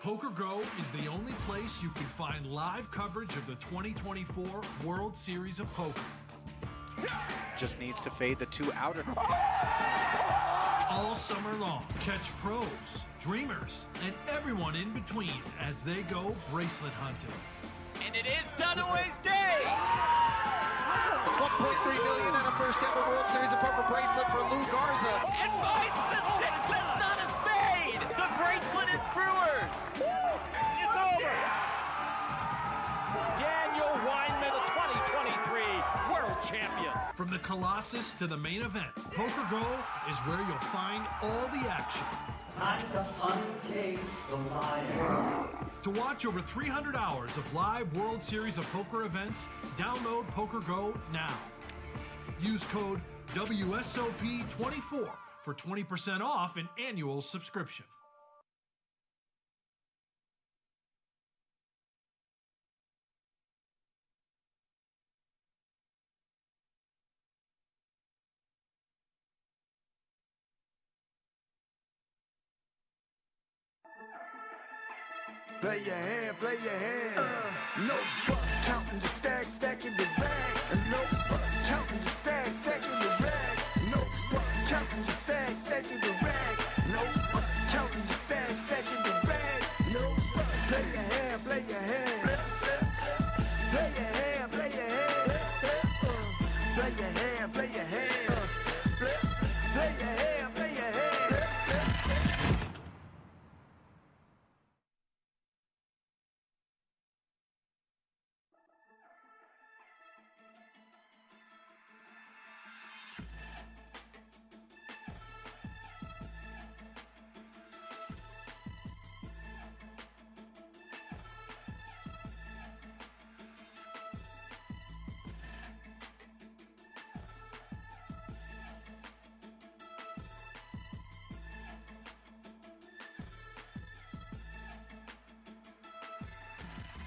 PokerGO is the only place you can find live coverage of the 2024 World Series of Poker. Just needs to fade the two outer. All summer long, catch pros, dreamers, and everyone in between as they go bracelet hunting. And it is Dunaway's day! 1.3 million and a first ever World Series of Poker bracelet for Lou Garza. And finds the sixpence, not a spade! The bracelet is Brewers! It's over! Daniel Weinman, the 2023 World Champion. From the Colossus to the main event, PokerGO is where you'll find all the action. Time to uncage the lion. To watch over 300 hours of live World Series of Poker events, download PokerGO now. Use code WSOP24 for 20% off an annual subscription. Play your hand, play your hand. No fuck, counting the stacks, stacking the bags. No fuck, counting the stacks, stacking the rags. No fuck, counting the stacks, stacking the rags. No fuck, counting the stacks, stacking the rags. No fuck, play your hand, play your hand. Play your hand, play your hand. Play your hand, play your hand. Play your hand, play your hand.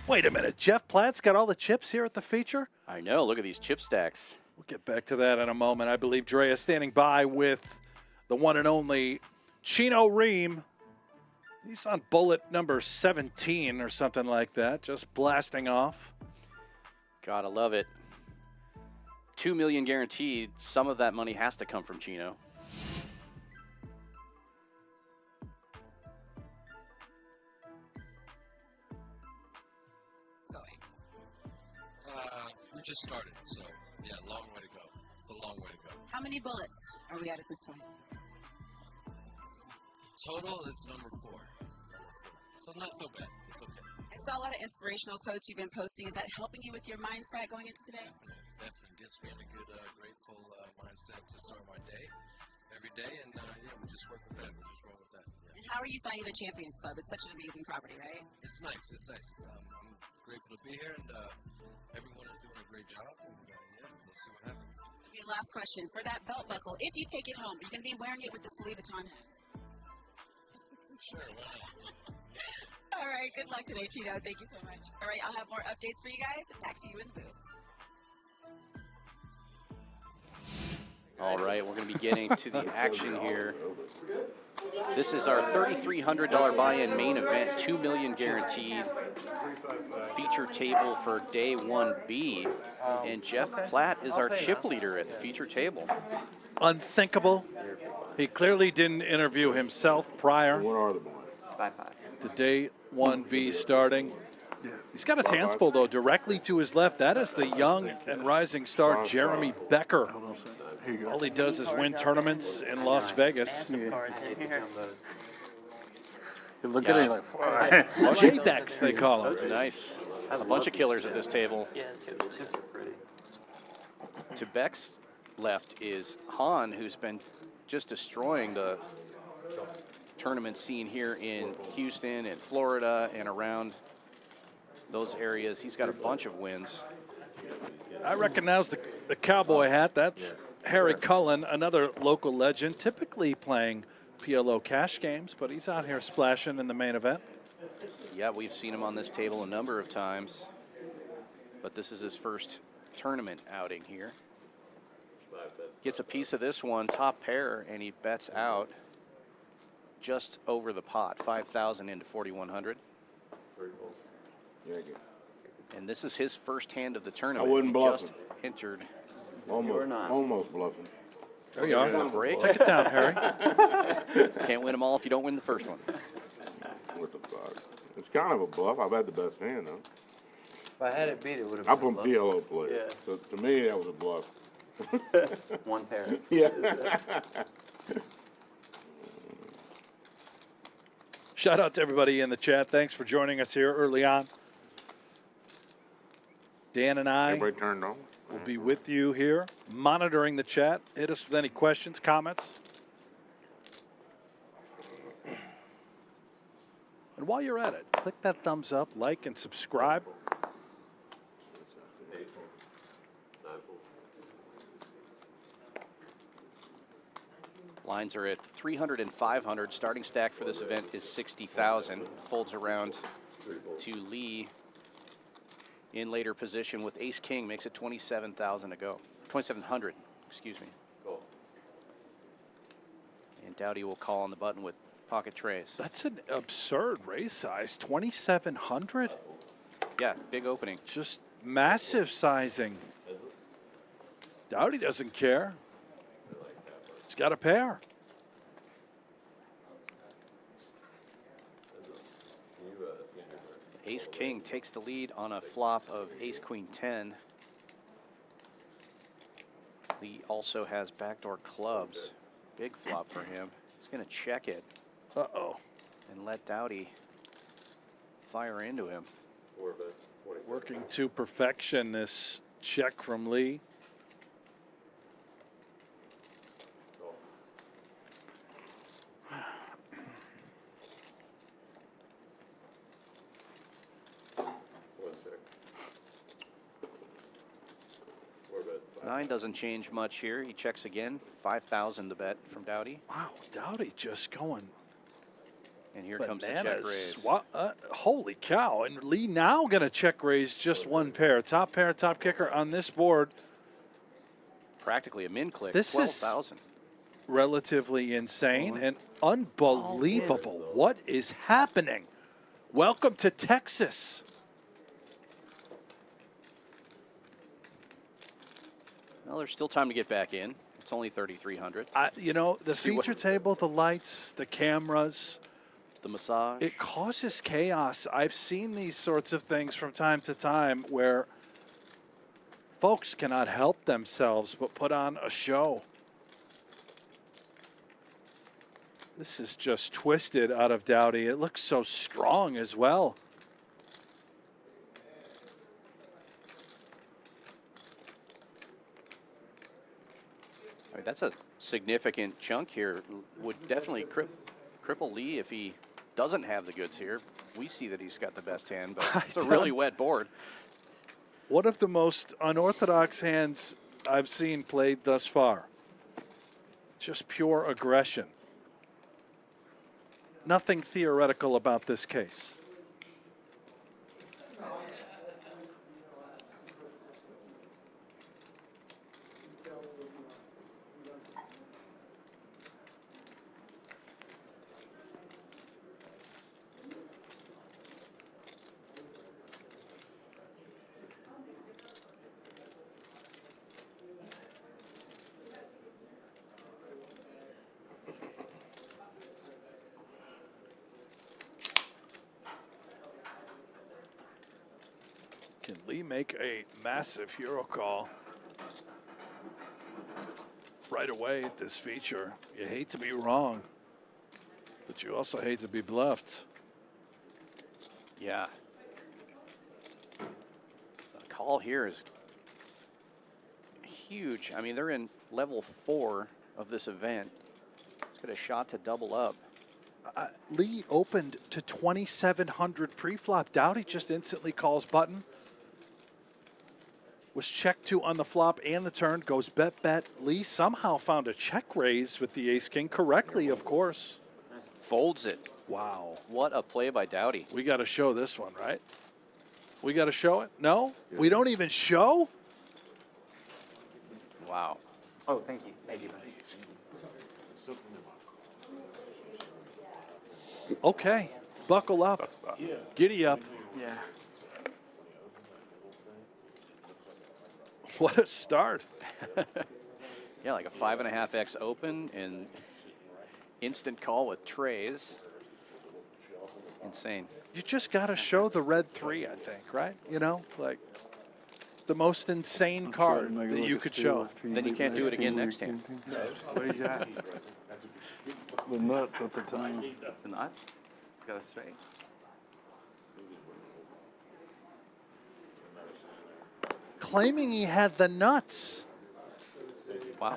Wait a minute, Jeff Platt's got all the chips here at the feature? I know, look at these chip stacks. We'll get back to that in a moment. I believe Dre is standing by with the one and only Chino Rheem. He's on bullet number 17 or something like that, just blasting off. Gotta love it. 2 million guaranteed. Some of that money has to come from Chino. We just started, so yeah, long way to go. It's a long way to go. How many bullets are we at this point? Total, it's number 4. So not so bad. It's okay. I saw a lot of inspirational quotes you've been posting. Is that helping you with your mindset going into today? Definitely gets me in a good, grateful mindset to start my day every day, and yeah, we just work with that. We just roll with that. Yeah. And how are you finding the Champions Club? It's such an amazing property, right? It's nice. It's nice. I'm grateful to be here, and everyone is doing a great job. And yeah, we'll see what happens. Okay, last question. For that belt buckle, if you take it home, you're going to be wearing it with this Louis Vuitton hat. Sure, why not? All right, good luck today, Chino. Thank you so much. All right, I'll have more updates for you guys. Back to you in the booth. All right, we're going to be getting to the action here. This is our $3,300 buy-in main event, $2 million guaranteed. Feature table for day 1B. And Jeff Platt is our chip leader at the feature table. Unthinkable. He clearly didn't interview himself prior. What are the boys? 5-5. The day 1B starting. He's got his hands full, though, directly to his left. That is the young and rising star, Jeremy Becker. All he does is win tournaments in Las Vegas. Look at him like J-Bex, they call him. Nice. Has a bunch of killers at this table. To Beck's left is Han, who's been just destroying the tournament scene here in Houston and Florida and around those areas. He's got a bunch of wins. I recognize the cowboy hat. That's Harry Cullen, another local legend, typically playing PLO cash games, but he's out here splashing in the main event. Yeah, we've seen him on this table a number of times, but this is his first tournament outing here. Gets a piece of this one, top pair, and he bets out. just over the pot, 5,000 into 4,100. And this is his first hand of the tournament. I wouldn't bluff Just him. entered. Almost bluffing. There you are. The break. Take it down, Harry. Can't win them all if you don't win the first one. What the fuck? It's kind of a bluff. I've had the best hand, though. If I had it beat, it would have I'm been from PLO player. Yeah. So to me, that was a bluff. one pair. Yeah. Shout out to everybody in the chat. Thanks for joining us here early on. Dan and I Everybody turned on. will be with you here, monitoring the chat. Hit us with any questions, comments. And while you're at it, click that thumbs up, like, and subscribe. Lines are at 300 and 500. Starting stack for this event is 60,000. Folds around to Lee in later position with Ace King, makes it 27,000 to go. 2,700, excuse me. And Dowdy will call on the button with pocket trays. That's an absurd raise size, 2,700. Yeah, big opening. Just massive sizing. Dowdy doesn't care. He's got a pair. Ace King takes the lead on a flop of Ace Queen 10. Lee also has backdoor clubs. Big flop for him. He's going to check it. Uh-oh. And let Dowdy fire into him. Working to perfection, this check from Lee. Nine doesn't change much here. He checks again. 5,000 to bet from Dowdy. Wow, Dowdy just going And here bananas. comes the check raise. Holy cow. And Lee now going to check raise just one pair. Top pair, top kicker on this board. Practically a min click. This 12,000. Relatively insane and unbelievable. What is happening? Welcome to Texas. Well, there's still time to get back in. It's only 3,300. You know, the feature table, the lights, the cameras, the massage. It causes chaos. I've seen these sorts of things from time to time where folks cannot help themselves but put on a show. This is just twisted out of Dowdy. It looks so strong as well. I mean, that's a significant chunk here. Would definitely cripple Lee if he doesn't have the goods here. We see that he's got the best hand, but it's a really wet board. One of the most unorthodox hands I've seen played thus far. Just pure aggression. Nothing theoretical about this case. Can Lee make a massive hero call right away at this feature? You hate to be wrong, but you also hate to be bluffed. Yeah. The call here is huge. I mean, they're in level 4 of this event. He's got a shot to double up. Lee opened to 2,700 pre-flop. Dowdy just instantly calls button. Was checked to on the flop and the turn. Goes bet, bet. Lee somehow found a check raise with the ace-king correctly, of course. Folds it. Wow. What a play by Dowdy. We got to show this one, right? We got to show it? No? We don't even show? Wow. Oh, thank you. Thank you. Okay, buckle up. Giddy up. Yeah. What a start. Yeah, like a 5.5x open and instant call with trays. Insane. You just got to show the red 3, I think, right? You know, like the most insane card that you could show. Then you can't do it again next hand. What do you got? The nuts at the time. The nuts? Got a straight. Claiming he had the nuts. Wow.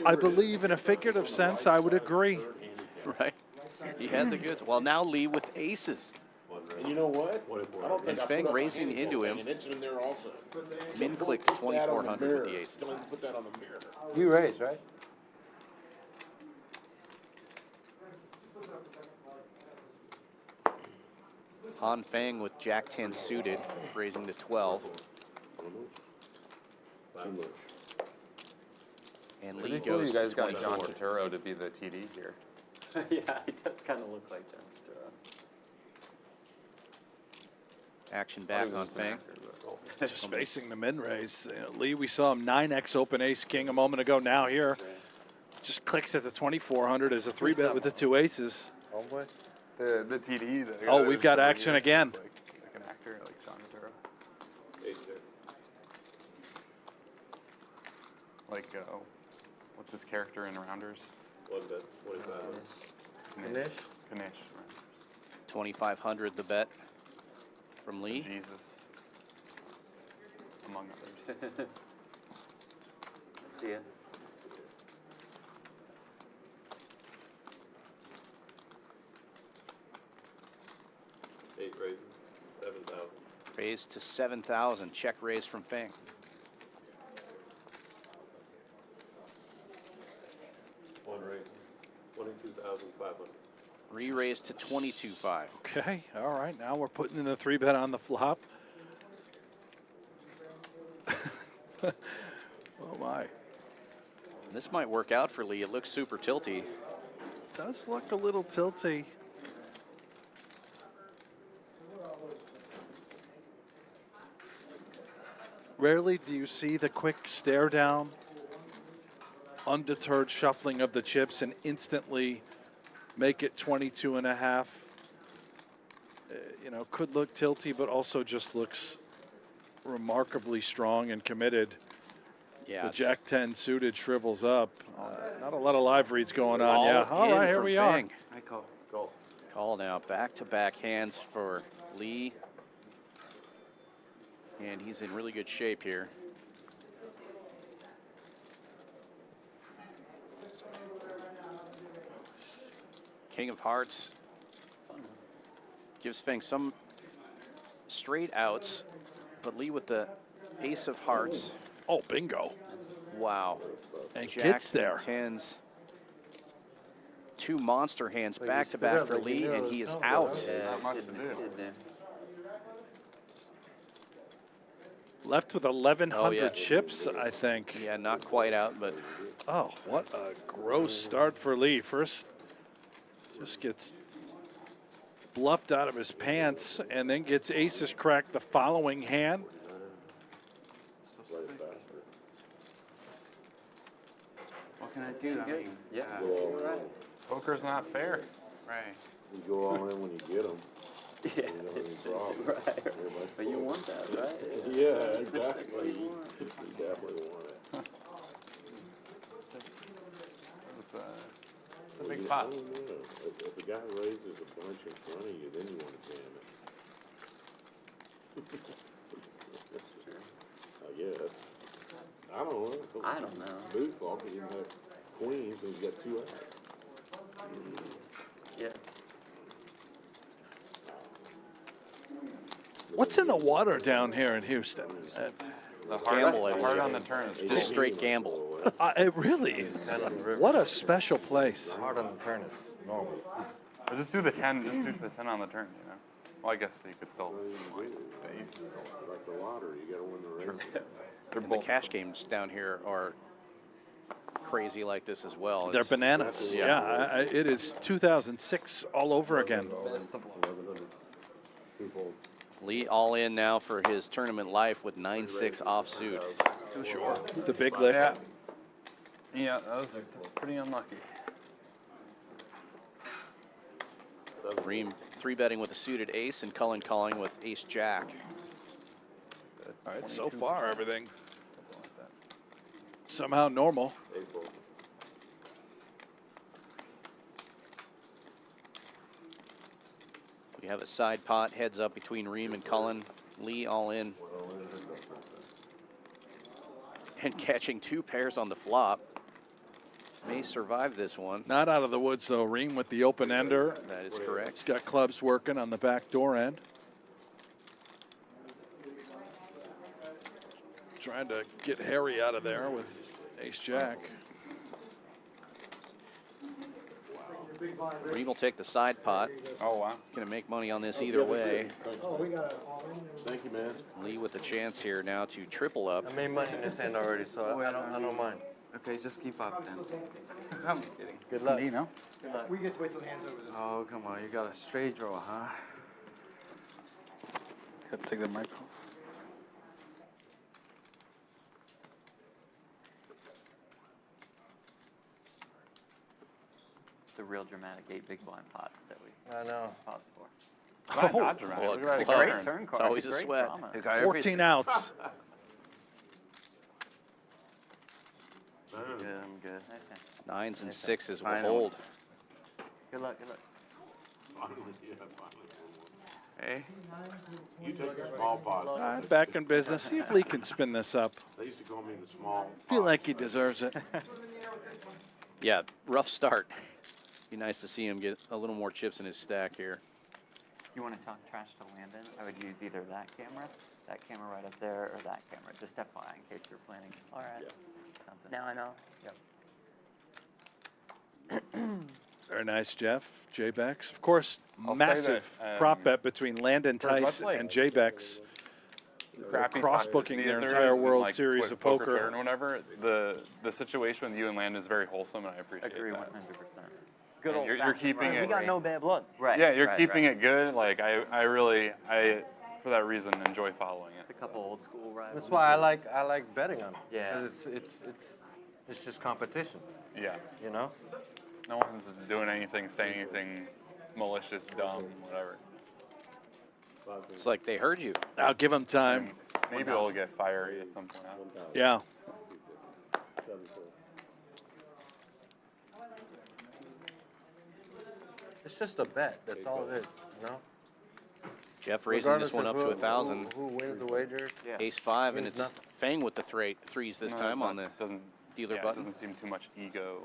I believe in a figurative sense, I would agree. Right. He had the goods. Well, now Lee with aces. And you know what? I don't And think Feng racing into him. And it's in there also. Min clicked 2,400 with the aces. Put that on the mirror. You raised, right? Han Feng with Jack 10 suited, raising to 12. And Lee Pretty cool goes you guys to got John 24. Turturro to be the TD here. Yeah, he does kind of look like that. Action back on Feng. Just facing the min raise. Lee, we saw him 9x open ace king a moment ago. Now here, just clicks at the 2,400 as a 3-bet with the 2 aces. Homeboy? The TD. Oh, we've got action again. Like an actor, like John Turturro. Like, what's his character in Rounders? What is that? Kanish? Kanish. 2,500 the bet from Lee. Jesus. Among others. See ya. Eight raises, 7,000. Raise to 7,000. Check raise from Feng. One raise, 22,500. Re-raise to 22.5. Okay, all right. Now we're putting in the 3-bet on the flop. Oh, my. This might work out for Lee. It looks super tilty. Does look a little tilty. Rarely do you see the quick stare down, undeterred shuffling of the chips, and instantly make it 22.5. You know, could look tilty, but also just looks remarkably strong and committed. Yeah. The Jack 10 suited shrivels up. Not a lot of live reads going on. Yeah. All right, here we are. I call. Go. Call now. Back-to-back hands for Lee. And he's in really good shape here. King of Hearts gives Feng some straight outs, but Lee with the Ace of Hearts. Oh, bingo. Wow. And Jacks gets there. and tens. Two monster hands back-to-back for Lee, and he is out. Not much to do. Left with 1,100 Oh, yeah. chips, I think. Yeah, not quite out, but Oh, what a gross start for Lee. First, just gets bluffed out of his pants and then gets aces cracked the following hand. What can I do? I mean, yeah. Right. Poker's not fair. Right. You go all in when you get them. Yeah. You don't have any problem. Right. But you want that, right? Yeah, exactly. You definitely want it. It's a big pot. If a guy raises a bunch in front of you, then you want to jam it. I guess. I don't know. I don't know. Booth fault, he didn't have queens, and he's got 2 outs. Yeah. What's in the water down here in Houston? The Gamble, I hard believe. on the turn is Just straight gamble. It really is. What a special place. Hard on the turn is normal. Or just do the 10. Just do the 10 on the turn. You know. Well, I guess you could still. The ace is still. Like the lottery, you gotta win the race. They're And the both. cash games down here are crazy like this as well. They're bananas. Yeah, it is 2006 all over again. Lee all in now for his tournament life with 9-6 offsuit. Too short. The big lick. Yeah, that's pretty unlucky. Rheem 3-betting with a suited ace and Cullen calling with ace jack. All right, so far everything somehow normal. We have a side pot, heads up between Rheem and Cullen. Lee all in. And catching 2 pairs on the flop. May survive this one. Not out of the woods though. Rheem with the open ender. That is correct. He's got clubs working on the back door end. Trying to get Harry out of there with ace jack. Rheem will take the side pot. Oh, wow. Gonna make money on this either way. Thank you, man. Lee with a chance here now to triple up. I made money in this hand already, so I don't mind. Okay, just keep up then. I'm kidding. Good luck. You know? Good luck. We get to wait till the hand's over. Oh, come on, you got a straight draw, huh? Have to take the mic off. The real dramatic 8 big blind pots that we I know. paused for. Not dramatic. Well, Look at that great turn. Turn card. It's always a Great sweat. drama. 14 outs. Good, I'm good. 9s and 6s will Final. hold. Good luck, good luck. Hey. You take a small pot. All right, back in business. See if Lee can spin this up. They used to call me the small. Feel like he deserves it. Yeah, rough start. Be nice to see him get a little more chips in his stack here. You want to talk trash to Landon? I would use either that camera right up there, or that camera. Just FYI in case you're planning. All right. Something. Now I know. Yep. Very nice, Jeff. J-Bex. Of course, I'll say massive that, prop bet between Landon for much Tice like and J-Bex. Crappy Cross-booking their there entire is in, World like, Series of poker poker. and whatever. The situation with you and Landon is very wholesome, and I appreciate Agree 100%. that. Good And old you're keeping it. We got no bad blood. Right. Yeah, you're right, keeping right. it good. Like I really, for that reason, enjoy following it. A couple old school rivals. That's why I like betting on it. Yeah. 'Cause it's just competition. Yeah. You know. No one's doing anything, saying anything malicious, dumb, whatever. It's like they heard you. I'll give him time. Maybe it'll get fiery at some point. Yeah. It's just a bet. That's all it is. You know. Jeff raising this one up to 1,000. Who wins the wager? Yeah. Ace 5, and Means it's nothing. Fang with the threes this No, time it's on not- the doesn't dealer yeah, button. It doesn't seem too much ego.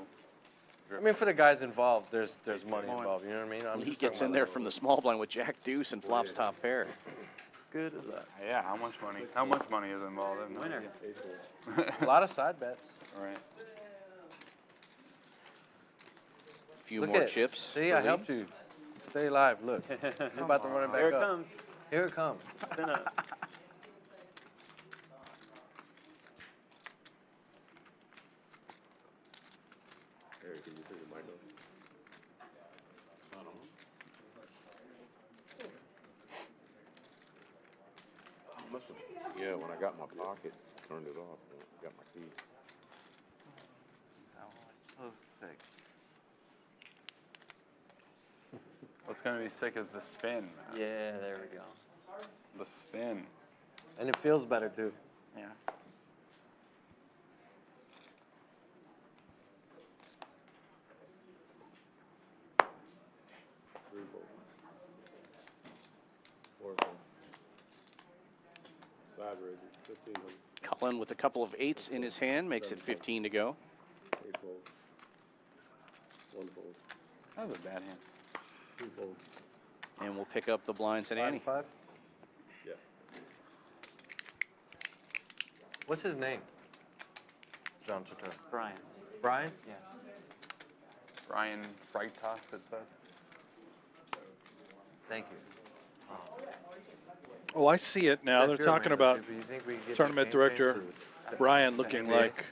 I mean, for the guys involved, there's money involved. You know what I mean? I'm He just gets talking in about there the- from the small blind with Jack Deuce and flops top pair. Good as that. Yeah, how much money? How much money is involved in that? Winner. A lot of side bets. All right. A few Look more at it. chips. See, for I Lee. helped you. Stay alive. Look, you're about to run it back Here it up. comes. Here it comes. Spin up. Yeah, when I got my pocket, turned it off. Got my keys. That one was so sick. What's gonna be sick is the spin. Man. Yeah, there we go. The spin. And it feels better too. Yeah. Cullen with a couple of 8s in his hand makes it 15 to go. That was a bad hand. And we'll pick up the blinds at Annie. 5. Yeah. What's his name? John Turturro. Brian. Brian? Yeah. Brian Freitas, it said. Thank you. Oh, I see it now. They're That's your talking about membership. You think we can get tournament the campaign director through? Brian looking like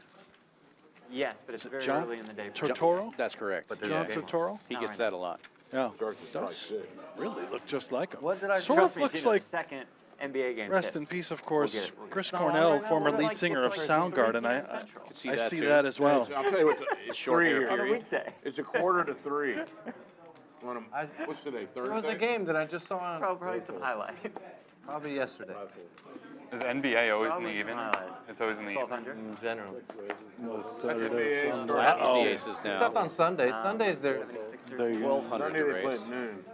Yes, but it's very John early in the day. Tortoro? That's correct. But John Tortoro? He gets that a lot. Yeah, does really look just like him. What did I Sort of looks like, second NBA game? rest in peace, of course, We'll get it. Chris No, Cornell, right now, former we're lead like- singer of looks like Soundgarden. I see that as well. I'll tell you what, it's short 3 hair. here. On a weekday. It's a quarter to 3. What's today, There was a Thursday? game that I just saw on Probably some highlights. probably yesterday. Is NBA always in Probably the some even? highlights. It's always in the even. 1200. In general. The aces now. Except on Sundays. Sundays they're 1200 Sunday to they raise. play at noon.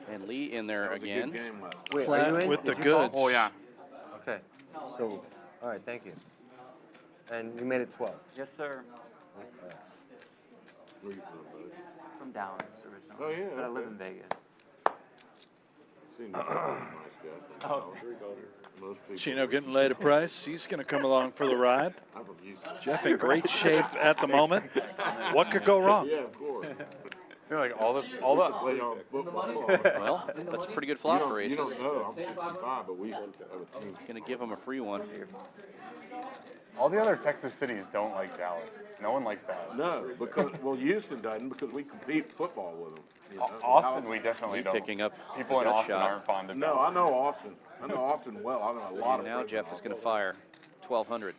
And Lee in there That was a again. good game last night. Wait, are Platt you in? with the Did you call? goods. Oh yeah. Okay. So, all right, thank you. And you made it 12. Yes, sir. Where you from, buddy? From Dallas originally. Oh, yeah, But I live okay. in Vegas. Seen that nice guy. Oh. Most people. Chino getting laid a price. He's going to come along for the ride. I'm from Houston. Jeff in great shape at the moment. What could go wrong? Yeah, of course. I feel like all the Play on football. Well, that's a pretty good flop for You aces. don't know. I'm 65, but we have a team. Gonna give him a free one. all the other Texas cities don't like Dallas. No one likes Dallas. No, because, well, Houston doesn't because we compete football with them. You know? Austin, we definitely Lee don't. picking up People a in gut Austin shot. aren't fond of No, Dallas. I know Austin. I know Austin well. I know a lot of Now friends Jeff in is gonna Austin. fire 1200.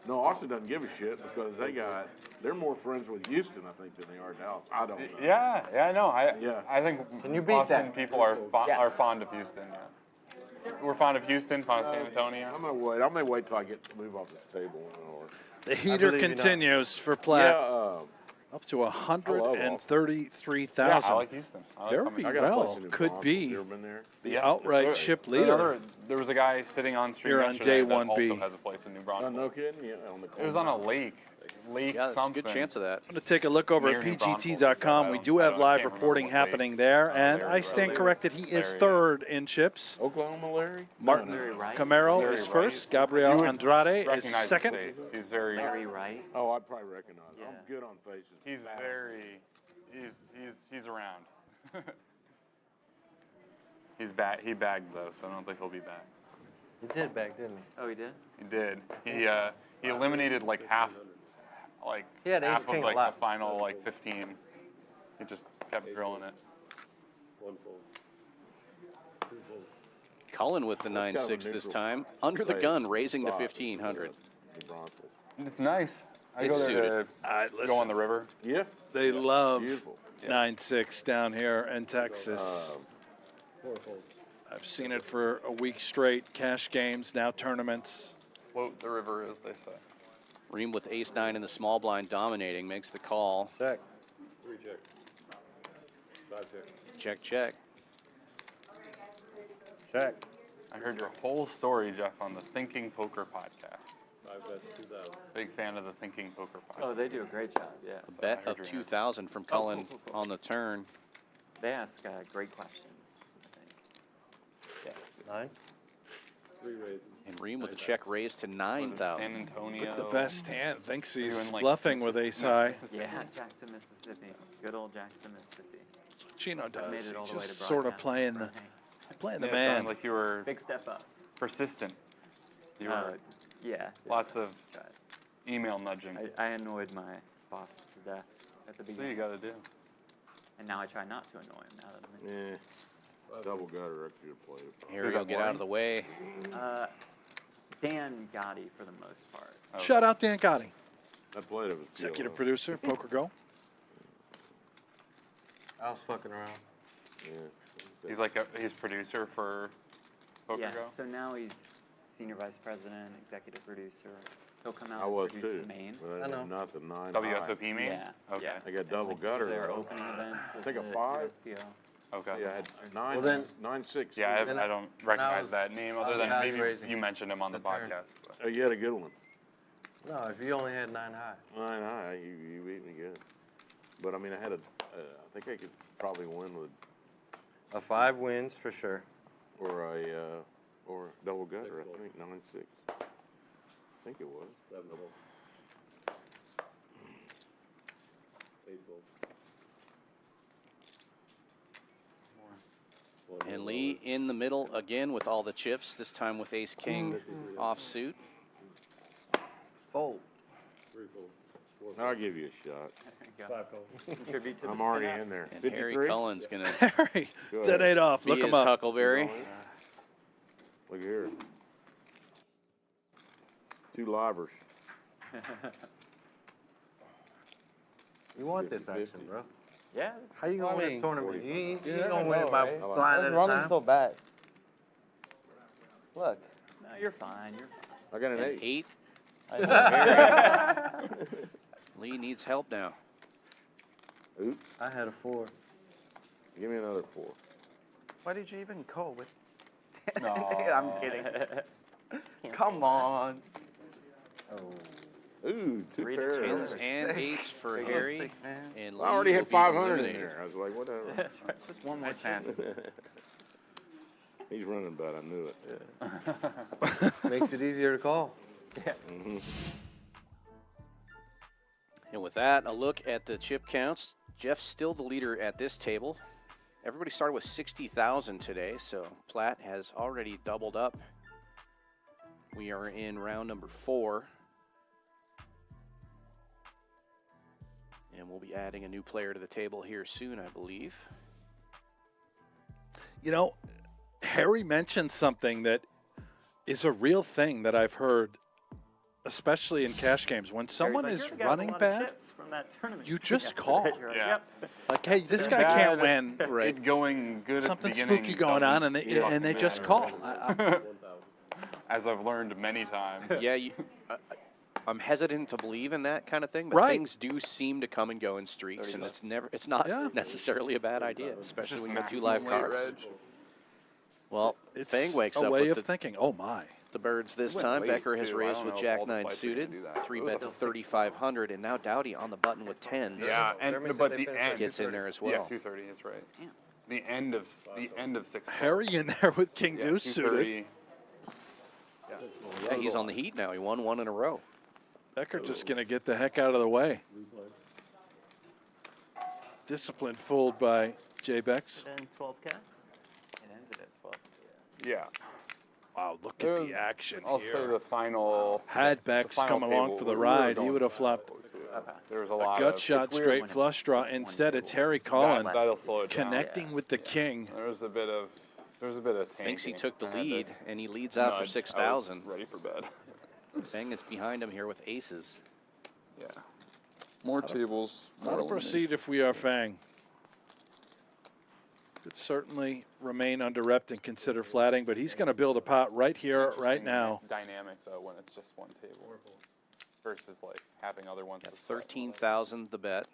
No, Austin doesn't give a shit because they're more friends with Houston, I think, than they are Dallas. I don't know. Yeah, I know. Yeah. I think Can you beat Austin that? people are fond of Houston. Yeah. We're fond of Houston, fond of San Antonio. I'm gonna wait. I'm gonna wait till I get to move off this table. The heater believe you not. continues for Platt. Yeah, Up to Yeah, I 133,000. like Houston. I like Very coming. I got a place well. in New Could Braunfels. be You ever been there? the outright chip leader. There was a guy sitting on stream Here on yesterday day that 1B. also has a place in New Oh, Braunfels. no kidding. Yeah, on the It was on a lake. Lake Yeah, there's a something. good chance of that. I'm going to take a look over at Near New Braunfels. PGT.com. We do I have don't- live can't reporting remember what happening league. there, and Larry, I stand Larry. corrected. He is Larry. third in chips. Oklahoma, Larry? Martin Larry Wright. Camaro Larry is Wright. first. Gabriel You would Andrade is recognize his second. face. He's very. Larry Wright. Oh, I'd probably recognize him. Yeah. I'm good on faces. He's very. He's around. He's back. He bagged though, so I don't think he'll be back. He did back, didn't he? Oh, he did? He did. He eliminated like half, like He had half ace of king like left. the final like 15. He just kept drilling it. Cullen with the 9-6 this time. Under the gun, raising to 1,500. New Braunfels. It's nice. I It's go there suited. to Listen, go on the river. Yeah. they love Beautiful. 9-6 down here in Texas. I've seen it for a week straight. Cash games, now tournaments. Float the river, as they say. Rheem with ace-9 in the small blind, dominating, makes the call. Check. Check, check. Check. I heard your whole story, Jeff, on the Thinking Poker podcast. Big fan of the Thinking Poker podcast. Oh, they do a great job, yeah. A bet of 2,000 from Cullen cool. on the turn. They ask great questions, I think. Yeah. 9. And Rheem with a check raise to 9,000. San Antonio. The best hand. Thinks he's Doing, like, bluffing with ace high. Yeah, Jackson, Mississippi. Good old Jackson, Mississippi. That's what Chino Made does. it all He's the way to just sort of broadcast. playing the Right. the Yeah, it man. sounded like you were Big step up. persistent. You were Yeah. lots of Tried. email nudging. I annoyed my boss to death at the So beginning. you got to do. And now I try not to annoy him now that I'm in. Yeah. Double gutter extra play. Here we go, get out of the way. Dan Gotti for the most part. Shout out Dan Gotti, I played it with executive PLO. producer, PokerGo. I was fucking around. Yeah. He's like he's producer for PokerGo. Yeah, so now he's senior vice president, executive producer. He'll come out I and was produce too. the main. But I I know. did not the 9 WSOP high. main? Yeah. Okay. Yeah. I got And, double like, gutter. Their though. opening events. I at think a the 5. USPO. Okay. Yeah, I had 9. Well, then- 9-6. Yeah, Then I don't recognize was- that name I other was than guys maybe raising you mentioned him on the the turn. podcast. But. Oh, you had a good one. No, if you only had 9 high. 9 high. You beat me good. But I mean, I had I think I could probably win with A 5 wins for sure. or double gutter. I think 9-6. I think it was. And Lee in the middle again with all the chips, this time with ace-king offsuit. cold. I'll give you a shot. Contribute to the I'm already spin-out. in there. And 53? Harry Cullen's going to Harry, 10-8 off. be Look his him up. Huckleberry. Look here. 2 livers. You want this 50. action, bro. Yeah. How you gonna win this tournament? You ain't gonna win know, it by right? flying at a running time. so bad. Look. No, you're fine. You're fine. I got an 8. 8. Lee needs help now. Oops. I had a 4. Give me another 4. Why did you even call with? No. I'm kidding. Come on. Oh. Ooh, 2 3 pairs. 10s and 8s for Harry. And Lee I already will had be 500 in eliminated. there. I was like, whatever. That's right. Just one more chance. He's running bad. I knew it. Makes it easier to call. Yeah. And with that, a look at the chip counts. Jeff's still the leader at this table. Everybody started with 60,000 today, so Platt has already doubled up. We are in round number 4. And we'll be adding a new player to the table here soon, I believe. You know, Harry mentioned something that is a real thing that I've heard, especially in cash games. When someone Harry's is like, "You're the guy with running a lot of bad, chips from that tournament." you just Yesterday." call. You're like, Yeah. "Yep." Like, hey, this guy can't win. Right. It going good Something at the beginning spooky going on, and doesn't they fucking just matter. call. As I've learned many times. Yeah, I'm hesitant to believe in that kind of thing, but Right. things do seem to come and go in streaks, and it's not necessarily a bad idea, especially when you have 2 live cards. Well, It's Fang wakes a up way with of thinking. Oh my! the birds this Went time. late, Becker has too. I raised don't with know if Jack all the 9 fights are gonna suited, do that. 3 It was bet to a- 3,500, and now Dowdy on the button with 10s. Yeah, Jeremy and said but they the finished at end gets in there as well. Yeah, 230 is right. Yeah. The end of 6. Harry in there with King Yeah, Deuce suited. 230. Yeah, he's on the heat now. He won 1 in a row. Becker just gonna get the heck out of the way. Discipline fooled by Jay Bex. Then 12K. It ended at 12. Yeah. Wow, look at the action I'll here. say the final. Had Bex come along for the ride, he would have flopped There was a a lot gut of shot straight flush draw. Instead, it's Harry Cullen that'll slow it down. connecting with the king. There was a bit of Thinks he tanking. took the I had to lead, and he leads out for nudge. 6,000. I was ready for bed. Fang is behind him here with aces. Yeah. More tables. How More to proceed if we are Fang? Could certainly remain under repped and consider flatting, but he's going to build a pot right here, right now. Dynamic though when it's just one table versus like having other ones. At 13,000 the bet.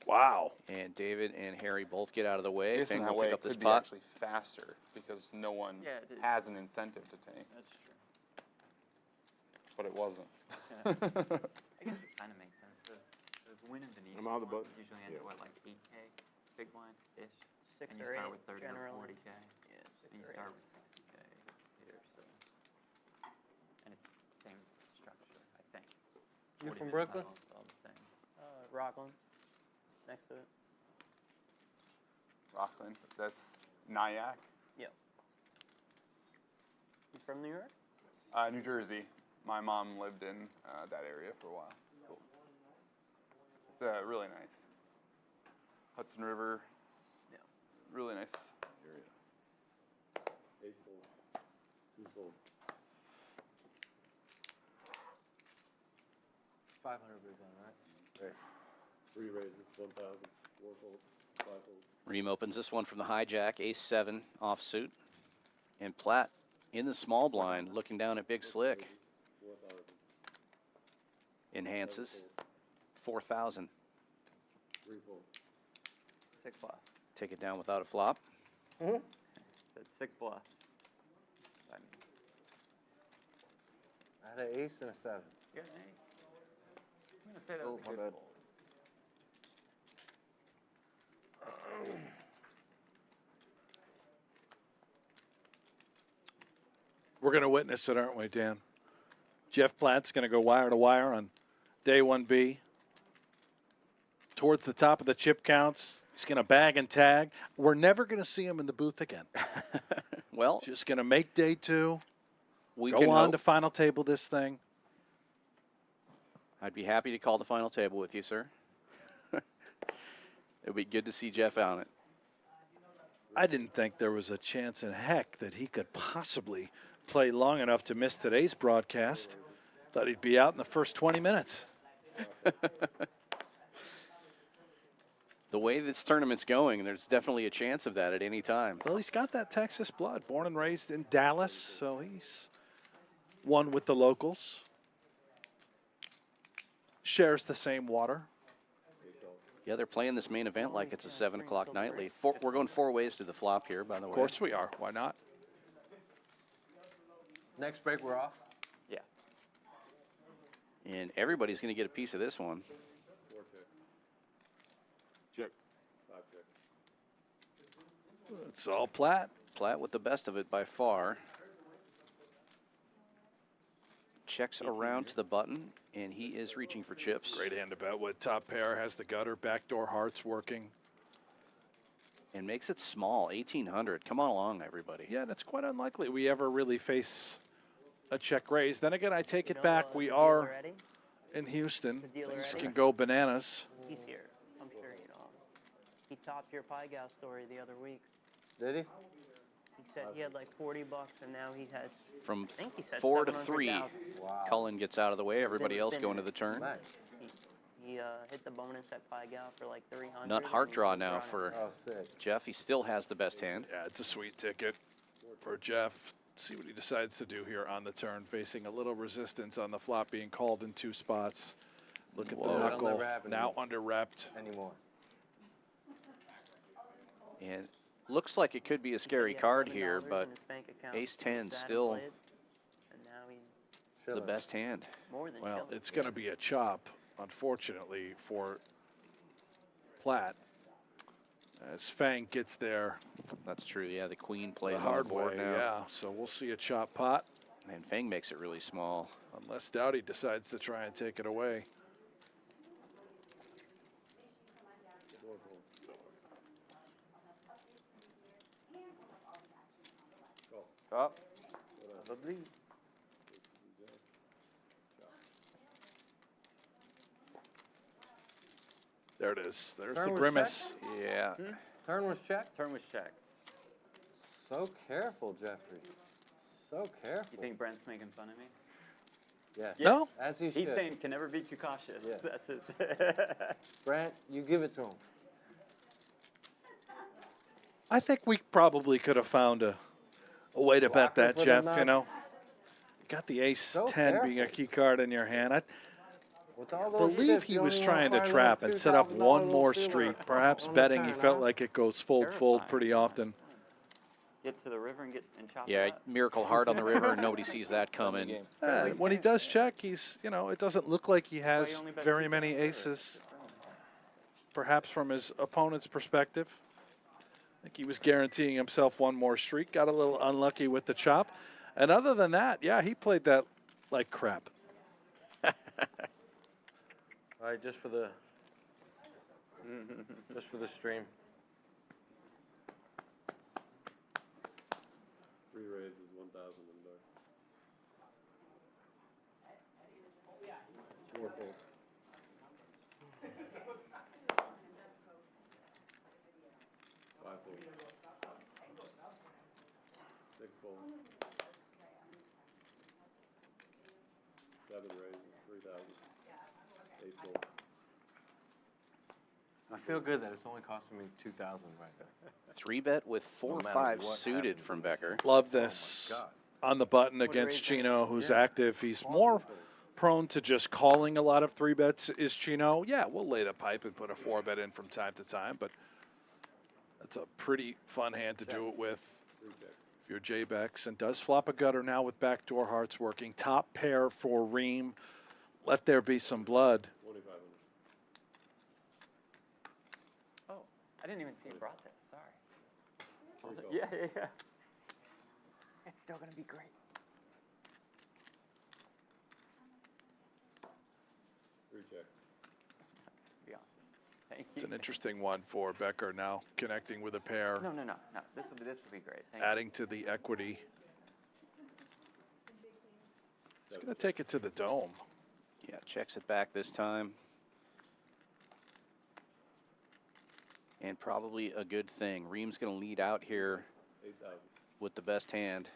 Wow. And David and Harry both get out of the way. Guess in Fang that will way pick it up this could be pot. actually faster because no one Yeah, it is. has an incentive to tank. That's true. But it wasn't. I guess it kind of makes sense. Those win and Venetian Am I the ones button? usually end at what, like 8K, big blind-ish? 6 and you or start 8 with 30 generally. or 40K. Yeah, 6 And you or 8. start with 60K here, so. And it's the same structure, I think. You 40 from bits Brooklyn? metals, all the same. Rockland, next to it. Rockland. That's Nyack. Yep. You from New York? New Jersey. My mom lived in that area for a while. Cool. It's really nice. Hudson River. Yeah. Really nice area. 500 big one, right? 3 raises, 1,000, 4 folds, 5 folds. Rheem opens this one from the hijack, ace-7 offsuit. And Platt in the small blind, looking down at Big Slick. 4,000. Enhances. 4,000. 3 folds. 6 bluff. Take it down without a flop. Said 6 bluff. I mean, I had an ace and a 7. you got an ace. I'm going to say that was a good fold. We're going to witness it, aren't we, Dan? Jeff Platt's going to go wire to wire on day 1B. Towards the top of the chip counts. He's going to bag and tag. We're never going to see him in the booth again. Well, just going to make day 2. We go can on hope. to final table this thing. I'd be happy to call the final table with you, sir. It would be good to see Jeff on it. I didn't think there was a chance in heck that he could possibly play long enough to miss today's broadcast. Thought he'd be out in the first 20 minutes. The way this tournament's going, there's definitely a chance of that at any time. Well, he's got that Texas blood, born and raised in Dallas, so he's one with the locals. Shares the same water. Yeah, they're playing this main event like it's a 7 o'clock nightly. We're going 4 ways to the flop here, by the way. Of course we are. Why not? Next break, we're off. Yeah. And everybody's going to get a piece of this one. Check. It's all Platt. Platt with the best of it by far. Checks around to the button, and he is reaching for chips. Great hand to bet with. Top pair has the gutter, backdoor hearts working. And makes it small, 1,800. Come on along, everybody. Yeah, that's quite unlikely we ever really face a check raise. Then again, I take it back. We are in Houston. Things can go bananas. He's here. I'm sure you know. He topped your PokerGO story the other week. Did he? He said he had like 40 bucks, and now he has. From I think he said 4 to 3, 700,000. Cullen gets out of the way. Everybody else going to the turn. He hit the bonus at PokerGO for like 300. Nut heart draw now for Jeff. He still has the best hand. Yeah, it's a sweet ticket for Jeff. See what he decides to do here on the turn, facing a little resistance on the flop, being called in 2 spots. Look at the knuckle, now under-repped. Anymore. And looks like it could be a scary card here, but ace-10 still the best hand. Well, it's going to be a chop, unfortunately, for Platt. As Fang gets there. That's true, yeah, the queen plays the hard on the board way, now. yeah. So we'll see a chop pot. And Fang makes it really small. Unless Dowdy decides to try and take it away. Oh. There it is. There's Turn the was grimace. checked? Yeah. Turn was checked? Turn was checked. So careful, Jeffrey. So careful. You think Brent's making fun of me? Yeah. No. As he He's should. saying can never be too cautious. Yeah. That's his. Brent, you give it to him. I think we probably could have found a way to bet that, for the Jeff, nut. you know. Got the ace-10 being a key card in your hand. I believe he was trying to trap and set up one more streak, perhaps betting he felt like it goes fold pretty often. Get to the river and chop Yeah, it up. miracle heart on the river. Nobody sees that coming. When he does check, he's, you know, it doesn't look like he has very many aces, perhaps from his opponent's perspective. I think he was guaranteeing himself one more streak, got a little unlucky with the chop. And other than that, yeah, he played that like crap. All right, just for the stream. 3 raises, 1,000 in dark. 4 folds. Five folds. 6 folds. 7 raises, 3,000. 8 folds. I feel good that it's only costing me 2,000 right there. 3-bet with 4-5 suited from Becker. Love this on the button against Chino, who's active. He's more prone to just calling a lot of 3-bets is Chino. Yeah, we'll lay the pipe and put a 4-bet in from time to time, but that's a pretty fun hand to do it with if you're J-Bex. And does flop a gutter now with backdoor hearts working. Top pair for Rheem. Let there be some blood. Oh, I didn't even see you brought this. Sorry. Yeah. It's still gonna be great. Recheck. Be awesome. It's an interesting one for Becker now, connecting with a pair, No. This will be great. Thank adding to the equity. He's going to take it to the dome. Yeah, checks it back this time. And probably a good thing. Rheem's going to lead out here with the best hand.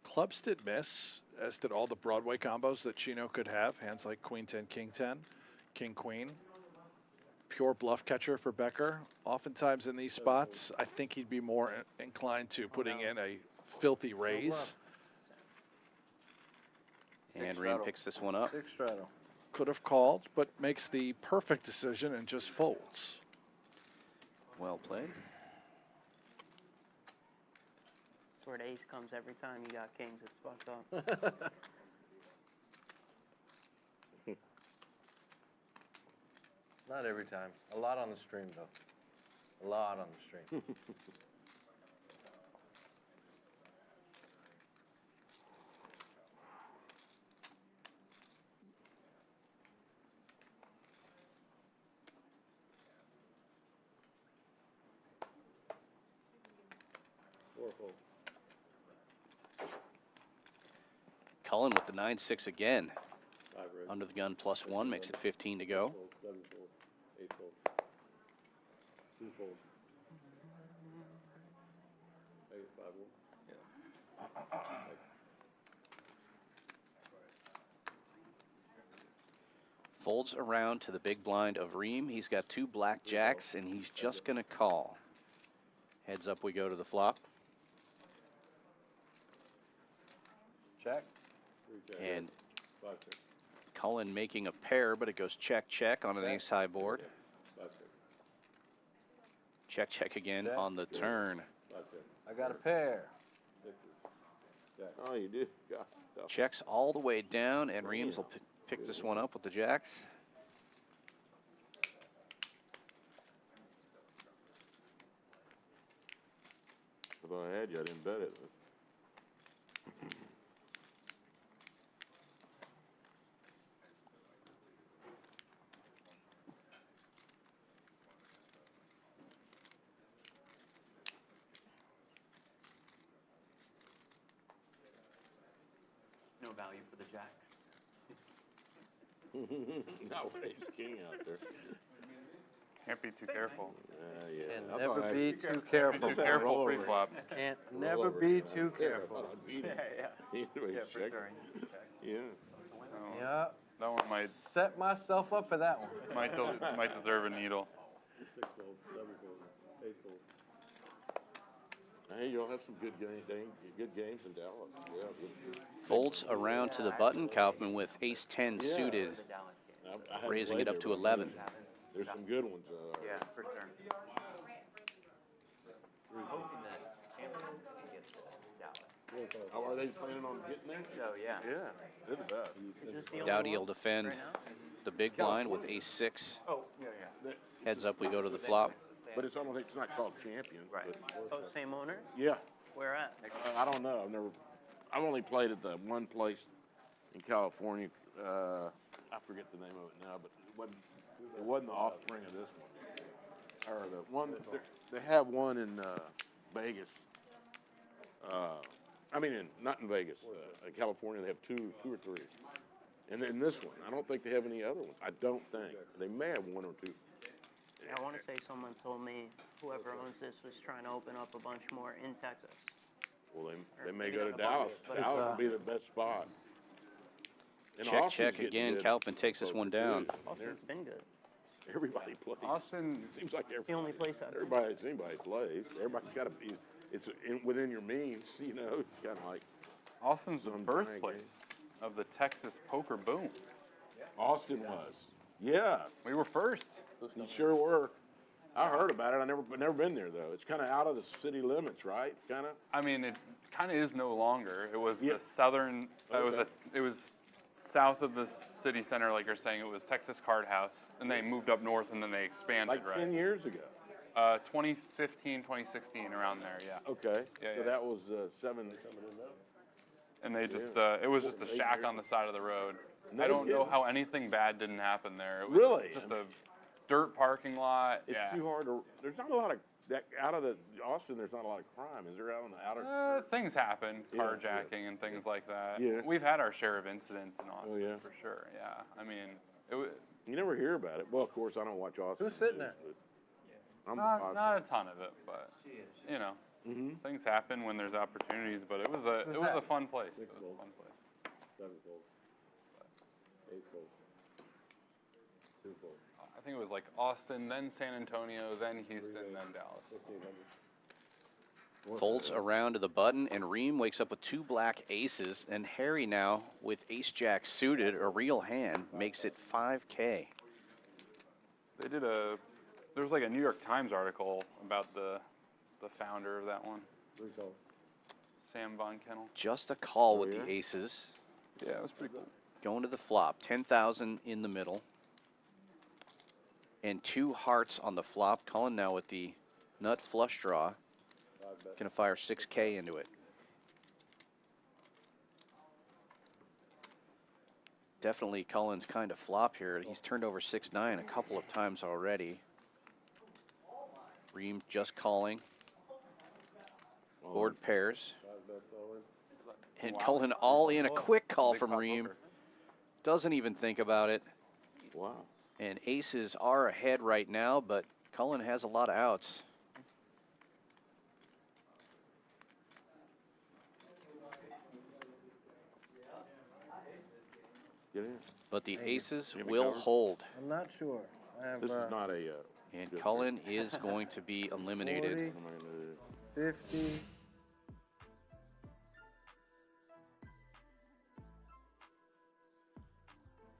Clubs did miss, as did all the Broadway combos that Chino could have. Hands like Queen 10, King 10, King Queen. Pure bluff catcher for Becker. Oftentimes in these spots, I think he'd be more inclined to putting in a filthy raise. And Rheem picks this one up. Big straddle. Could have called, but makes the perfect decision and just folds. Well played. Where the ace comes every time you got kings, it's fucked up. Not every time. A lot on the stream, though. A lot on the stream. Cullen with the 9-6 again. Under the gun +1 makes it 15 to go. 7 fold, 8 fold, 2 fold, 8, 5 fold. Yeah. Folds around to the big blind of Rheem. He's got 2 black jacks, and he's just going to call. Heads up we go to the flop. Check. And Cullen making a pair, but it goes check, check on an ace-high board. Check, check again on the turn. I got a pair. Oh, you did. Checks all the way down, and Rheems will pick this one up with the jacks. If I had you, I didn't bet it. No value for the jacks. Not when he's king out there. Can't be too careful. Yeah. Can never be too careful. Be too careful pre-flop. Can't never be too careful. Yeah, for sure. Yeah. Yeah. That one might Set myself up for that one. might deserve a needle. 6 fold, 7 fold, 8 fold. Hey, you'll have some good games in Dallas. Yeah, good. Folds around to the button. Kaufman with ace-10 suited, I raising it up to 11. There's some good ones. Yeah, for sure. Hoping that champions can get to Dallas. How are they planning on getting there? So, yeah. Yeah, they're the best. Dowdy will defend the big blind with ace-6. Oh, yeah. Heads up we go to the flop. But it's almost, it's not called champion. Right. Oh, same owner? Yeah. Where at? I don't know. I've only played at the one place in California. I forget the name of it now, but it wasn't the offspring of this one. Or the one that they have one in Vegas. I mean, not in Vegas. In California, they have two or three. And then this one, I don't think they have any other ones. I don't think. They may have one or two. I want to say someone told me whoever owns this was trying to open up a bunch more in Texas. Well, they may go to Dallas. Dallas would be the best spot. And Check, Austin's check getting again. good. Talpin takes this one down. Austin's been good. Everybody plays. Austin seems like the only place out there. anybody plays. Everybody's got to be. It's within your means, you know. It's kind of like Austin's the birthplace of the Texas poker boom. Austin was. Yeah, we were first. You sure were. I heard about it. I never been there though. It's kind of out of the city limits, right? Kind of. I mean, it kind of is no longer. It was the southern. It was south of the city center, like you're saying. It was Texas Card House, and they moved up north, and then they expanded. Like 10 years ago. 2015, 2016, around there. Yeah. Okay. Yeah, so that was 7. And they just it was just a shack on the side of the road. No I don't know kidding. how anything bad didn't happen there. It was Really? just a dirt parking lot. It's yeah. too hard to. There's not a lot of that out of the Austin. There's not a lot of crime. Is there out on the outer? Things happen, Yeah, carjacking and things like that. Yeah. We've had our share of incidents in Austin, Oh, yeah? for sure. Yeah, I mean, it was You never hear about it. Well, of course, I don't watch Austin. Who's sitting news, there? but I'm not a ton of it, but you know, things happen when there's opportunities. But it was a fun place. It was a fun place. 7 fold. 8 fold. 2 fold. I think it was like Austin, then San Antonio, then Houston, then Dallas. 1500. Folds around to the button, and Rheem wakes up with 2 black aces, and Harry now with ace-jack suited, a real hand, makes it 5K. They did there was like a New York Times article about the founder of that one. 3 fold. Sam Von Kennel. Just a call with the aces. Yeah, it was pretty cool. Going to the flop, 10,000 in the middle. And 2 hearts on the flop. Cullen now with the nut flush draw. Gonna fire 6K into it. Definitely Cullen's kind of flop here. He's turned over 6-9 a couple of times already. Rheem just calling. Board pairs. 5 bets all in. And Cullen all in, a quick call from Rheem. Doesn't even think about it. Wow. And aces are ahead right now, but Cullen has a lot of outs. Get in. But the aces Jimmy will cover. hold. I'm not sure. I have, This is not a. And good Cullen thing. is going to be eliminated. 40, 50.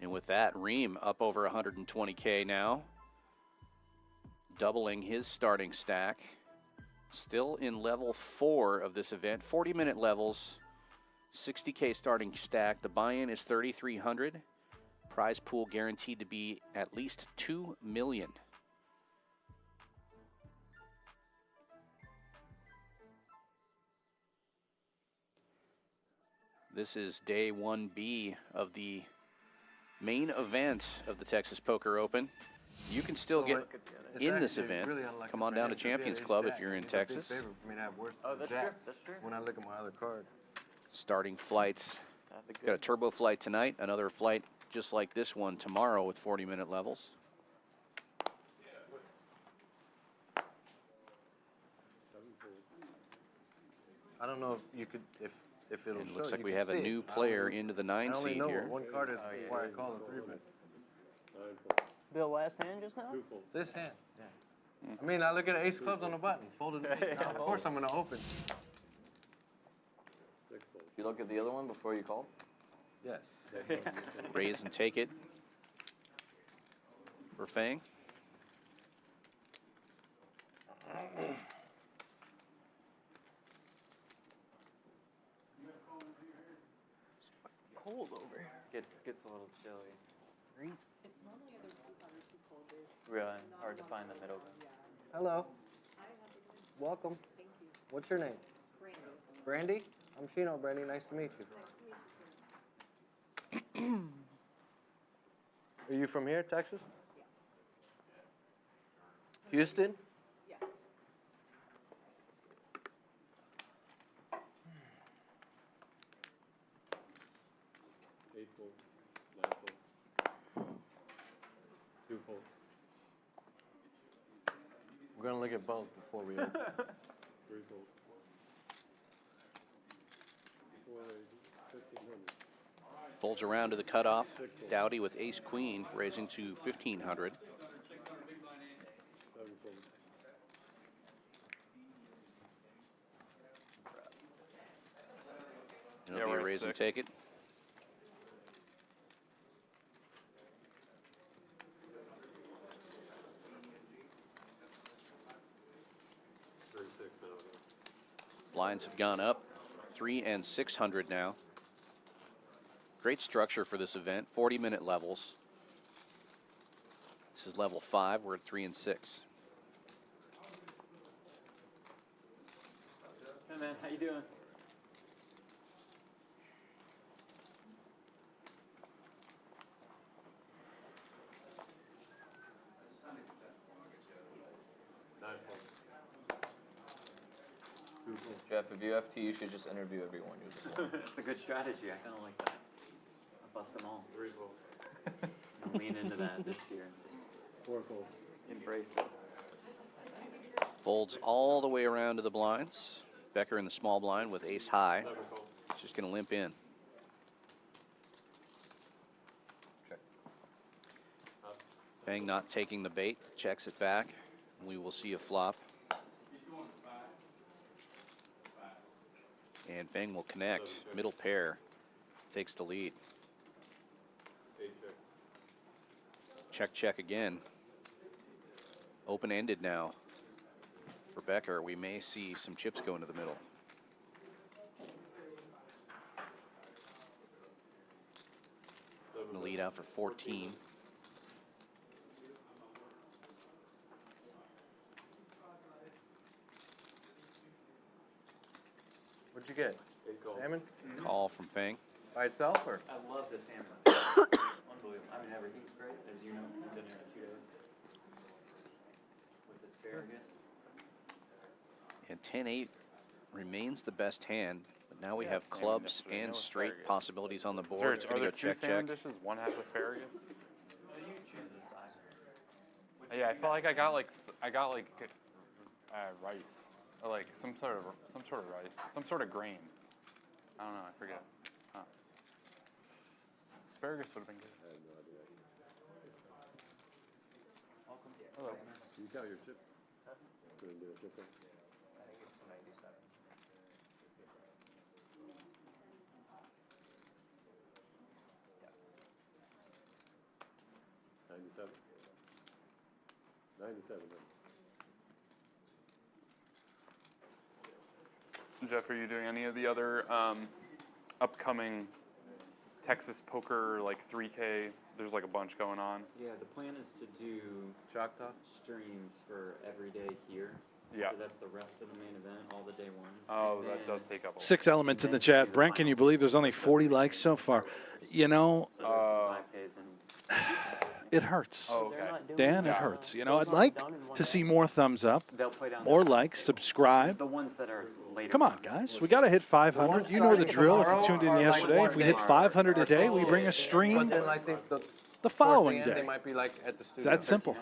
And with that, Rheem up over 120K now. Doubling his starting stack. Still in level 4 of this event. 40-minute levels. 60K starting stack. The buy-in is 3,300. Prize pool guaranteed to be at least 2 million. This is day 1B of the main event of the Texas Poker Open. You can still get in this event. Come on down to Champions Club if you're in Texas. Oh, that's true. That's true. When I look at my other card. Starting flights. Got a turbo flight tonight, another flight just like this one tomorrow with 40-minute levels. I don't know if you could, if it'll And it show. looks like you we can have a see new it. I player only- into the 9 I only seed know here. what one card is why I call it 3-bet. Bill, last hand just now? This hand, yeah. I mean, I look at ace clubs on the button, folded. Of course I'm gonna open. You look at the other one before you call? Yes. Raise and take it for Fang. Cold over here. Gets a little chilly. Freeze. It's normally either too hot or too cold. Really hard to find the middle. Hello. Welcome. Thank you. What's your name? Brandy. Brandy? I'm Chino, Brandy. Nice to meet you. Are you from here, Texas? Yeah. Houston? Yeah. Eight fold. 9 fold. 2 fold. We're gonna look at both before we open. 3 fold. 480. 1500. Folds around to the cutoff. Dowdy with ace-queen, raising to 1,500. 7 fold. It'll Yeah, be we're a at raise and 6. take it. Blinds have gone up, 300 and 600 now. Great structure for this event, 40-minute levels. This is level 5, we're at 3 and 6. Hey man, how you doing? Jeff, if you FT, you should just interview everyone. It's a good strategy. I kind of like that. I bust them all. And lean into that this year. Embrace it. Folds all the way around to the blinds. Becker in the small blind with ace high. Just going to limp in. Fang not taking the bait, checks it back. We will see a flop. And Fang will connect. Middle pair takes the lead. Check, check again. Open-ended now for Becker. We may see some chips go into the middle. The lead out for 14. What'd you get? Salmon? Call from Fang. By itself, or? I love the salmon. Unbelievable. I mean, everything's great, as you know. I've been here 2 days. With asparagus. And 10-8 remains the best hand, but now we have salmon clubs dish with and no straight asparagus. possibilities on the Is board. there, It's are going to there go two check, salmon check. dishes? One has asparagus? You choose the size. Yeah, I felt like I got like rice, or like some sort of rice, some sort of grain. I don't know. I forget. Huh. Asparagus would have been good. Welcome. Hello. You got your chips? So we can do a chip thing? I think it's 97. Yeah. 97. 97. Jeff, are you doing any of the other upcoming Texas poker like 3K? There's like a bunch going on. Yeah, the plan is to do Choctaw streams for every day here. Yeah. So that's the rest of the main event, all the day ones. Oh, And that then does take up a lot. 6 elements in the chat. Brent, can you believe there's only 40 likes so far? You know, 5Ks and it hurts. Oh, okay. Dan, it hurts. You know, I'd like to see more thumbs up, they'll play down more likes, subscribe. the ones that are later. Come on, guys. We got to hit 500. You know the drill if you tuned in yesterday. If we hit 500 a day, we bring a stream But then I think the following towards the end, day. They might be like at the It's studio. that simple.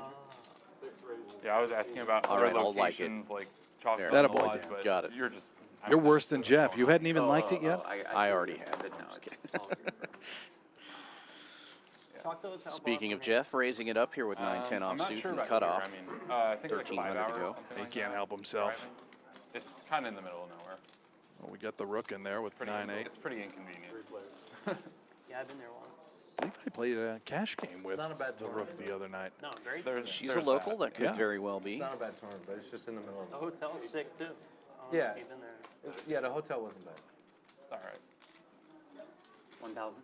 Yeah, I was asking about All other right, I'll like it. locations like Chocolate That a on the boy, Lodge, Dan. but Got it. You're just. You're worse than Jeff. You hadn't even liked it yet? I already have. But no, it's all good. Choctaws, how Speaking of about Jeff, raising it up here with 9-10 I'm not offsuit sure and about cutoff. here. I mean, I think like 5 1300 to hours. go. Something He like can't that, help himself. driving. It's kind of in the middle of nowhere. Well, we got the rook in there with Pretty, 9-8. It's pretty inconvenient. Yeah, I've been there once. I think I played a cash game with Not a bad the tournament. rook the other night. No, great. She's a local. That could Yeah. very well be. It's not a bad tournament, but it's just in the middle of The it. hotel's sick too. Yeah. You've been there. Yeah, the hotel wasn't bad. All right. 1,000.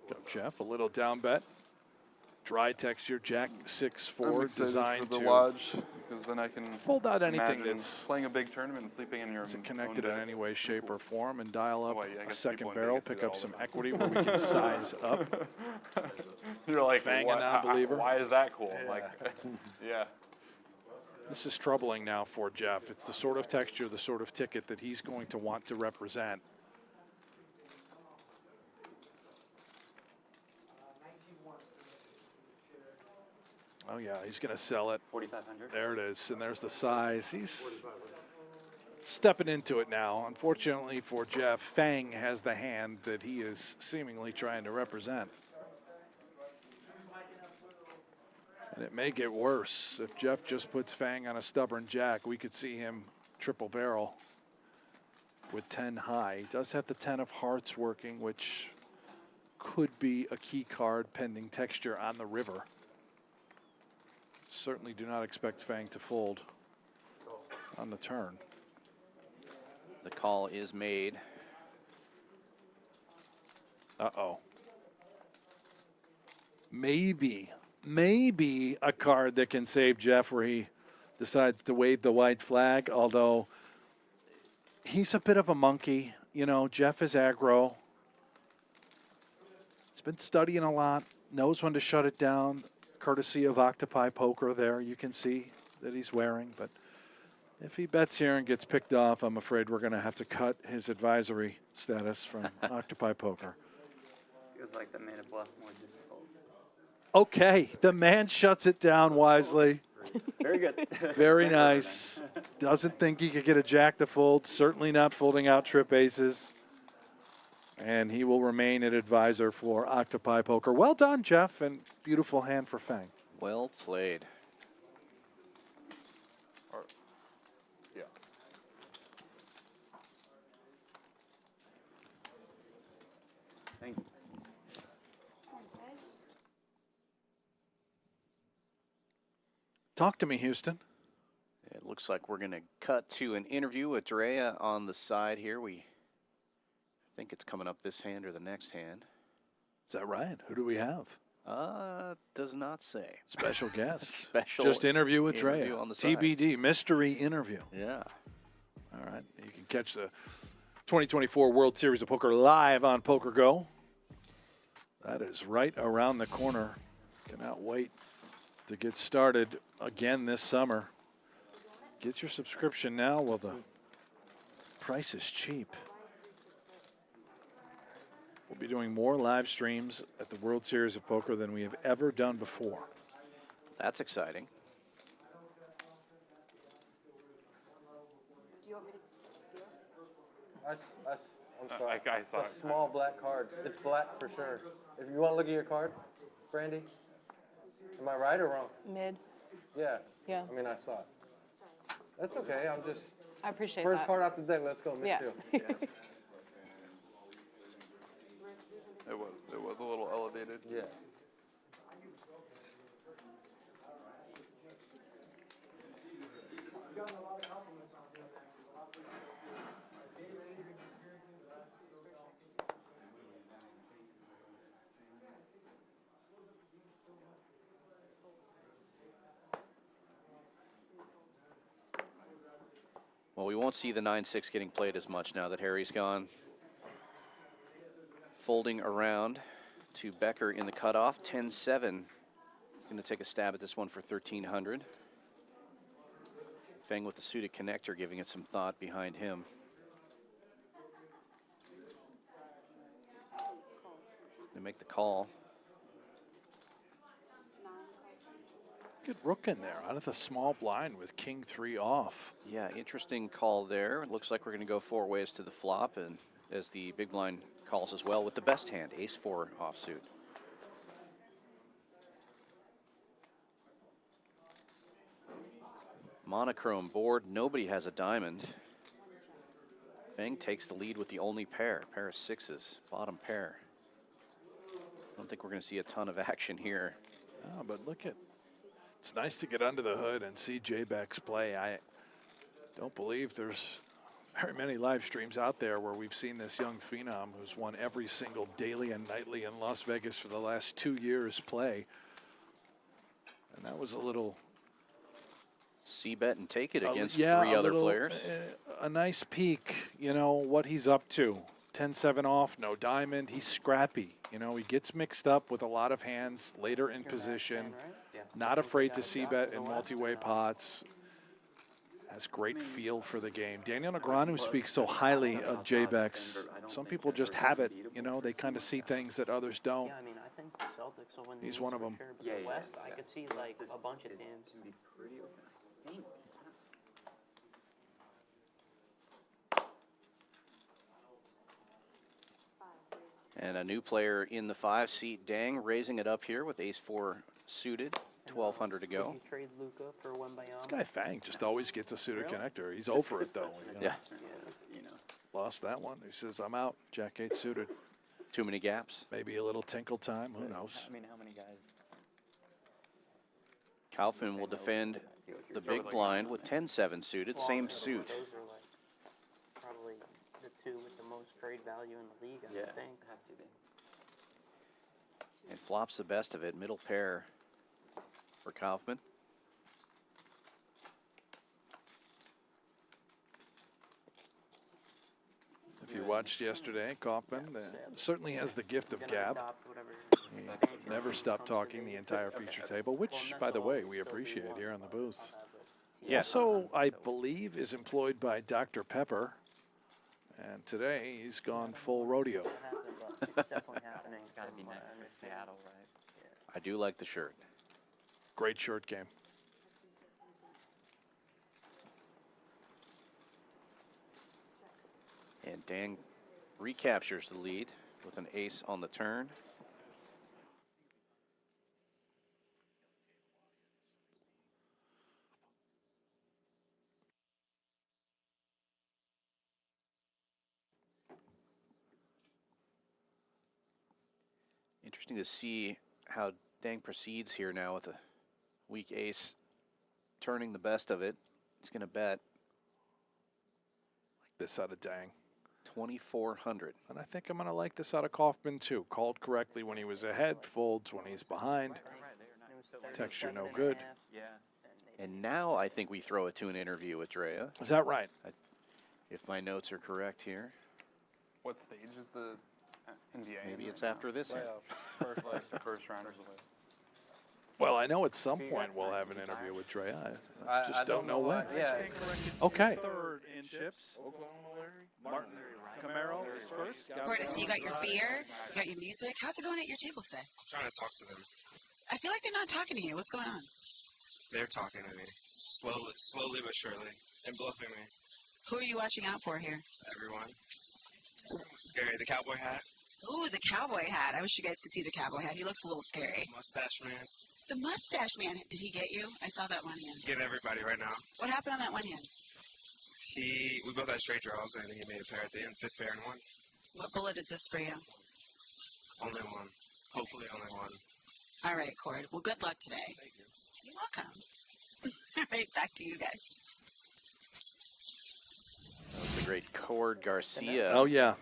Go Jeff, a little down bet. Dry texture, Jack 6-4, I'm excited designed for the to lodge because then I can fold out anything imagine that's playing a big tournament and sleeping in your isn't own connected in bed. any way, shape, or form, and dial up Well, yeah, I a guess second people in barrel, Vegas do pick that up all the some time. equity where we can size up. You're like, Fang a what, non-believer. why is that cool? Like, yeah. This is troubling now for Jeff. It's the sort of texture, the sort of ticket that he's going to want to represent. Oh yeah, he's going to sell it. 4,500. There it is, and there's the size. He's stepping into it now. Unfortunately for Jeff, Fang has the hand that he is seemingly trying to represent. And it may get worse. If Jeff just puts Fang on a stubborn jack, we could see him triple barrel with 10 high. He does have the 10 of hearts working, which could be a key card pending texture on the river. Certainly do not expect Fang to fold on the turn. The call is made. Uh-oh. Maybe a card that can save Jeff where he decides to wave the white flag, although he's a bit of a monkey. You know, Jeff is aggro. He's been studying a lot, knows when to shut it down. courtesy of Octopi Poker there. You can see that he's wearing, but if he bets here and gets picked off, I'm afraid we're going to have to cut his advisory status from Octopi Poker. Feels like that made it bluff more difficult. Okay, the man shuts it down wisely. Very good. Very nice. Doesn't think he could get a jack to fold. Certainly not folding out trip aces. And he will remain an advisor for Octopi Poker. Well done, Jeff, and beautiful hand for Fang. Well played. Yeah. Thank you. Talk to me, Houston. It looks like we're going to cut to an interview with Drea on the side here. I think it's coming up this hand or the next hand. Is that right? Who do we have? Does not say. Special guest. Special Just interview with interview Drea. on the side. TBD, mystery interview. Yeah. All right. You can catch the 2024 World Series of Poker live on PokerGO. That is right around the corner. Cannot wait to get started again this summer. Get your subscription now while the price is cheap. We'll be doing more live streams at the World Series of Poker than we have ever done before. That's exciting. I'm sorry. I saw It's it. a small black card. It's black for sure. If you want to look at your card, Brandy, am I right or wrong? Mid. Yeah. Yeah. I mean, I saw it. That's okay. I'm just. I appreciate First that. card off the deck. Let's go. Yeah. It was a little elevated. Yeah. Well, we won't see the 9-6 getting played as much now that Harry's gone. Folding around to Becker in the cutoff. 10-7. Going to take a stab at this one for 1,300. Feng with the suited connector, giving it some thought behind him. They make the call. Good rook in there out of the small blind with king 3 off. Yeah, interesting call there. It looks like we're going to go 4 ways to the flop, and as the big blind calls as well with the best hand, ace-4 offsuit. Monochrome board, nobody has a diamond. Feng takes the lead with the only pair of sixes, bottom pair. I don't think we're going to see a ton of action here. Oh, but look at, it's nice to get under the hood and see J-Bex play. I don't believe there's very many live streams out there where we've seen this young phenom who's won every single daily and nightly in Las Vegas for the last 2 years play. And that was a little... C-bet and take it against yeah, 3 other little, players. A nice peek, you know, what he's up to. 10-7 off, no diamond. He's scrappy. You know, he gets mixed up with a lot of hands later in position. Not afraid to C-bet in multi-way pots. Has great feel for the game. Daniel Negreanu speaks so highly of J-Bex. Some people just have it, you know, they kind of see things that others don't. Yeah, I mean, I think the Celtics will win. He's one of them. Sure, but the West, I could see like a bunch of teams. And a new player in the 5-seat, Dang, raising it up here with ace-4 suited. 1,200 to go. You trade Luca for Wembayama. This guy Fang just always gets a suited connector. He's over it though. You know? Yeah. You know. Lost that one. He says, I'm out. Jack 8 suited. Too many gaps. Maybe a little tinkle time. Who knows? I mean, how many guys? Kaufman will defend the big blind with 10-7 suited, same suit. Those are like probably the two with the most trade value in the league, I would think. Have to be. And flops the best of it, middle pair for Kaufman. If you watched yesterday, Kaufman certainly has the gift of gab. Never stop talking the entire feature table, which, by the way, we appreciate here on the booth. Yeah. Also, I believe, is employed by Dr. Pepper. And today, he's gone full rodeo. It's definitely happening. It's got to be next for Seattle, right? I do like the shirt. Great shirt game. And Dan recaptures the lead with an ace on the turn. Interesting to see how Dang proceeds here now with a weak ace, turning the best of it. He's going to bet. Like this out of Dang. 2,400. And I think I'm going to like this out of Kaufman, too. Called correctly when he was ahead, folds when he's behind. Texture no good. And now I think we throw it to an interview with Drea. Is that right? If my notes are correct here. What stage is the NBA? Maybe it's after this one. First rounders away. Well, I know at some point we'll have an interview with Drea. I just don't know when. Okay. Third in chips. Martin Camaro is first. Gordon, so you got your beer, you got your music. How's it going at your table today? I'm trying to talk to them. I feel like they're not talking to you. What's going on? They're talking to me. Slowly but surely. And bluffing me. Who are you watching out for here? Everyone. Gary, the cowboy hat. Ooh, the cowboy hat. I wish you guys could see the cowboy hat. He looks a little scary. Mustache man. The mustache man. Did he get you? I saw that one hand. He's getting everybody right now. What happened on that one hand? We both had straight draws and he made a pair at the end. Fifth pair and one. What bullet is this for you? Only one. Hopefully only one. All right, Cord. Well, good luck today. Thank you. You're welcome. All right, back to you guys. That was the great Cord Garcia. Oh, yeah.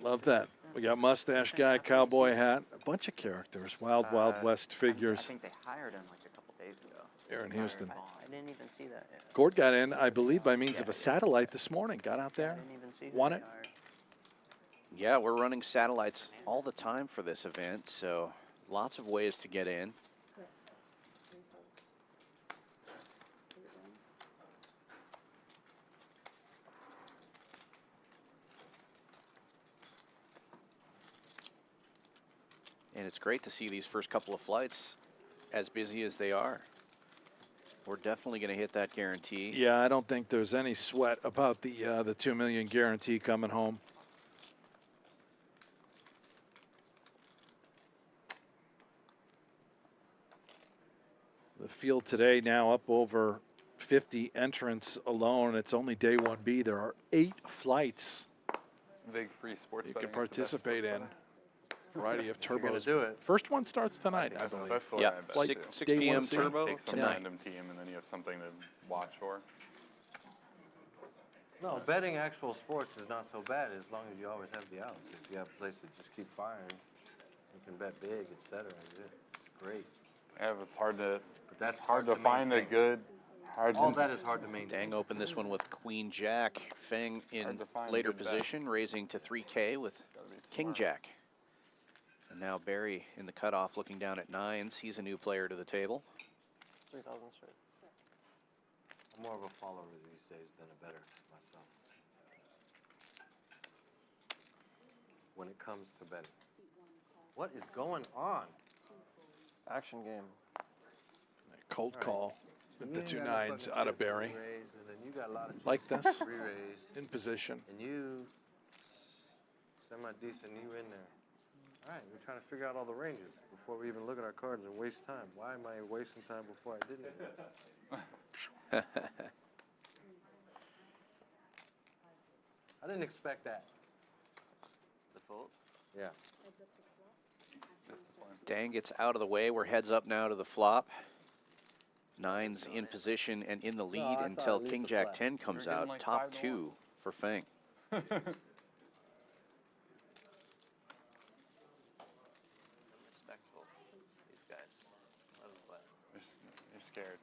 Love that. We got mustache guy, cowboy hat, a bunch of characters, Wild West figures. I think they hired him like a couple days ago. Here in Houston. I didn't even see that. Gord got in, I believe, by means of a satellite this morning. Got out there, won it. Yeah, we're running satellites all the time for this event, so lots of ways to get in. And it's great to see these first couple of flights as busy as they are. We're definitely going to hit that guarantee. Yeah, I don't think there's any sweat about the $2 million guarantee coming home. The field today now up over 50 entrants alone. It's only day 1B. There are 8 flights Big free sports you betting can is the best participate in. Variety of You're gonna turbos. do it. First one starts tonight, I believe. That's what Yeah, I bet. Like 6 day p.m. 1C. turbo Take some tonight. random team, and then you have something to watch for. No, betting actual sports is not so bad as long as you always have the outs. If you have a place to just keep firing, you can bet big, etc. It's great. Yeah, but it's hard to. But that's hard to find a good. All that is hard to maintain. Dang opened this one with Queen Jack. Feng in Hard to find later good bets. position, raising to 3K with King Jack. And now Barry in the cutoff looking down at 9s. He's a new player to the table. 3,000 straight. I'm more of a follower these days than a bettor myself. When it comes to betting. What is going on? Action game. Cold call with the You 2 got a 9s fucking out of chip Barry. re-raise, and then you got a lot of Like chips this. re-raise, In position. and you semi-decent, you in there. All right, we're trying to figure out all the ranges before we even look at our cards and waste time. Why am I wasting time before I didn't? I didn't expect that. The fold? Yeah. Dang gets out of the way. We're heads up now to the flop. 9's in position and in the lead I thought until at least King a Jack flat. 10 comes getting out. like Top 5 to 2 for Feng. Respectable. These guys. Love the Platt. You're scared.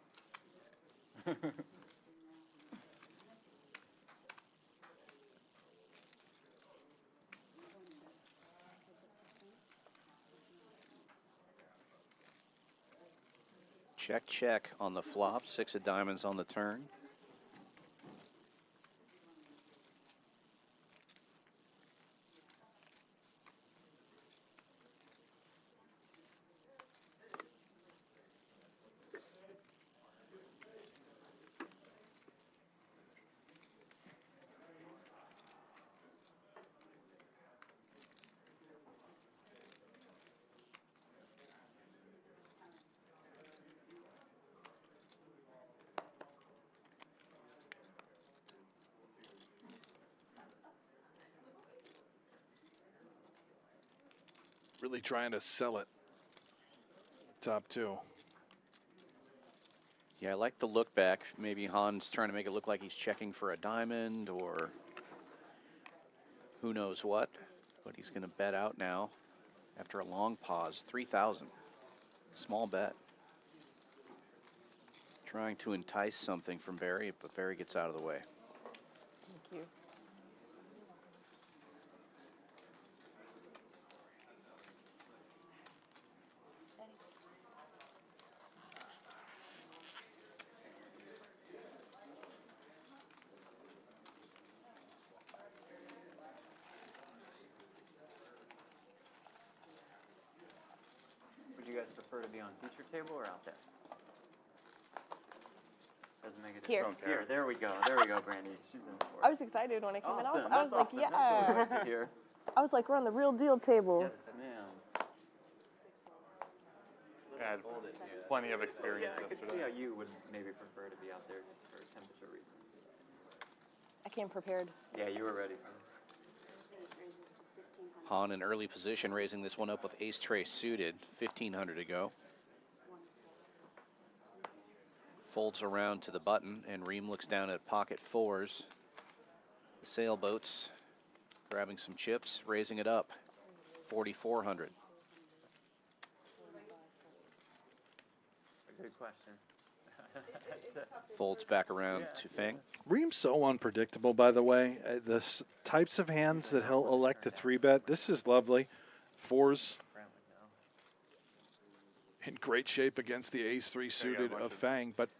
Check, check on the flop. 6 of diamonds on the turn. Really trying to sell it. Top 2. Yeah, I like the look back. Maybe Han's trying to make it look like he's checking for a diamond or who knows what. But he's going to bet out now after a long pause. 3,000. Small bet. Trying to entice something from Barry, but Barry gets out of the way. Thank you. Would you guys prefer to be on feature table or out there? Doesn't make a Here. difference. Here, there we go. There we go, Brandy. She's in for it. I was excited when I came in. I was That's like, awesome. yeah. That's what we like to hear. I was like, we're on the real deal table. Yes, ma'am. I had plenty of experience Yeah, I could see yesterday. how you would maybe prefer to be out there just for temperature reasons. I came prepared. Yeah, you were ready. Han in early position, raising this one up with ace tray suited. 1,500 to go. Folds around to the button, and Rheem looks down at pocket 4s. The sailboats grabbing some chips, raising it up. 4,400. A good question. Folds back around to Fang. Rheem's so unpredictable, by the way. The types of hands that he'll elect to 3-bet, this is lovely. 4s in great shape against the ace-3 suited of Fang, but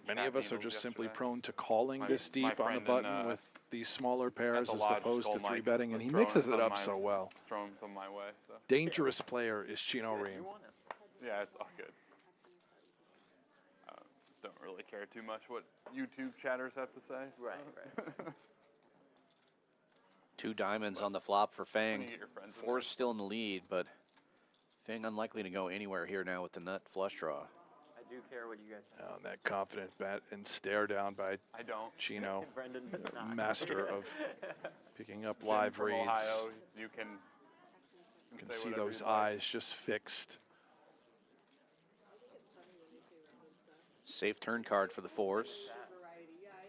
many of us are just simply prone to calling this deep on the button with these smaller pairs as opposed to 3-betting, and he mixes it up so well. Throwing some my way. So. Dangerous player is Chino Rheem. Yeah, it's all good. Don't really care too much what YouTube chatters have to say. So. Right. 2 diamonds on the flop for Fang. When you get your friends in 4's still in the lead, but Fang unlikely to go anywhere here now with the nut flush draw. I do care what you guys think. And that confident bet and stare down by I don't. Chino, Brendan does not. master of picking up Jim live from reads. Ohio, you can say See whatever those you'd like. eyes just fixed. Safe turn card for the 4s.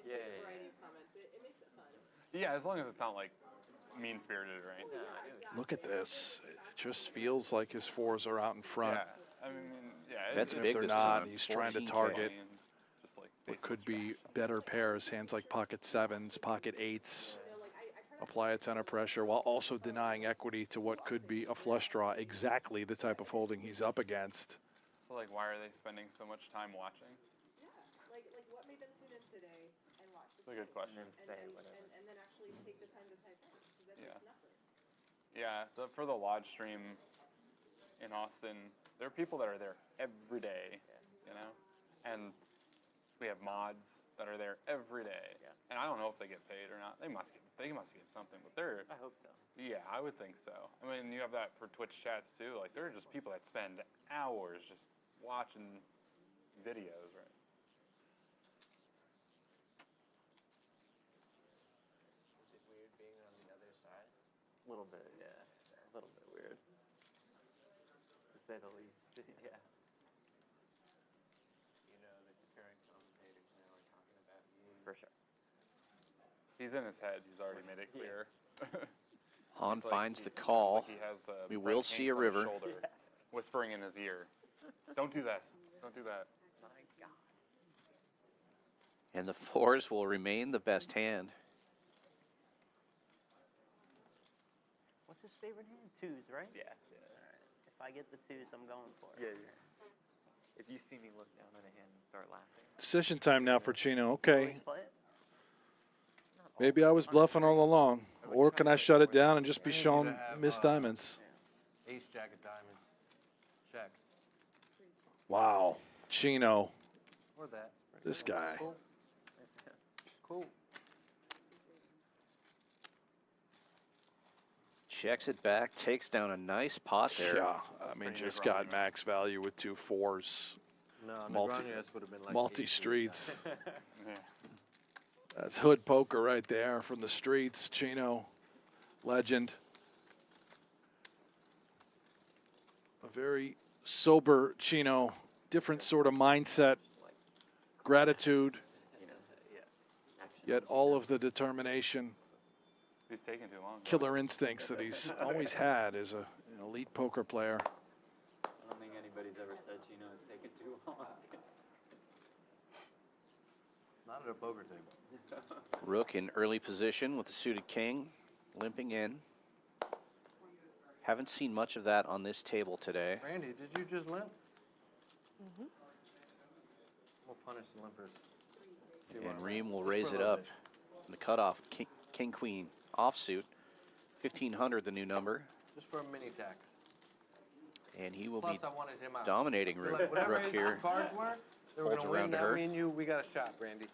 Yeah. Yeah, as long as it's not like mean-spirited, right? Look at this. It just feels like his 4s are out in front. Yeah, I mean, yeah. That's And big if they're this not, time. he's trying to 14K. target Just like what could be better pairs, hands like pocket 7s, pocket 8s. Apply a ton of pressure while also denying equity to what could be a flush draw, exactly the type of holding he's up against. So, like, why are they spending so much time watching? Like what made them tune in today and watch That's a good question. And then say whatever. and then actually take the time to type in? Because that's Yeah. nothing. Yeah, for the lodge stream in Austin, there are people that are there every day, you know? And we have mods that are there every day. Yeah. And I don't know if they get paid or not. They must get something, but they're... I hope so. Yeah, I would think so. I mean, you have that for Twitch chats, too. Like, there are just people that spend hours just watching videos, right? Is it weird being on the other side? A little bit, yeah. A little bit weird. To say the least. Yeah. You know, the current commentators now are talking about you. For sure. He's in his head. He's already made it clear. Han It's like finds he- the it's call. Like he has, We Brent will see Hanks a on his river. shoulder, whispering in his ear. Don't do that. Don't do that. My God. And the 4s will remain the best hand. What's his favorite hand? 2s, right? Yeah. All right. If I get the 2s, I'm going for it. Yeah. If you see me look down at a hand and start laughing. Decision time now for Chino. Okay. Always play it? Maybe I was bluffing all along. Or can I shut it down and just be shown missed diamonds? Ace, jack of diamonds. Check. Wow. Chino. Or that. This guy. Cool. Cool. Checks it back, takes down a nice pot there. Yeah, I mean, just got max value with 2 4s. No, multi, Negreanu would have been like multi-streets. That's hood poker right there from the streets. Chino, legend. A very sober Chino, different sort of mindset, gratitude, yet all of the determination, He's taking too long. killer instincts that he's always had as an elite poker player. I don't think anybody's ever said Chino is taking too long. Not at a poker table. Rook in early position with the suited king, limping in. Haven't seen much of that on this table today. Randy, did you just limp? Mm-hmm. We'll punish the limpers. And Rheem will raise it up. The cutoff, king queen offsuit, 1500 the new number. Just for a mini tack. And he will Plus, be I wanted him out. dominating I feel like whatever Rook his here. cards were, they were Folds gonna win. around to Now her. me and you, we got a shot, Randy.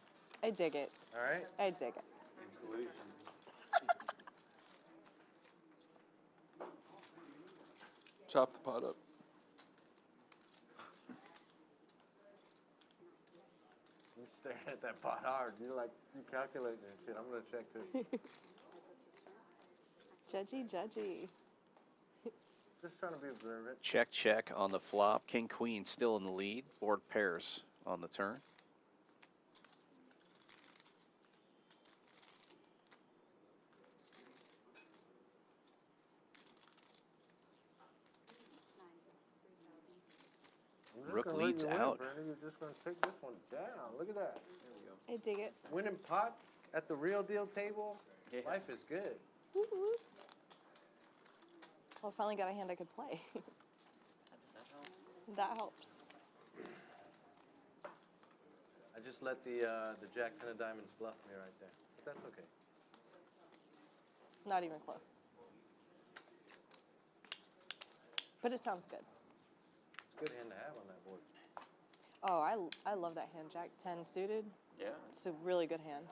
I dig it. All right? I dig it. Chop the pot up. You staring at that pot hard. You're like, you calculating and shit. I'm going to check too. Judgy, judgy. Just trying to be observant. Check, check on the flop. King queen still in the lead. Board pairs on the turn. Rook leads out. You're just going to take this one down. Look at that. There we go. I dig it. Winning pots at the real deal table. Yeah. Life is good. Woo-hoo. Well, I finally got a hand I could play. That helps. I just let the jack 10 of diamonds bluff me right there. But that's okay. Not even close. But it sounds good. It's a good hand to have on that board. Oh, I love that hand. Jack 10 suited. Yeah. It's a really good hand.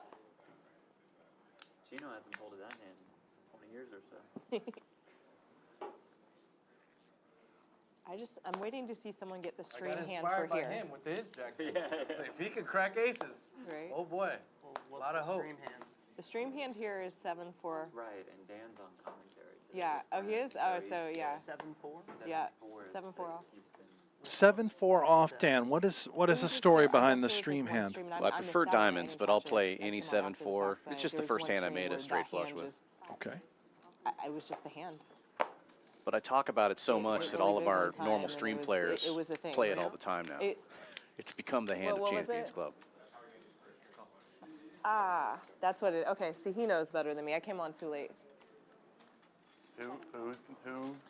Chino hasn't folded that hand in 20 years or so. I'm waiting to see someone get the I stream got hand inspired for by here. him with his jack. Yeah. If he can crack aces, Right. oh boy, What's a lot of the hope. stream hand? The stream hand here is 7-4. Right, and Dan's on commentary. Yeah. Oh, he is? Oh, so yeah. 7-4? Yeah. 7-4 7-4 off. 7-4 off, Dan. What is the story behind the stream hand? Well, I prefer diamonds, but I'll play any 7-4. It's just the first hand I made a straight flush with. Okay. It was just the hand. But I talk about it so much that all of our normal and stream it players was a thing. play it all the time now. It's become the hand of what was Champions it? Club. Ah, that's what it. Okay, see, he knows better than me. I came on too late. Who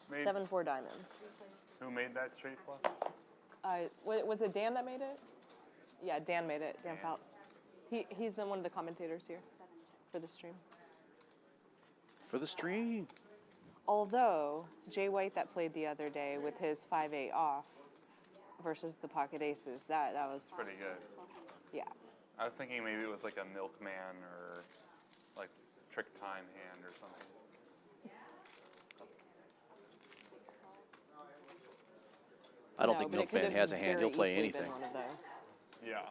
made 7-4 diamonds. who made that straight flush? Was it Dan that made it? Yeah, Dan made it. Dan Phelps. He's one of the commentators here for the stream. For the stream. Although Jay White that played the other day with his 5-8 off versus the pocket aces, that was Pretty good. Yeah. I was thinking maybe it was like a milkman or like trick time hand or something. I don't think Milkman has a hand. He'll play anything. Yeah.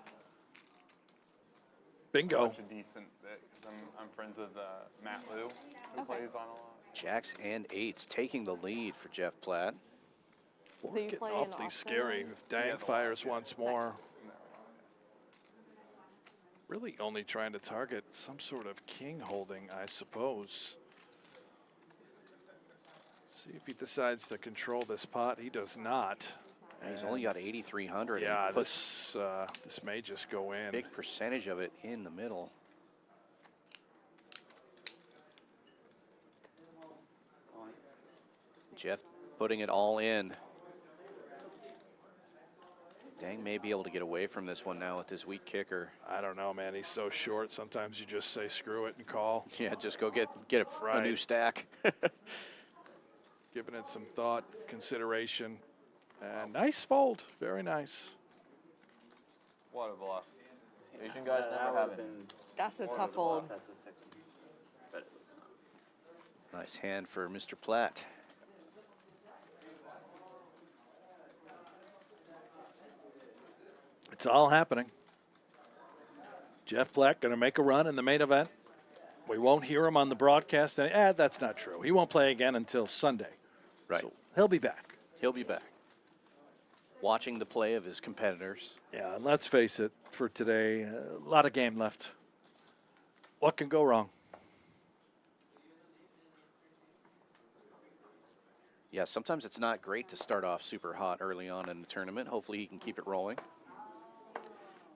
Bingo. Such a decent bit. 'Cause I'm friends with Matt Liu, who plays on a lot. Jacks and 8s taking the lead for Jeff Platt. Getting awfully scary if Dang fires once more. Really only trying to target some sort of king holding, I suppose. See if he decides to control this pot. He does not. He's only got 8,300. Yeah, and this may just go in. Big percentage of it in the middle. Jeff putting it all in. Dang may be able to get away from this one now with his weak kicker. I don't know, man. He's so short. Sometimes you just say screw it and call. Yeah, just go get a new stack. Giving it some thought, consideration, and nice fold. Very nice. What a bluff. Asian guys never have it. That's a tough fold. Nice hand for Mr. Platt. It's all happening. Jeff Platt going to make a run in the main event. We won't hear him on the broadcast. That's not true. He won't play again until Sunday. Right. So he'll be back. He'll be back. Watching the play of his competitors. Yeah, and let's face it, for today, a lot of game left. What can go wrong? Yeah, sometimes it's not great to start off super hot early on in the tournament. Hopefully he can keep it rolling.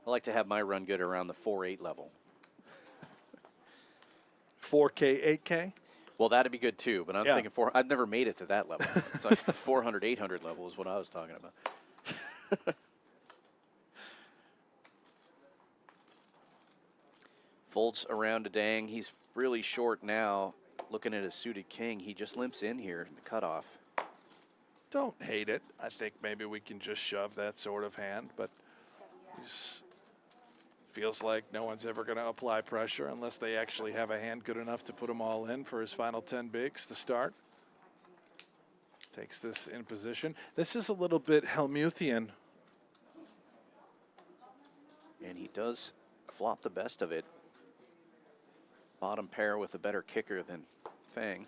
I like to have my run good around the 4-8 level. 4K, 8K? Well, that'd be good too, but I'm Yeah. thinking I've never made it to that level. It's like 400, 800 level is what I was talking about. Folds around to Dang. He's really short now. Looking at his suited king, he just limps in here in the cutoff. Don't hate it. I think maybe we can just shove that sort of hand, but he's feels like no one's ever going to apply pressure unless they actually have a hand good enough to put them all in for his final 10 bigs to start. Takes this in position. This is a little bit Helmuthian. And he does flop the best of it. Bottom pair with a better kicker than Fang.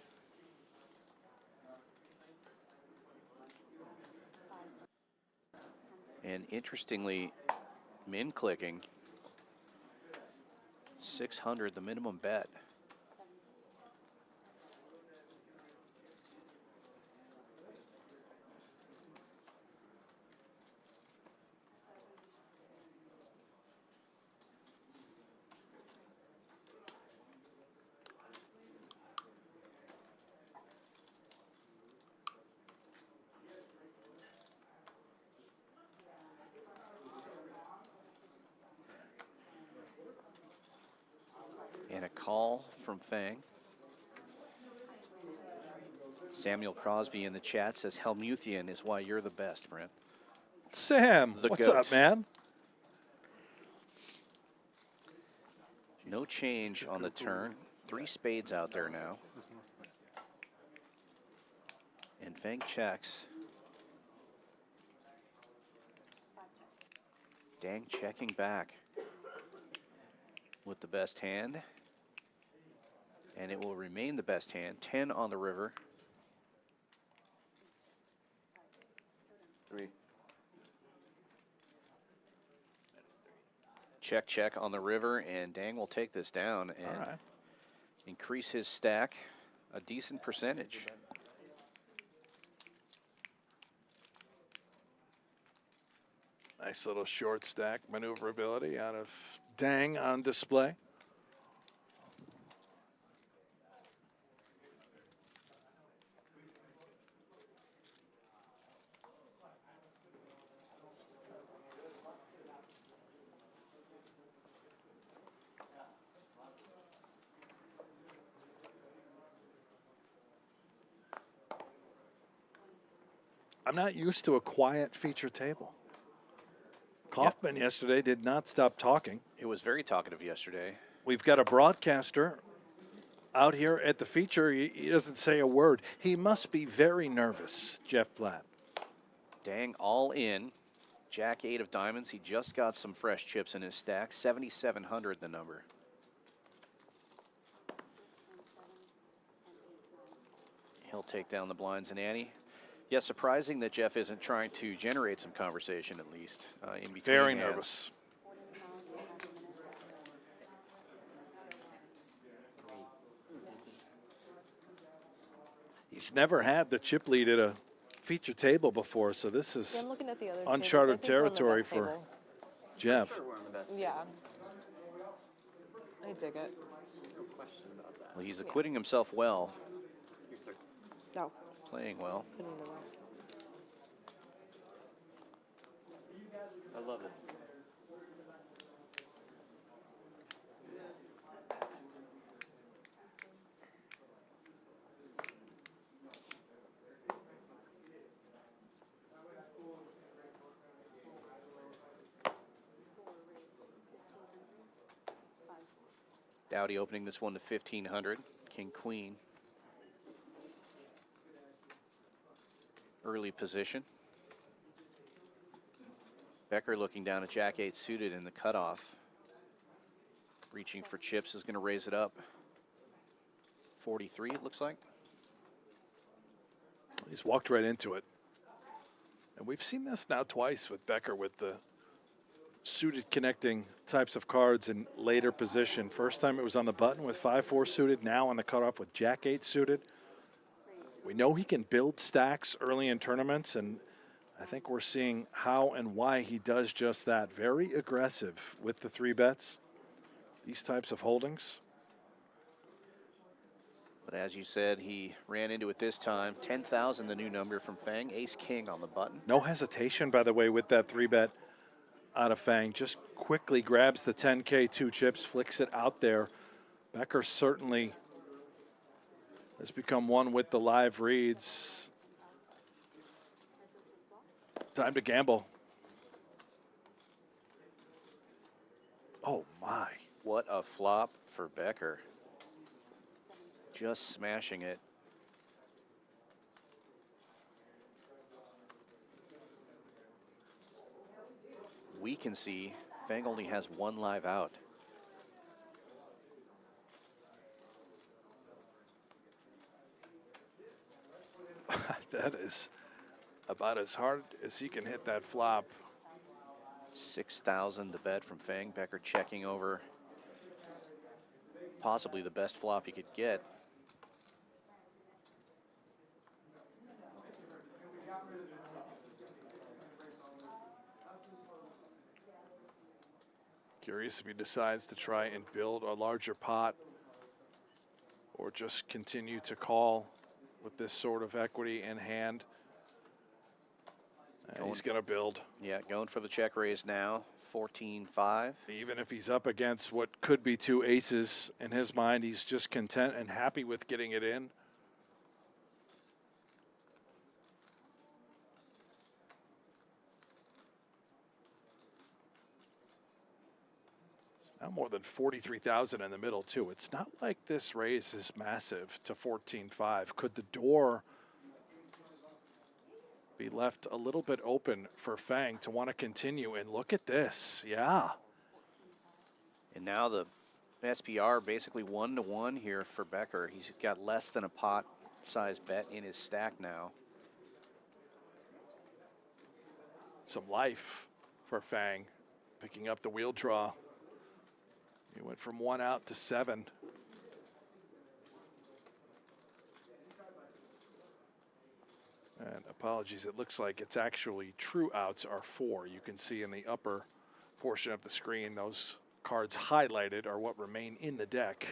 And interestingly, min clicking. 600, the minimum bet. And a call from Fang. Samuel Crosby in the chat says Helmuthian is why you're the best, Brent. Sam, The what's goat. up, man? No change on the turn. 3 spades out there now. And Fang checks. Dang checking back with the best hand. And it will remain the best hand. 10 on the river. 3. Check, check on the river, and Dang will take this down and increase his stack a decent percentage. Nice little short stack maneuverability out of Dang on display. I'm not used to a quiet feature table. Kaufman yesterday did not stop talking. It was very talkative yesterday. We've got a broadcaster out here at the feature. He doesn't say a word. He must be very nervous, Jeff Platt. Dang all in. Jack 8 of diamonds. He just got some fresh chips in his stack. 7,700 the number. He'll take down the blinds and ante. Yeah, surprising that Jeff isn't trying to generate some conversation at least in between. Very hands. nervous. He's never had the chip lead at a feature table before, so this is I'm looking at the other uncharted tables. I think we're on territory the best for table. Jeff. Yeah. I dig it. No question about that. Well, he's acquitting himself well. No. Playing well. Putting the I love it. Dowdy opening this one to 1,500. King, queen. Early position. Becker looking down at Jack 8 suited in the cutoff. Reaching for chips, is going to raise it up. 43, it looks like. He's walked right into it. And we've seen this now twice with Becker with the suited connecting types of cards in later position. First time it was on the button with 5-4 suited, now on the cutoff with Jack 8 suited. We know he can build stacks early in tournaments, and I think we're seeing how and why he does just that. Very aggressive with the 3-bets, these types of holdings. But as you said, he ran into it this time. 10,000, the new number from Fang. Ace King on the button. No hesitation, by the way, with that 3-bet out of Fang. Just quickly grabs the 10K 2 chips, flicks it out there. Becker certainly has become one with the live reads. Time to gamble. Oh my. What a flop for Becker. Just smashing it. We can see Fang only has one live out. That is about as hard as he can hit that flop. 6,000 the bet from Fang. Becker checking over possibly the best flop he could get. Curious if he decides to try and build a larger pot or just continue to call with this sort of equity in hand. And he's going to build. Yeah, going for the check raise now. 14-5. Even if he's up against what could be 2 aces, in his mind, he's just content and happy with getting it in. Now more than 43,000 in the middle, too. It's not like this raise is massive to 14-5. Could the door be left a little bit open for Fang to want to continue? And look at this. Yeah. And now the SPR basically 1-to-1 here for Becker. He's got less than a pot size bet in his stack now. Some life for Fang, picking up the wheel draw. He went from 1 out to 7. And apologies, it looks like it's actually true outs are 4. You can see in the upper portion of the screen, those cards highlighted are what remain in the deck.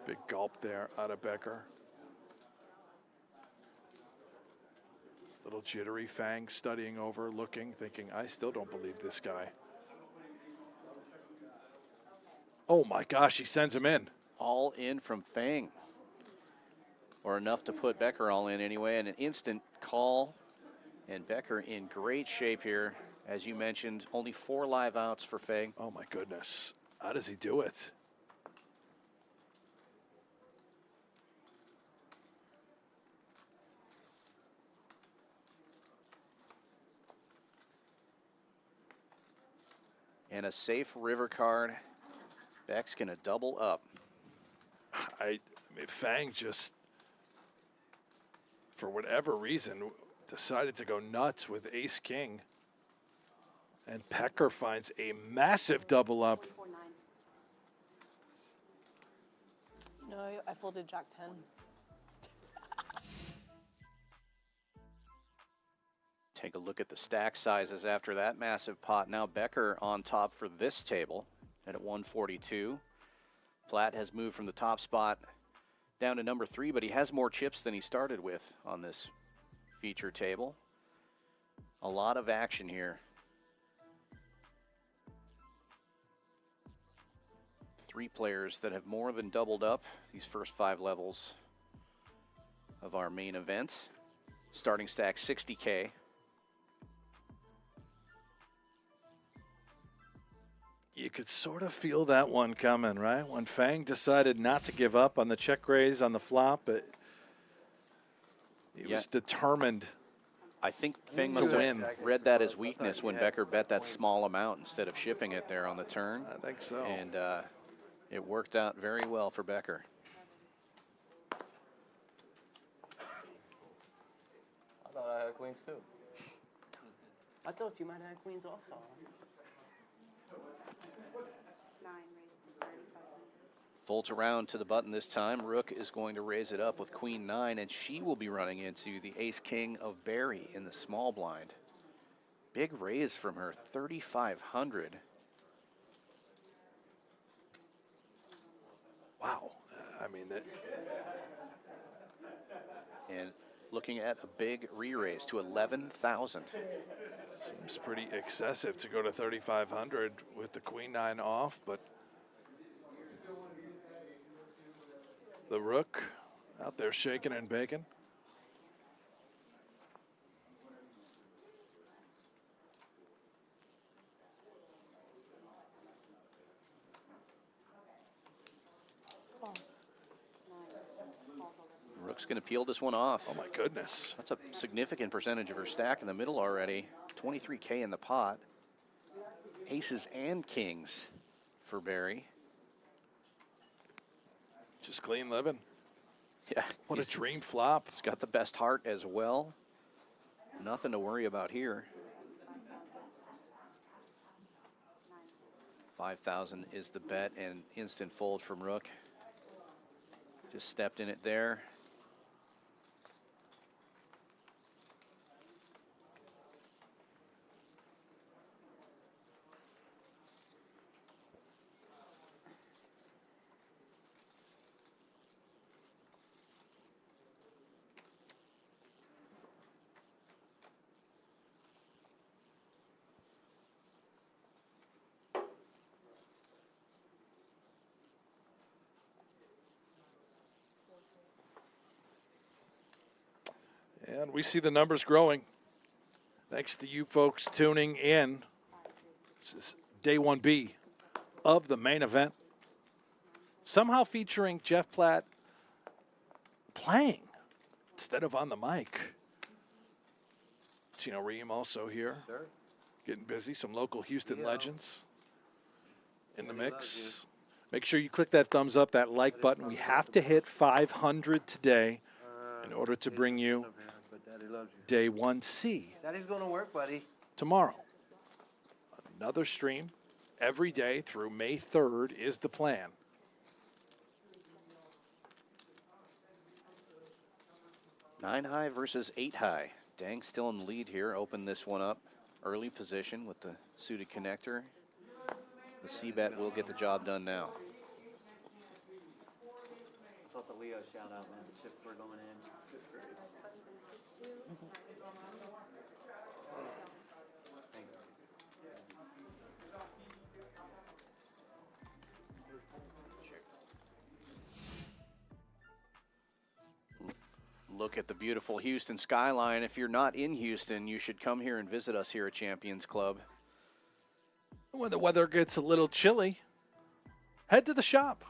Big gulp there out of Becker. Little jittery. Fang studying over, looking, thinking, I still don't believe this guy. Oh my gosh, he sends him in. All in from Fang. Or enough to put Becker all in anyway. And an instant call. And Becker in great shape here. As you mentioned, only 4 live outs for Fang. Oh my goodness. How does he do it? And a safe river card. Beck's gonna double up. I mean, Fang just for whatever reason, decided to go nuts with ace-king. And Becker finds a massive double up. No, I folded Jack 10. Take a look at the stack sizes after that massive pot. Now Becker on top for this table and at 142. Platt has moved from the top spot down to number 3, but he has more chips than he started with on this feature table. A lot of action here. 3 players that have more than doubled up these first 5 levels of our main event. Starting stack 60K. You could sort of feel that one coming, right? When Fang decided not to give up on the check raise on the flop, but he was determined. I think Fang must have read that as weakness when Becker bet that small amount instead of shipping it there on the turn. I think so. And it worked out very well for Becker. I thought I had queens too. I thought you might have queens also. Folds around to the button this time. Rook is going to raise it up with queen 9, and she will be running into the ace-king of Barry in the small blind. Big raise from her, 3,500. Wow. I mean, that. And looking at a big re-raise to 11,000. Seems pretty excessive to go to 3,500 with the queen 9 off, but the rook out there shaking and baking. Rook's going to peel this one off. Oh my goodness. That's a significant percentage of her stack in the middle already. 23K in the pot. Aces and kings for Barry. Just clean living. Yeah. What a dream flop. He's got the best heart as well. Nothing to worry about here. 5,000 is the bet and instant fold from Rook. Just stepped in it there. And we see the numbers growing. Thanks to you folks tuning in. This is day 1B of the main event. Somehow featuring Jeff Platt playing instead of on the mic. Chino Rheem also here. Sure. Getting busy. Some local Houston legends in the mix. Make sure you click that thumbs up, that like button. We have to hit 500 today in order to bring you day 1C. Daddy's going to work, buddy. Tomorrow. Another stream every day through May 3rd is the plan. Nine high versus 8 high. Dang still in the lead here. Open this one up. Early position with the suited connector. The C-bet will get the job done now. I thought the Leo shout out, man. The chips were going in. Look at the beautiful Houston skyline. If you're not in Houston, you should come here and visit us here at Champions Club. When the weather gets a little chilly, head to the shop.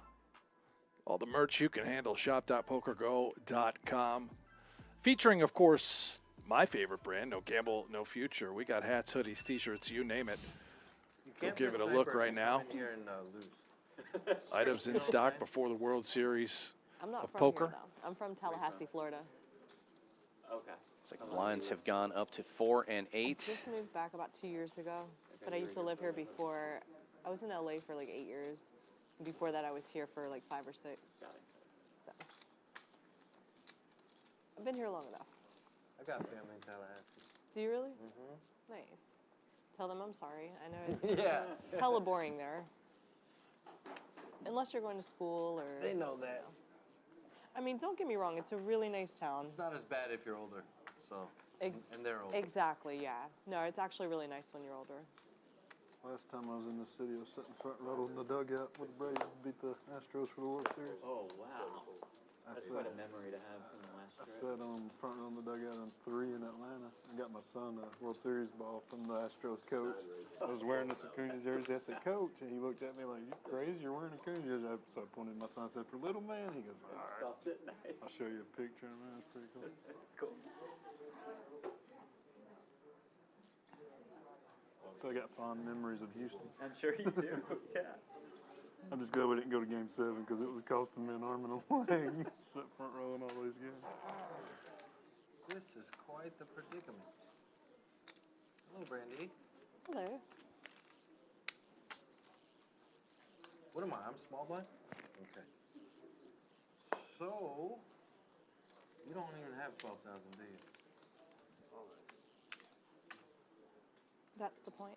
All the merch you can handle, shop.pokergo.com. Featuring, of course, my favorite brand, No Gamble, No Future. We got hats, hoodies, t-shirts, you name it. Go give it a look right now. Items in stock before the World Series I'm not of from poker. Here, though. I'm from Tallahassee, Florida. Okay. Looks like the blinds have gone up to 4 and 8. Just moved back about 2 years ago, but I used to live here before. I was in LA for like 8 years. Before that, I was here for like 5 or 6. So I've been here long enough. I got family in Tallahassee. Do you really? Mm-hmm. Nice. Tell them I'm sorry. I know it's Yeah. hella boring there. Unless you're going to school or. They know that. I mean, don't get me wrong. It's a really nice town. It's not as bad if you're older, so. And they're older. Exactly, yeah. No, it's actually really nice when you're older. Last time I was in the city, I was sitting front row in the dugout with the Braves beat the Astros for the World Series. Oh, wow. That's quite a memory to have from the last I trip. sat on front row in the dugout on 3 in Atlanta. I got my son a World Series ball from the Astros coach. I was wearing this Acuna jersey. I said, "Coach," and he looked at me like, "You crazy? You're wearing a Acuna jersey." So I pointed at my son. I said, "For little man." He goes, "All right." I'll show you a picture, man. It's pretty cool. It's cool. So I got fond memories of Houston. I'm sure you do, yeah. I'm just glad we didn't go to Game 7 because it was costing me an arm and a leg. Sit front row in all these games. This is quite the predicament. Hello, Brandy. Hello. What am I? I'm small blind? Okay. So, you don't even have 12,000, do you? That's the point.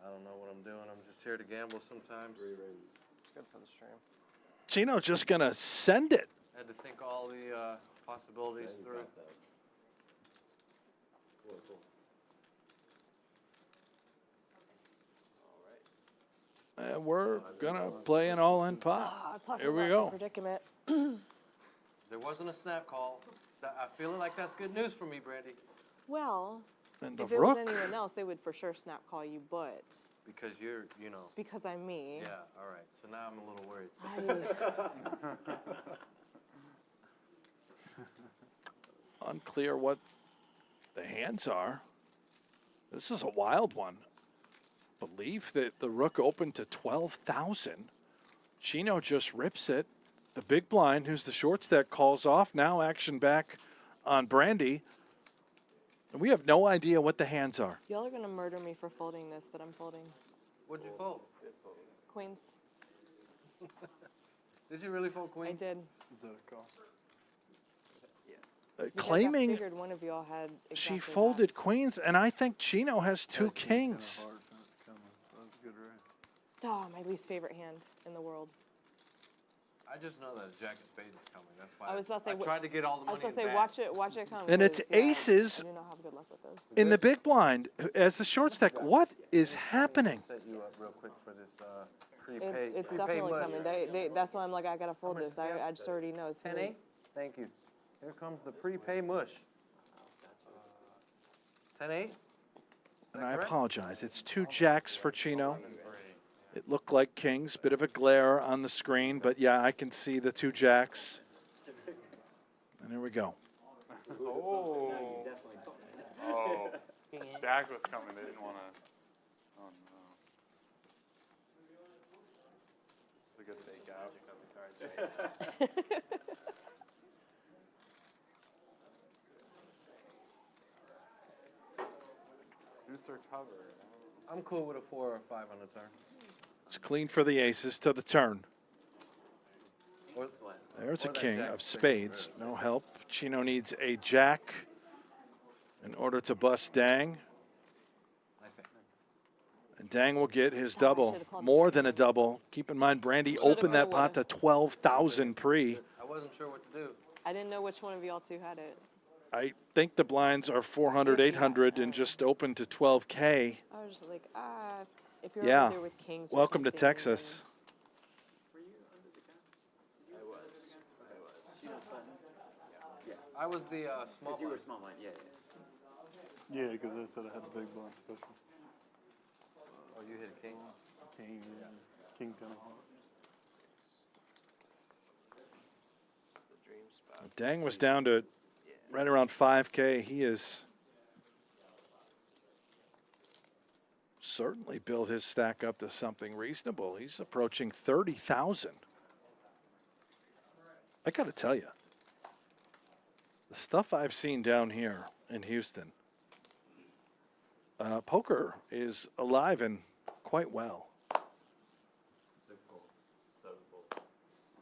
I don't know what I'm doing. I'm just here to gamble sometimes. It's good for the stream. Chino just going to send it. Had to think all the possibilities through. And we're going to play an all-in pot. Here we go. Predicament. There wasn't a snap call. I feel like that's good news for me, Brandy. Well, And the if it rook. was anyone else, they would for sure snap call you, but Because you're, you know. because I'm me. Yeah, all right. So now I'm a little worried. Unclear what the hands are. This is a wild one. Believe that the rook opened to 12,000. Chino just rips it. The big blind, who's the short stack, calls off. Now action back on Brandy. And we have no idea what the hands are. Y'all are gonna murder me for folding this, but I'm folding. What'd you fold? Queens. Did you really fold queen? I did. Is that a call? Because Claiming I figured one of y'all had exactly she folded queens, and I think Chino has two kings. Oh, my least favorite hand in the world. I just know that a jack of spades is coming. That's why I was about to say. I tried to get all the I was money about to in say, back. watch it come. And it's 'cause, yeah, aces I do not have good luck with those. in the big blind as the short stack. What is happening? Set you up real quick for this It's definitely coming. That's why I'm like, I gotta fold this. I just already know it's 10-8. Thank you. Here comes the prepay mush. 10-8. And I apologize. It's two jacks for Chino. It looked like kings. Bit of a glare on the screen, but yeah, I can see the two jacks. And here we go. Oh. Oh. Jack was coming. They didn't want to. Oh, no. It's a good fake out. Suits are covered. I'm cool with a 4 or a 5 on the turn. It's clean for the aces to the turn. Or, There's a or that king jack of six. spades. No help. Chino needs a jack in order to bust Dang. And Dang will get his double, more than a double. Keep in mind, Brandy opened that pot to 12,000 pre. I wasn't sure what to do. I didn't know which one of y'all two had it. I think the blinds are 400, 800, and just opened to 12K. I was just like, if you're Yeah. over there with kings. or Welcome to something, Texas. I was the small You were blind. small blind, yeah. Yeah, because I said I had the big blind special. Oh, you hit a king? King, yeah. King 10 of hearts. Dang was down to right around 5K. He is certainly built his stack up to something reasonable. He's approaching 30,000. I got to tell you, the stuff I've seen down here in Houston, poker is alive and quite well.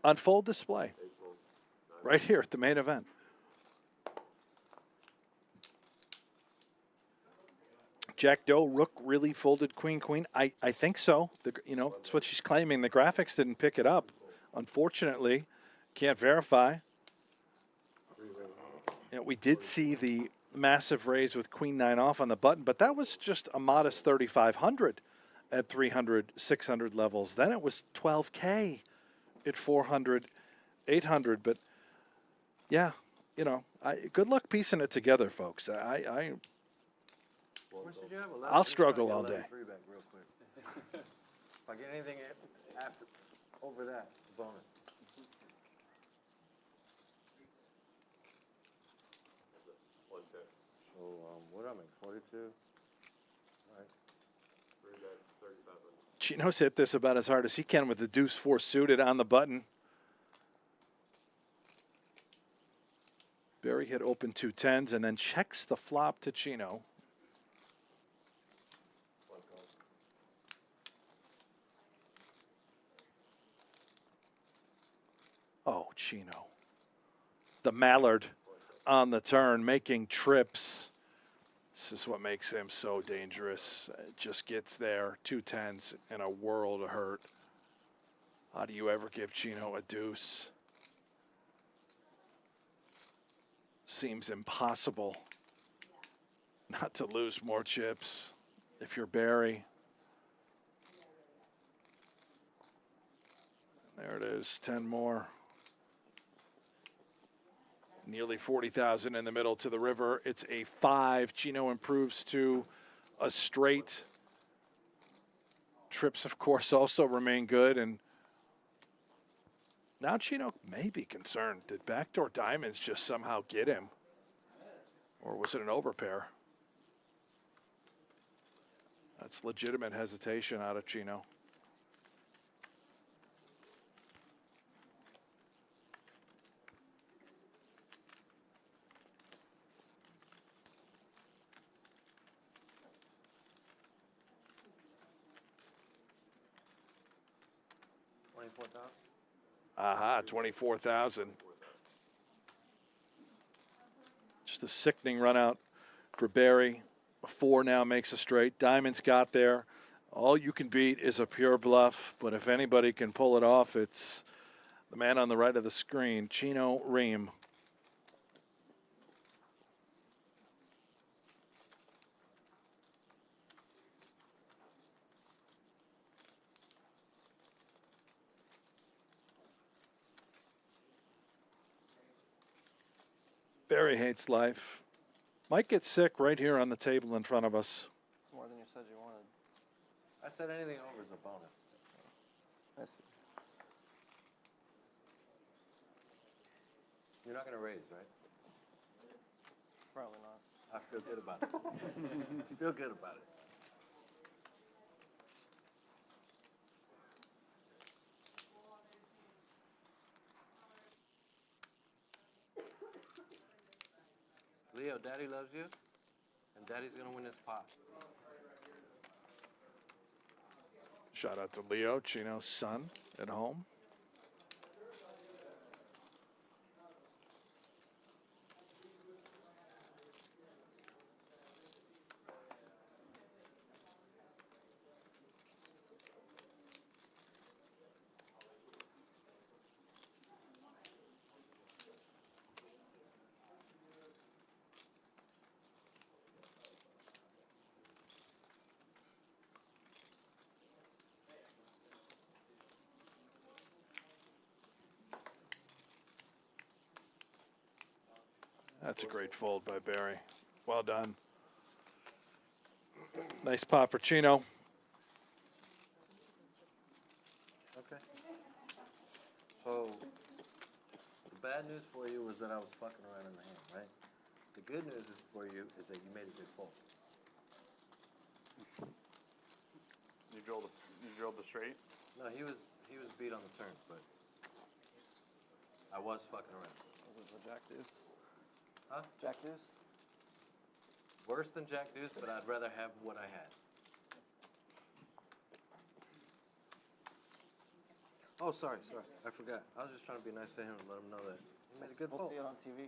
On full display, right here at the main event. Jack Doe, Rook really folded Queen, Queen. I think so. That's what she's claiming. The graphics didn't pick it up. Unfortunately, can't verify. We did see the massive raise with Queen 9 off on the button, but that was just a modest 3,500 at 300, 600 levels. Then it was 12K at 400, 800. But yeah, good luck piecing it together, folks. I'll struggle all day. Real quick. If I get anything after over that, bonus. So what am I? 42. All right. Chino's hit this about as hard as he can with the deuce 4 suited on the button. Barry hit open 2 10s and then checks the flop to Chino. Oh, Chino. The Mallard on the turn, making trips. This is what makes him so dangerous. It just gets there, 2 10s in a world of hurt. How do you ever give Chino a deuce? Seems impossible not to lose more chips if you're Barry. There it is, 10 more. Nearly 40,000 in the middle to the river. It's a 5. Chino improves to a straight. Trips, of course, also remain good. And now Chino may be concerned. Did backdoor diamonds just somehow get him? Or was it an overpair? That's legitimate hesitation out of Chino. Aha, 24,000. Just a sickening run out for Barry. A 4 now makes a straight. Diamonds got there. All you can beat is a pure bluff, but if anybody can pull it off, it's the man on the right of the screen, Chino Rheem. Barry hates life. Might get sick right here on the table in front of us. It's more than you said you wanted. I said anything over is a bonus. I see. You're not going to raise, right? Probably not. I feel good about it. Feel good about it. Leo, Daddy loves you, and Daddy's going to win this pot. Shout out to Leo, Chino's son, at home. That's a great fold by Barry. Well done. Nice pot for Chino. Okay. So, the bad news for you was that I was fucking around in the hand, right? The good news is for you is that you made a good fold. You drilled the straight? No, he was beat on the turn, but I was fucking around. Was it the Jack Deuce? Huh? Jack Deuce? Worse than Jack Deuce, but I'd rather have what I had. Oh, sorry. I forgot. I was just trying to be nice to him and let him know that he made a good fold. We'll see it on TV.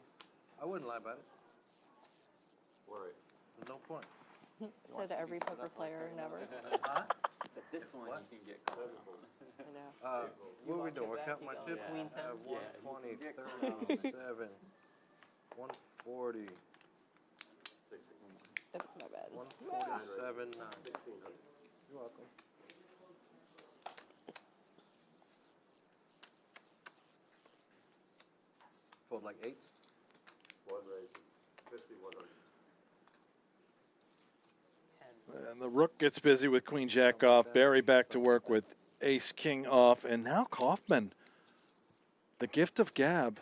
I wouldn't lie about it. Worry. There's no point. Said every poker player never. Huh? But this one you can get caught on. I know. What are we doing? We're counting my chips? Queen I have 10. 120, 37, 140, That's my bad. 147, 9. You're welcome. Fold like 8? One raise. 50, 100. And the rook gets busy with queen jack off. Barry back to work with ace king off. And now Kaufman, the gift of gab.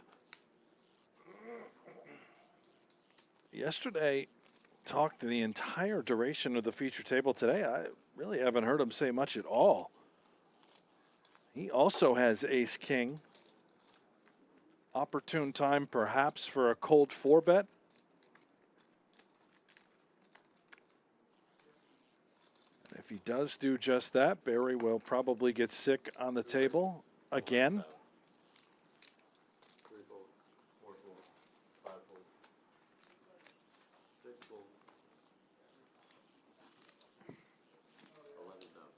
Yesterday, talked the entire duration of the feature table. Today, I really haven't heard him say much at all. He also has ace king. Opportune time perhaps for a cold 4-bet. If he does do just that, Barry will probably get sick on the table again. 3 fold, 4 fold, 5 fold, 6 fold, 11 down.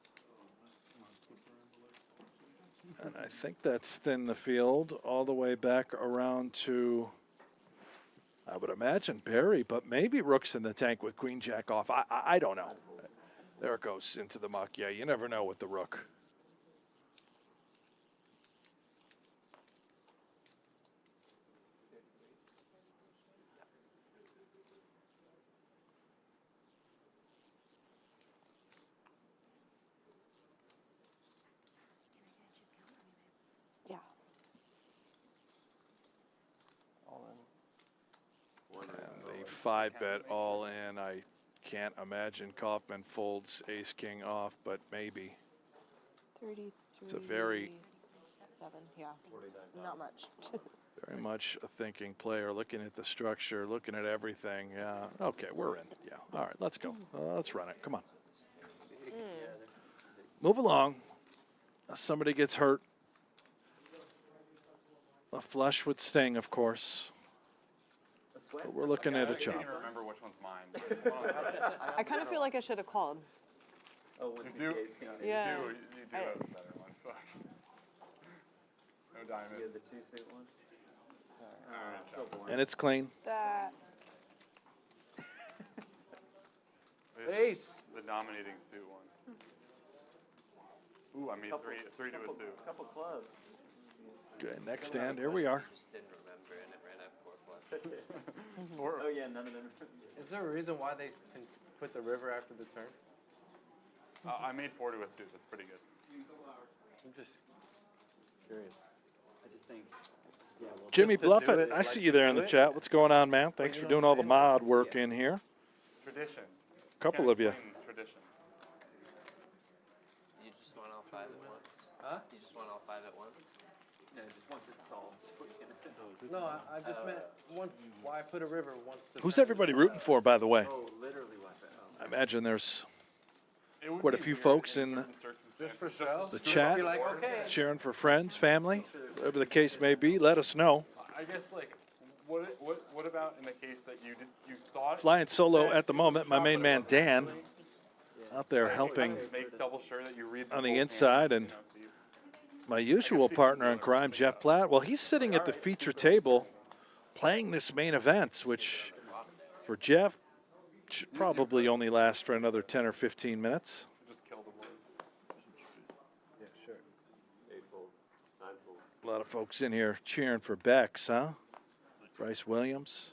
And I think that's thin the field all the way back around to, I would imagine, Barry, but maybe rook's in the tank with queen jack off. I don't know. There it goes into the muck. Yeah, you never know with the rook. Yeah. And the 5-bet all in. I can't imagine Kaufman folds ace king off, but maybe. 33. It's a very 7, yeah. Not much. Very much a thinking player, looking at the structure, looking at everything. Yeah, okay, we're in. Yeah, all right, let's go. Let's run it. Come on. Move along. Somebody gets hurt. A flush would sting, of course. But we're looking at a chop. I can't even remember which one's mine. I kind of feel like I should have called. Oh, You do? Yeah. You do have a better one. Fuck. No diamonds. You have the 2-suit one? And it's clean. That. Ace. The dominating suit one. Ooh, I made three to a suit. Couple clubs. Okay, next stand. Here we are. Just didn't remember, and it ran out 4 flush. Oh yeah, none of them. Is there a reason why they can put the river after the turn? I made 4 to a suit. That's pretty good. I'm just curious. I just think. Yeah, well, Jimmy just to do Bluffett, it, I like see you there in the chat. What's going on, man? Thanks for doing all the mod work in here. Tradition. Couple of you. Tradition. You just want all 5 at once? Huh? You just want all 5 at once? No, just once it's solved. No, I just meant once. Why put a river once? Who's everybody rooting for, by the way? Oh, literally like that. I imagine there's It would quite a be few weird folks in in certain Just for circumstances. show. the chat, Be like, okay. cheering for friends, family, whatever the case may be. Let us know. I guess like, what about in the case that you thought Flying solo that at the moment, my main man Dan, out there that helping makes double sure that you read on the whole inside, hand, and you know, so you- my usual partner in crime, Jeff Platt. Well, he's sitting at the feature table playing this main event, which for Jeff should probably only last for another 10 or 15 minutes. just kill the words. Yeah, sure. 8 folds, 9 folds. A lot of folks in here cheering for Bex, huh? Bryce Williams.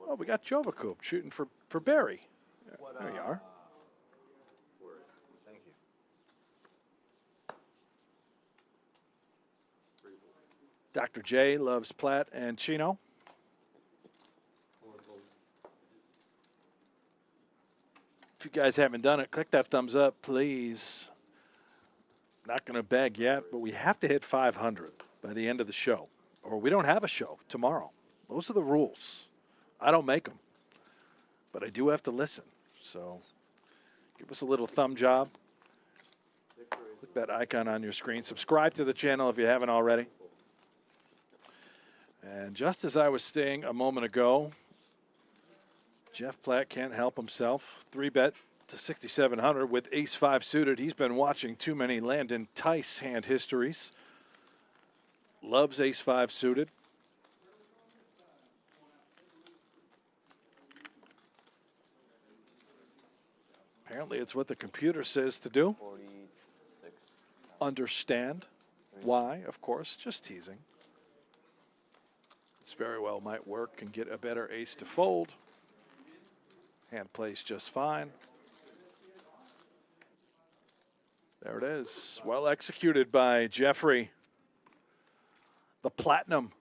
Oh, we got Jovacoup shooting for Barry. There you are. Thank you. 3 folds. Dr. J loves Platt and Chino. If you guys haven't done it, click that thumbs up, please. Not going to beg yet, but we have to hit 500 by the end of the show, or we don't have a show tomorrow. Those are the rules. I don't make them, but I do have to listen. So give us a little thumb job. Click that icon on your screen. Subscribe to the channel if you haven't already. And just as I was saying a moment ago, Jeff Platt can't help himself. 3-bet to 6,700 with ace-5 suited. He's been watching too many Landon Tice hand histories. Loves ace-5 suited. Apparently it's what the computer says to do. 46. Understand why, of course, just teasing. This very well might work and get a better ace to fold. Hand plays just fine. There it is. Well executed by Jeffrey. The Platinum.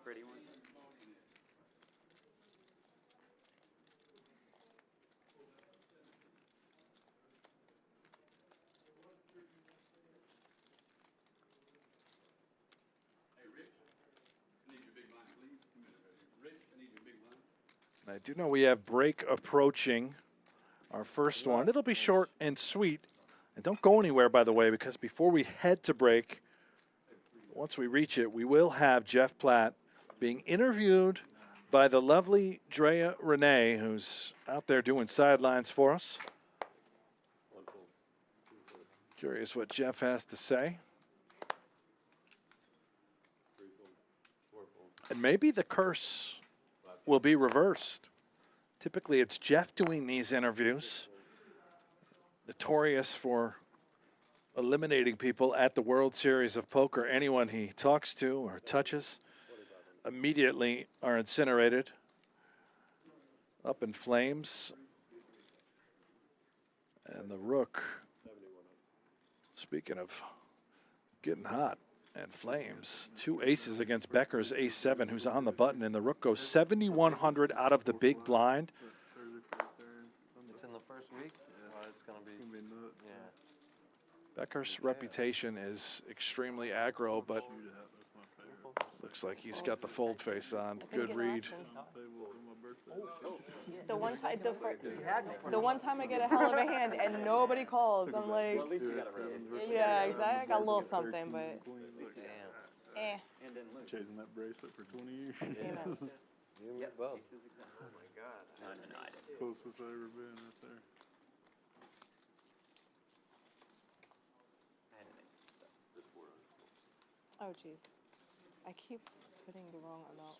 Pretty one. I do know we have break approaching our first one. It'll be short and sweet. And don't go anywhere, by the way, because before we head to break, once we reach it, we will have Jeff Platt being interviewed by the lovely Drea Renee, who's out there doing sidelines for us. Curious what Jeff has to say. And maybe the curse will be reversed. Typically, it's Jeff doing these interviews. Notorious for eliminating people at the World Series of Poker. Anyone he talks to or touches immediately are incinerated, up in flames. And the rook, speaking of getting hot and flames, 2 aces against Becker's ace-7, who's on the button, and the rook goes 7,100 out of the big blind. It's in the first week. It's going to be nuts. Yeah. Becker's reputation is extremely aggro, but looks like he's got the fold face on. Good read. The one time I get a hell of a hand and nobody calls, I'm like, yeah, exactly. I got a little something, but Chasing that bracelet for 20 years. You and both. Oh my God. No, I didn't. Closest I've ever been right there. oh jeez, I keep putting the wrong amount.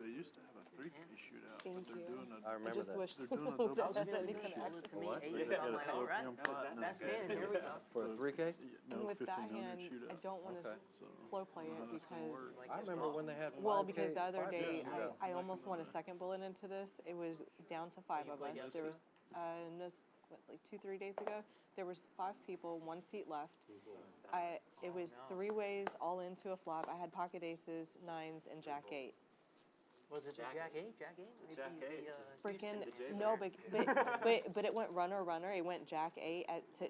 They used to have a 3K shootout. Thank but they're you. doing a, I remember that. They're doing a double That's shootout. really good, actually. What? They got a Philippine Platinum. That's it. Here we go. For a 3K? No, And with that 1,500 hand, shootout. I don't want to slow play it because, I remember when they had well, 5K because the other day shootout. I almost won a second bullet into this. It was down to 5 of us. There was, like 2-3 days ago, there was 5 people, 1 seat left. It was 3 ways all into a flop. I had pocket aces, 9s, and jack 8. Was it Jack 8? Jack 8? Jack 8. Freaking no, but it went runner. It went jack 8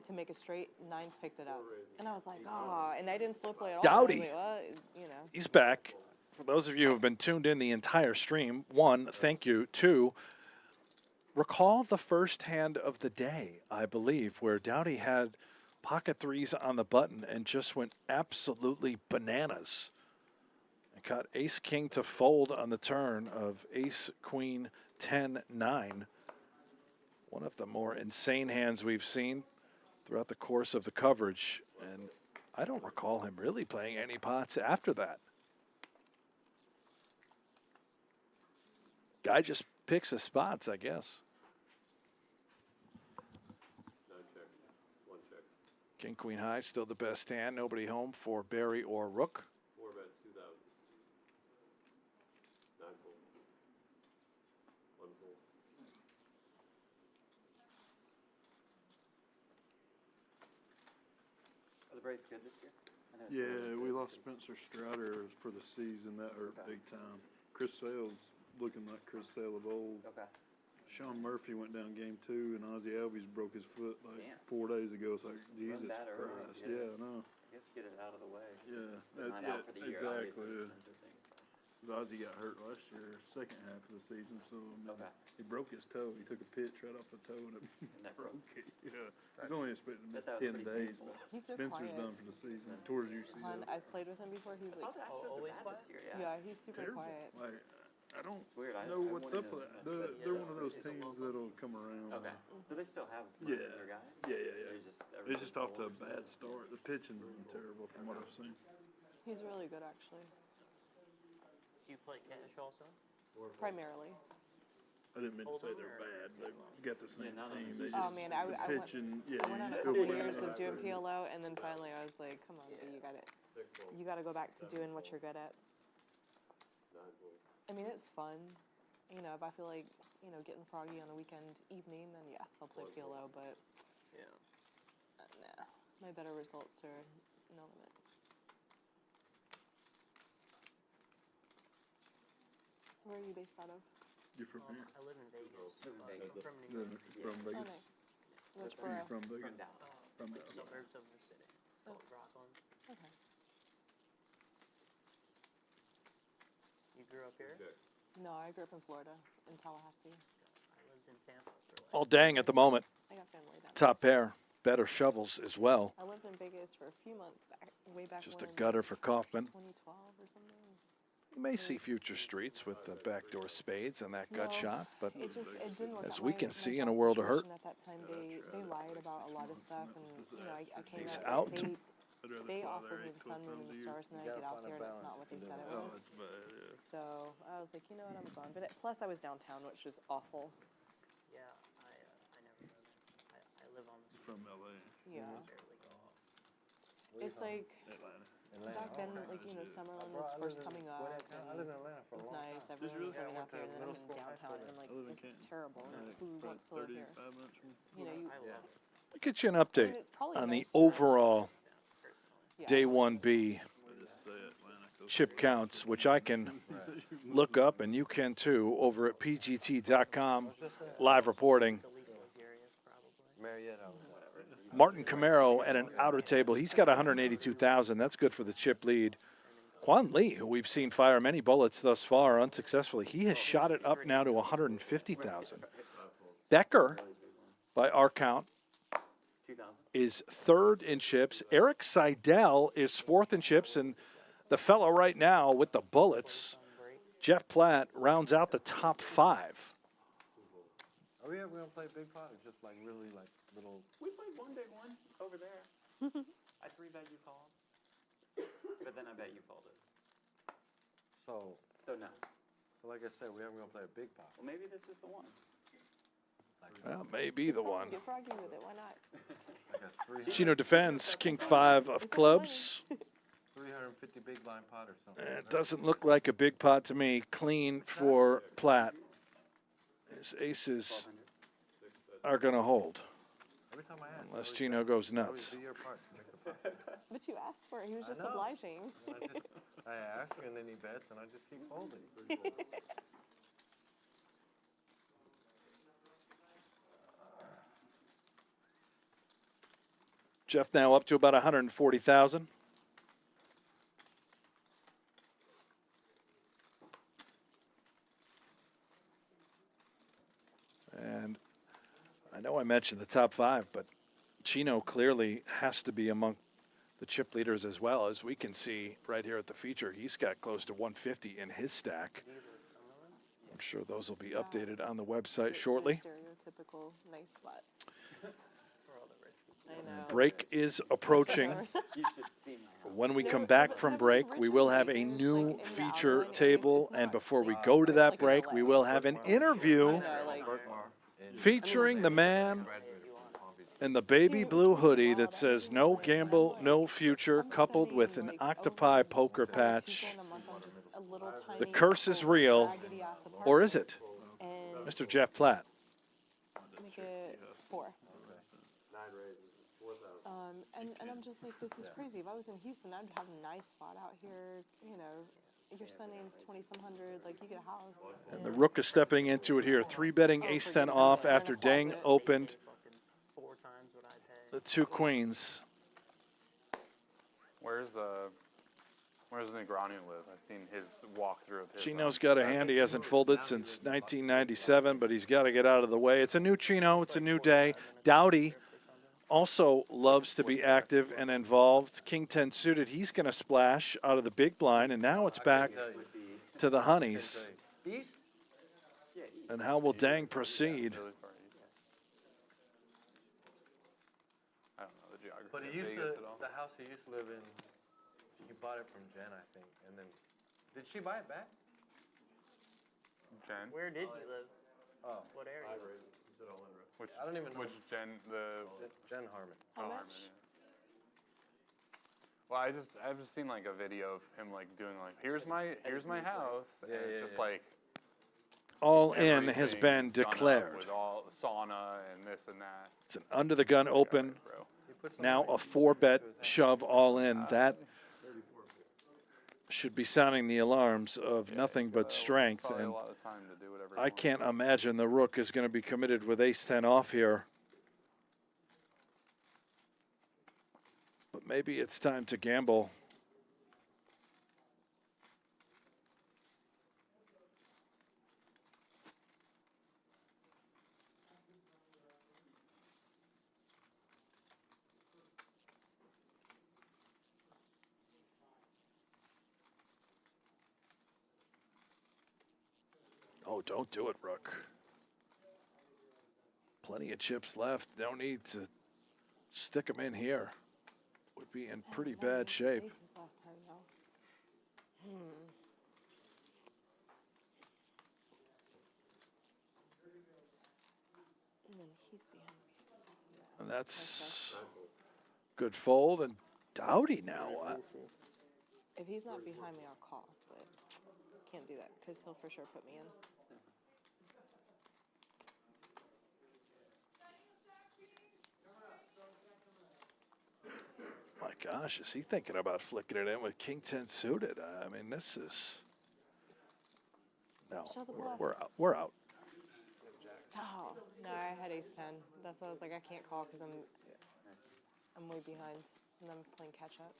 to make a straight. 9s picked it up, and I was like, oh, and I didn't slow play at all. Dowdy. Like, well, you know. He's back. For those of you who have been tuned in the entire stream, 1, thank you. 2, recall the first hand of the day, I believe, where Dowdy had pocket 3s on the button and just went absolutely bananas. And got ace-king to fold on the turn of ace-queen 10-9. One of the more insane hands we've seen throughout the course of the coverage. And I don't recall him really playing any pots after that. Guy just picks his spots, I guess. King, queen high, still the best hand. Nobody home for Barry or Rook. 4 bets, 2,000. 9 full. 1 full. Are the Braves good this year? I know it's Yeah, really we good. lost Spencer Strider for the season. That hurt big time. Chris Sale's looking like Chris Sale of old. Okay. Sean Murphy went down game 2, and Ozzie Albies broke his foot like 4 days ago. It's like, Jesus that early, Christ. yeah. Yeah, I know. I guess get it out of the way. Yeah, They're not out for the year, exactly. obviously. Yeah. 'Cause Ozzie got hurt last year, second half of the season, so I mean, he broke his toe. He took a pitch right off the toe and it that broke it. Yeah, he's only expected to miss That was 10 pretty days. painful. He's so Spencer's quiet. done for the season. Towards UCF. Hun, I've played with him before. He's like always quiet. yeah, he's super Terrible. quiet. Like, I don't weird. know I what's wanted up to with that. know, but They're one of those teams that'll come around. Okay. So they still have Yeah. most of their guys? Yeah. They're It's just off to a bad start. The pitching's been terrible from what I've seen. He's really good, actually. You play cash also? Primarily. I didn't mean to say they're bad. They've got the same team. They Oh just, man, the I went pitching, I went on a you couple still play years them of doing out. PLO, and then finally I was like, come on, B, you got to go back to doing what you're good at. I mean, it's fun. You know, if I feel like, you know, getting froggy on a weekend evening, then yes, I'll play PLO, but nah, my better results are no limit. Where are you based out of? You're from here? I live in Vegas. From New York. From Oh, Vegas? nice. Which Where you borough? from Vegas? From Dallas. From Dallas. Suburbs of the city. It's called Rockland. Okay. You grew up here? No, I grew up in Florida, in Tallahassee. I lived in Tampa for like All dang at the moment. I got family down Top pair. Better shovels as well. I lived in Vegas for a few months back, way back Just a when. gutter for Kaufman. 2012 or something. You may see future streets with the backdoor spades and that gut No, shot, but it didn't work as out. we My can see mental in a world of hurt, situation at that time, they lied about a lot of stuff, and you know, I came He's out. out. They offered me the sun, moon, and the stars, and then I get out there, and it's not what they said it was. So I was like, you know what, I'm gone. But plus, I was downtown, which was awful. Yeah, I never know that. I live on the From LA. Yeah. barely go off. It's like Atlanta. back then, like you know, Summerlin was first coming up. I lived in Atlanta for a It was long nice. time. Everyone was coming I out went there, to and then I'm middle in school, high downtown, and I'm like, I live in this is Canton. terrible. Who wants to live here? 35 minutes from You know, you. I'll get you an update it's probably on the nice to- overall Yeah. day 1B chip counts, which I can look up, and you can too, over at PGT.com, live reporting. Marietta. Martin Camaro at an outer table. He's got 182,000. That's good for the chip lead. Quan Lee, who we've seen fire many bullets thus far unsuccessfully, he has shot it up now to 150,000. Becker, by our count, is third in chips. Eric Seidel is fourth in chips, and the fellow right now with the bullets, Jeff Platt, rounds out the top 5. Are we gonna play big pot or just like really like little? We played one big one over there. I 3-bet you called. But then I bet you called it. So no. So like I said, we haven't gonna play a big pot. Well, maybe this is the one. Well, maybe the one. Get froggy with it. Why not? Chino defends, king 5 of clubs. 350 big blind pot or something. It doesn't look like a big pot to me. Clean for Platt. His aces are going to hold. Every time I ask, Unless Chino goes nuts. do your part. Make the pot. But you asked for it. He was just know. obliging. I ask and then he bets and I just keep holding. Jeff now up to about 140,000. And I know I mentioned the top 5, but Chino clearly has to be among the chip leaders as well. As we can see right here at the feature, he's got close to 150 in his stack. I'm sure those will be updated on the website shortly. Stereotypical nice spot. I know. Break is approaching. When we come back from break, we will have a new feature table. And before we go to that break, we will have an interview featuring the man And the baby blue hoodie that says no gamble, no future, coupled with an octopi poker patch. The curse is real, or is it? Mr. Jeff Platt. Make it 4. And I'm just like, this is crazy. If I was in Houston, I'd have a nice spot out here. You know, you're spending 20-some hundred, like you get a house. And the rook is stepping into it here. 3-betting ace-10 off after Dang opened the 2 queens. Where's Negroni live? I've seen his walkthrough of his. Chino's got a hand. He hasn't folded since 1997, but he's got to get out of the way. It's a new Chino. It's a new day. Dowdy also loves to be active and involved. King 10 suited. He's going to splash out of the big blind, and now it's back to the honeys. And how will Dang proceed? I don't know the geography. But he used to, the house he used to live in, he bought it from Jen, I think. And then, did she buy it back? Jen? Where did you live? Oh. What area? Which, I don't even know. Which Jen? Jen Harmon. Oh, Harmon, yeah. Well, I've just seen like a video of him like doing like here's my house. And it's just like All in has been done up declared. with all sauna and this and that. It's an under the gun open. Now a 4-bet shove all in. That should be sounding the alarms of nothing but strength. Probably And a lot of time to do whatever. I can't imagine the rook is going to be committed with ace-10 off here. But maybe it's time to gamble. Oh, don't do it, rook. Plenty of chips left. No need to stick them in here. Would be in pretty bad shape. And that's good fold. And Dowdy now. If he's not behind me, I'll call, but can't do that because he'll for sure put me in. My gosh, is he thinking about flicking it in with King 10 suited? I mean, this is... No, we're out. We're out. Oh, no, I had ace-10. That's why I was like, I can't call because I'm way behind and I'm playing catch up.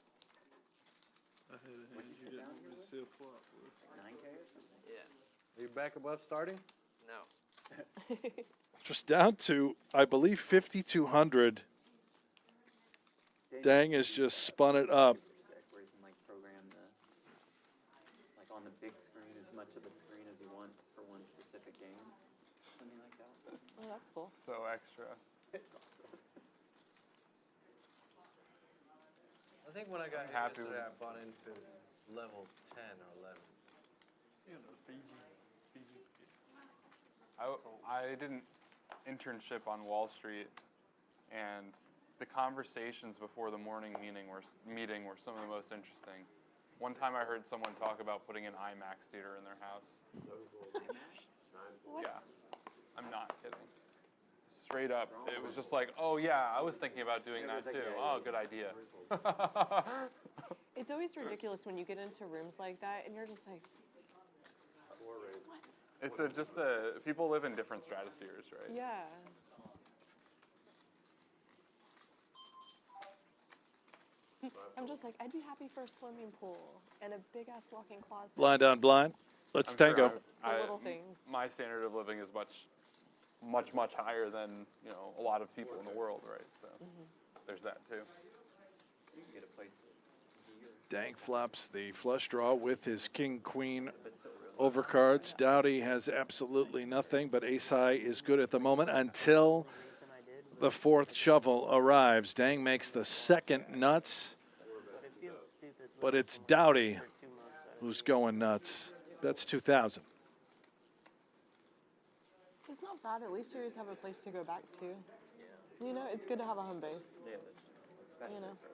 Are you back above starting? No. Just down to, I believe, 5,200. Dang has just spun it up. Where you can like program the, like on the big screen as much of the screen as he wants for one specific game. Something like that. Oh, that's cool. So extra. I think when I got here yesterday, I bought into level 10 or 11. I did an internship on Wall Street, and the conversations before the morning meeting were some of the most interesting. One time I heard someone talk about putting an IMAX theater in their house. Yeah, I'm not kidding. Straight up, it was just like, oh yeah, I was thinking about doing that too. Oh, good idea. It's always ridiculous when you get into rooms like that and you're just like, what? It's people live in different stratospheres, right? Yeah. I'm just like, I'd be happy for a swimming pool and a big ass walk-in closet. Blind on blind. Let's tango. The little things. My standard of living is much higher than a lot of people in the world, right? So there's that too. You can get a place. Dang flops the flush draw with his king queen overcards. Dowdy has absolutely nothing, but ace high is good at the moment until the 4th shovel arrives. Dang makes the 2nd nuts, but it's Dowdy who's going nuts. That's 2,000. It's not bad. At least you always have a place to go back to. You know, it's good to have a home base. Yeah, especially You know. for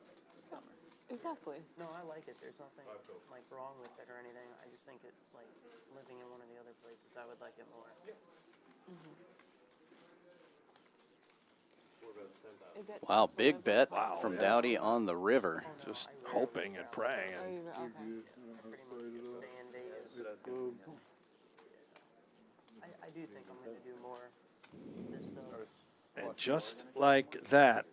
summer. Exactly. No, I like it. There's nothing like wrong with it or anything. I just think it's like living in one of the other places. I would like it more. Wow, big bet from Dowdy on the river. Just hoping and praying. Oh, And you okay. I do think I'm going to do more this stuff. And just like that,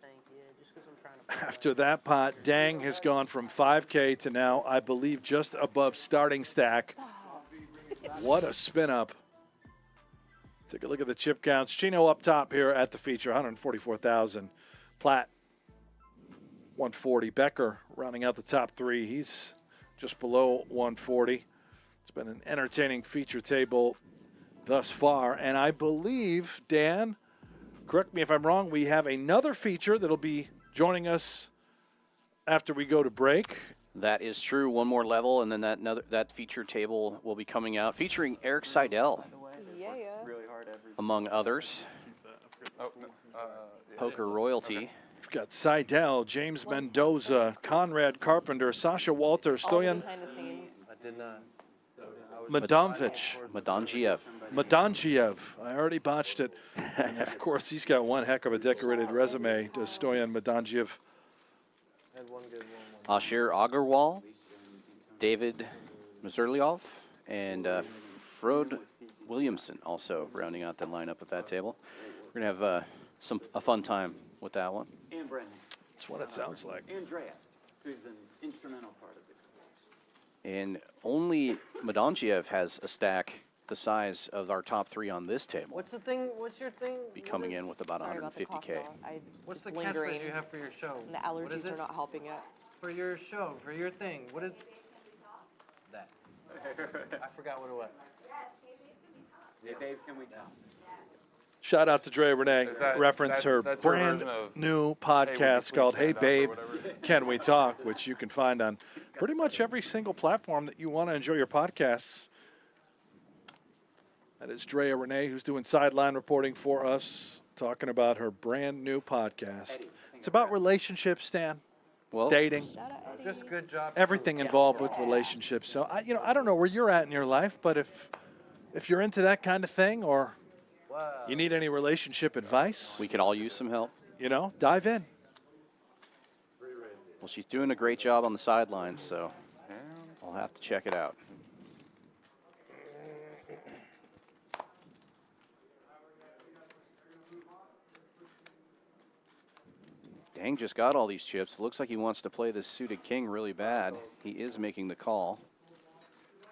after that pot, Dang has gone from 5K to now, I believe, just above starting stack. What a spin up. Take a look at the chip counts. Chino up top here at the feature, 144,000. Platt, 140. Becker rounding out the top three. He's just below 140. It's been an entertaining feature table thus far. And I believe, Dan, correct me if I'm wrong, we have another feature that'll be joining us after we go to break. That is true. One more level, and then that feature table will be coming out, featuring Eric Seidel, among others. Poker royalty. We've got Seidel, James Mendoza, Conrad Carpenter, Sasha Walter, Stoyan Madonjiev. I already botched it. And of course, he's got one heck of a decorated resume, does Stoyan Madonjiev. Ashir Agarwal, David Mazurliov, and Frode Williamson also rounding out the lineup at that table. We're going to have a fun time with that one. And Brent. That's what it sounds like. Andrea, who's an instrumental part of it. And only Madonjiev has a stack the size of our top three on this table. What's the thing? What's your thing? Be coming in with about Sorry about the 150K. What's the lingering. catchphrase you have for your show? The What is allergies are it? not helping yet. For your show, for your thing. What is that? I forgot what it was. Hey, babe, can we talk? Shout out to Dre Renee. Reference her that's her brand version of, new "Hey, podcast called Hey stand up," or Babe, whatever. Can We Talk, which you can find on pretty much every single platform that you want to enjoy your podcasts. That is Drea Renee, who's doing sideline reporting for us, talking about her brand new podcast. It's about relationships, Stan. Well, dating, Just good job. everything involved with relationships. So I don't know where you're at in your life, but if you're into that kind of thing, or you need any relationship advice, we could all use some help. Dive in. Well, she's doing a great job on the sidelines, so I'll have to check it out. Dang just got all these chips. It looks like he wants to play this suited king really bad. He is making the call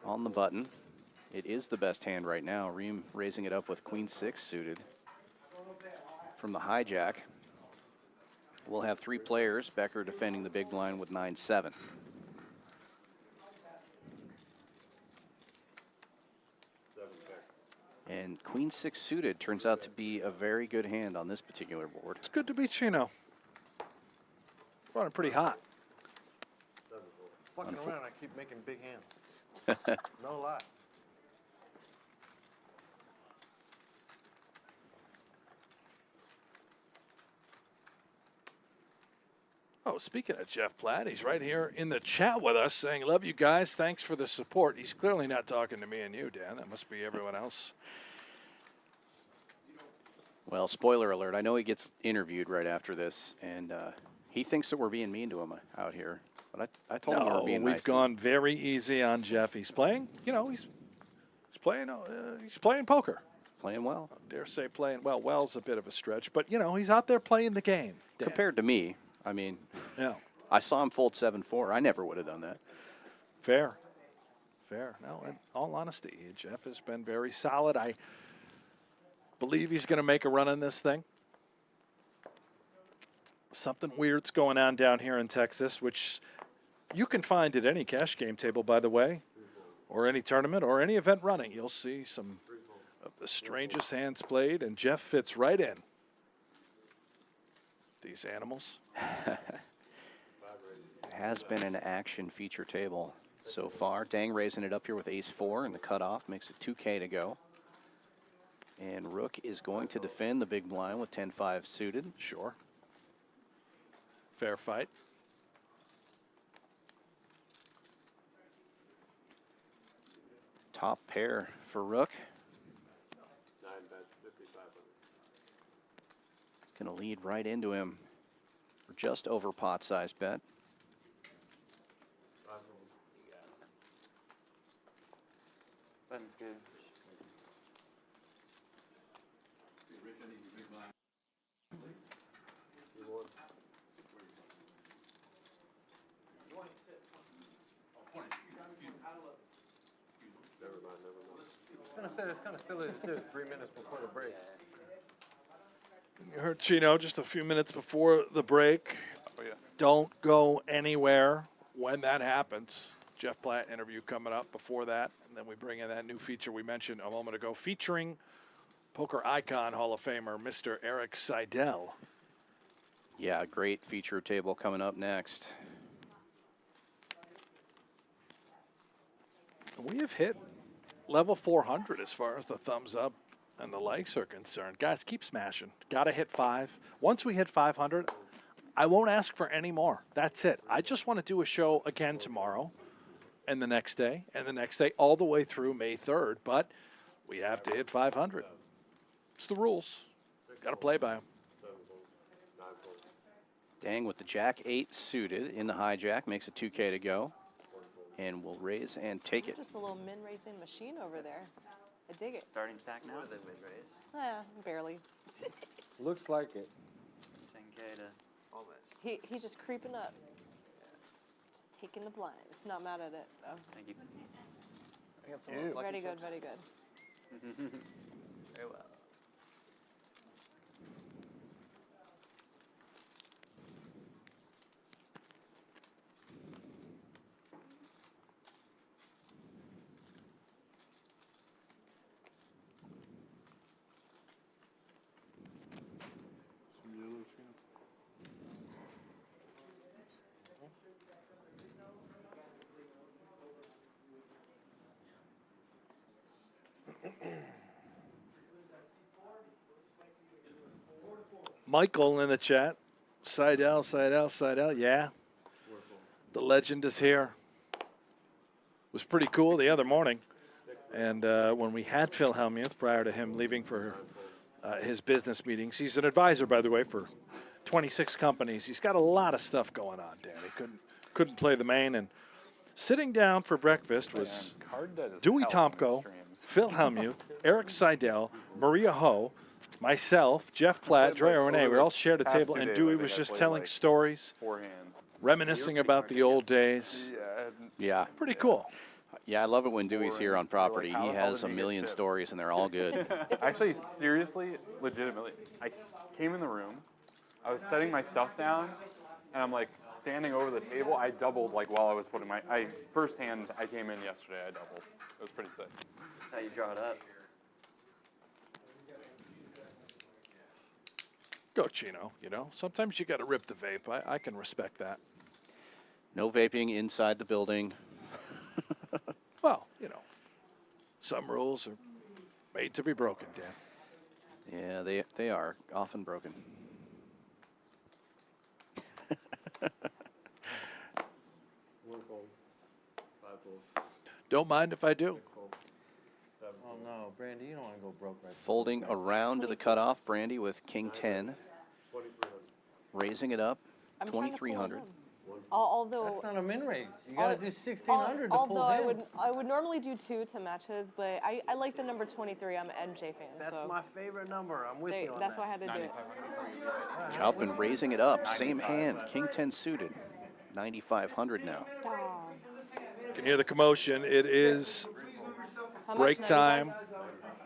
on the button. It is the best hand right now. Rheem raising it up with queen 6 suited from the hijack. We'll have 3 players. Becker defending the big blind with 9-7. And queen 6 suited turns out to be a very good hand on this particular board. It's good to be Chino. Running pretty hot. Fucking around, I keep making big hands. No lie. Oh, speaking of Jeff Platt, he's right here in the chat with us saying, love you guys. Thanks for the support. He's clearly not talking to me and you, Dan. That must be everyone else. Well, spoiler alert. I know he gets interviewed right after this, and he thinks that we're being mean to him out here. But I told him we were being nice. We've gone very easy on Jeff. He's playing, he's playing poker. Playing well. I dare say playing well. Well's a bit of a stretch, but, he's out there playing the game. Dan. Compared to me, I mean, yeah. I saw him fold 7-4. I never would have done that. Fair. No, in all honesty, Jeff has been very solid. I believe he's going to make a run in this thing. Something weird's going on down here in Texas, which you can find at any cash game table, by the way, or any tournament or any event running. You'll see some of the strangest hands played, and Jeff fits right in. These animals. Has been an action feature table so far. Dang raising it up here with ace-4, and the cutoff makes it 2K to go. And Rook is going to defend the big blind with 10-5 suited. Sure. Fair fight. Top pair for Rook. 9 bets, 5,500. Going to lead right into him for just over pot-sized bet. Button's good. Never mind, never mind. I was going to say, it's kind of silly to do 3 minutes before the break. You heard Chino just a few minutes before the break. Oh, yeah. Don't go anywhere when that happens. Jeff Platt interview coming up before that. And then we bring in that new feature we mentioned a moment ago, featuring poker icon Hall of Famer, Mr. Eric Seidel. Yeah, great feature table coming up next. We have hit level 400 as far as the thumbs up and the likes are concerned. Guys, keep smashing. Got to hit 5. Once we hit 500, I won't ask for any more. That's it. I just want to do a show again tomorrow and the next day and the next day all the way through May 3rd. But we have to hit 500. It's the rules. Got to play by them. Dang with the Jack-8 suited in the hijack. Makes it 2K to go. And we'll raise and take it. Just a little min-raising machine over there. I dig it. Starting stack now? More than mid-raise. Barely. Looks like it. 10K to Almost. He's just creeping up. Just taking the blinds. Not mad at it, though. Thank you. Very good, very good. Very well. Michael in the chat. Seidel, Seidel, Seidel. Yeah. The legend is here. It was pretty cool the other morning. And when we had Phil Hellmuth prior to him leaving for his business meetings, he's an advisor, by the way, for 26 companies. He's got a lot of stuff going on, Dan. He couldn't play the main. And sitting down for breakfast was Dewey Tomko, Phil Hellmuth, Eric Seidel, Maria Ho, myself, Jeff Platt, Dre Renee. We all shared a table, and Dewey was just telling stories, reminiscing about the old days. Yeah. Pretty cool. Yeah, I love it when Dewey's here on property. He has a million stories, and they're all good. Actually, seriously, legitimately, I came in the room, I was setting my stuff down, and I'm like standing over the table. I doubled like while I was putting first hand I came in yesterday, I doubled. It was pretty sick. That's how you draw it up. Go Chino, you know. Sometimes you got to rip the vape. I can respect that. No vaping inside the building. Well, you know, some rules are made to be broken, Dan. Yeah, they are often broken. Don't mind if I do. Oh no, Brandy, you don't want to go broke right Folding around to the cutoff, Brandy with King 10. Raising it up, 2,300. Although that's not a min raise. You got to do 1,600 to pull although in. I would normally do 2 to match his, but I like the number 23. I'm an MJ fan. That's so my favorite number. I'm with you on that's that. why I had to do it. Up and raising it up. Same hand, King 10 suited. 9,500 now. You can hear the commotion. It is break time.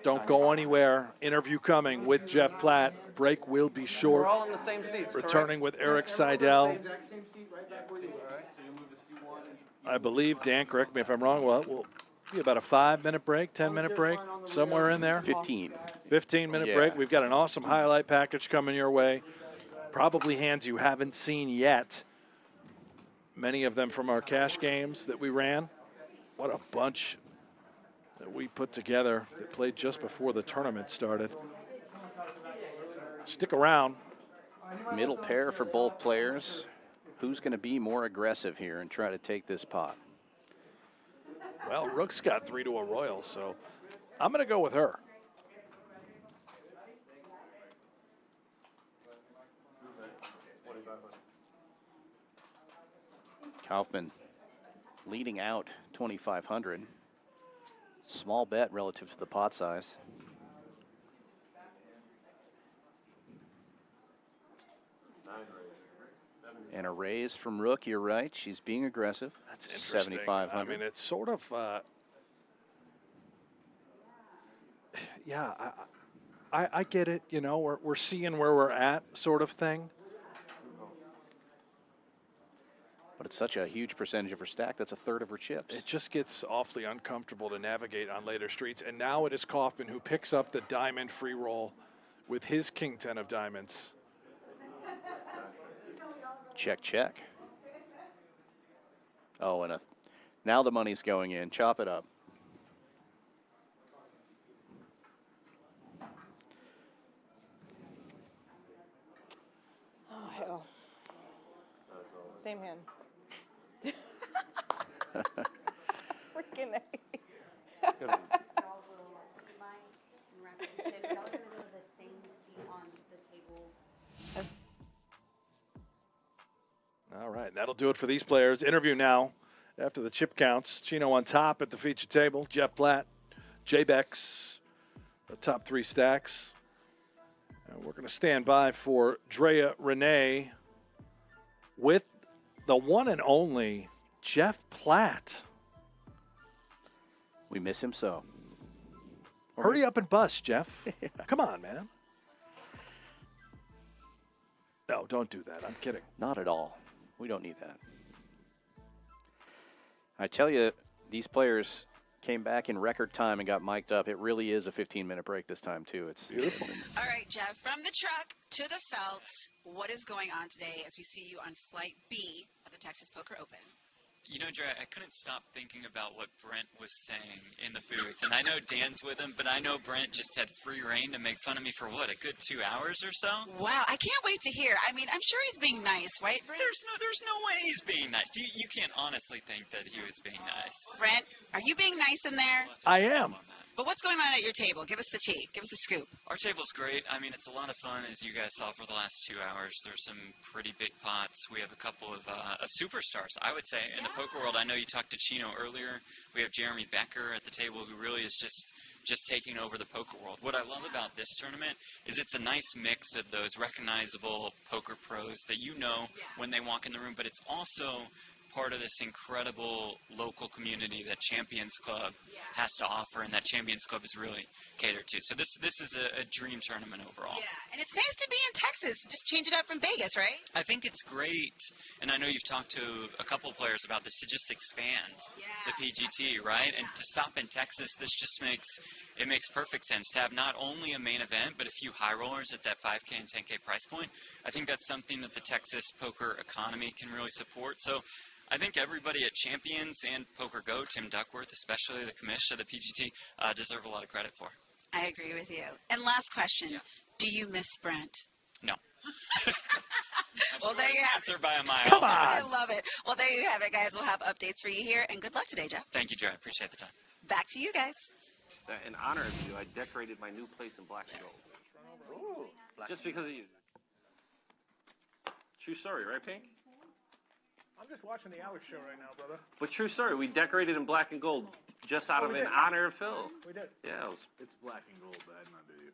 Don't go anywhere. Interview coming with Jeff Platt. Break will be short. We're all in the same seats. Returning with Eric Seidel. I believe, Dan, correct me if I'm wrong, well, we'll be about a 5-minute break, 10-minute break, somewhere in there. 15. 15-minute break. We've got an awesome highlight package coming your way. Probably hands you haven't seen yet. Many of them from our cash games that we ran. What a bunch that we put together that played just before the tournament started. Stick around. Middle pair for both players. Who's going to be more aggressive here and try to take this pot? Well, Rook's got 3 to a royal, so I'm going to go with her. Kaufman leading out 2,500. Small bet relative to the pot size. And a raise from Rook, you're right. She's being aggressive. That's interesting. 7,500. I mean, it's sort of, yeah, I get it. You know, we're seeing where we're at sort of thing. But it's such a huge percentage of her stack. That's a third of her chips. It just gets awfully uncomfortable to navigate on later streets. And now it is Kaufman who picks up the diamond free roll with his king 10 of diamonds. Check, check. Oh, and now the money's going in. Chop it up. Oh, hell. Same hand. Freaking A. All right, that'll do it for these players. Interview now after the chip counts. Chino on top at the feature table. Jeff Platt, J-Bex, the top 3 stacks. And we're going to stand by for Drea Renee with the one and only Jeff Platt. We miss him so. Hurry up and bust, Jeff. Come on, man. No, don't do that. I'm kidding. Not at all. We don't need that. I tell you, these players came back in record time and got mic'd up. It really is a 15-minute break this time, too. It's beautiful. All right, Jeff, from the truck to the felt, what is going on today as we see you on Flight B of the Texas Poker Open? You know, Dre, I couldn't stop thinking about what Brent was saying in the booth. And I know Dan's with him, but I know Brent just had free reign to make fun of me for, what, a good 2 hours or so? Wow, I can't wait to hear. I mean, I'm sure he's being nice, right, Brent? There's no way he's being nice. You can't honestly think that he was being nice. Brent, are you being nice in there? I am. But what's going on at your table? Give us the tea. Give us a scoop. Our table's great. I mean, it's a lot of fun, as you guys saw for the last 2 hours. There's some pretty big pots. We have a couple of superstars, I would say, in the poker world. I know you talked to Chino earlier. We have Jeremy Becker at the table, who really is just taking over the poker world. What I love about this tournament is it's a nice mix of those recognizable poker pros that you know when they walk in the room, but it's also part of this incredible local community that Champions Club has to offer, and that Champions Club is really catered to. So this is a dream tournament overall. Yeah, and it's nice to be in Texas. Just change it up from Vegas, right? I think it's great, and I know you've talked to a couple of players about this, to just expand the PGT, right? And to stop in Texas, this just makes perfect sense to have not only a main event, but a few high rollers at that 5K and 10K price point. I think that's something that the Texas poker economy can really support. So I think everybody at Champions and PokerGO, Tim Duckworth, especially the commish of the PGT, deserve a lot of credit for. I agree with you. And last question, do you miss Brent? No. Well, there you have it. Answer by a mile. Come on. I love it. Well, there you have it, guys. We'll have updates for you here, and good luck today, Jeff. Thank you, Joe. I appreciate the time. Back to you guys. In honor of you, I decorated my new place in black and gold. Ooh, just because of you. True story, right, Pink? I'm just watching the Alex show right now, brother. But true story, we decorated in black and gold just out of an honor of Phil. We did. Yeah, It's black and gold, but I did not do you.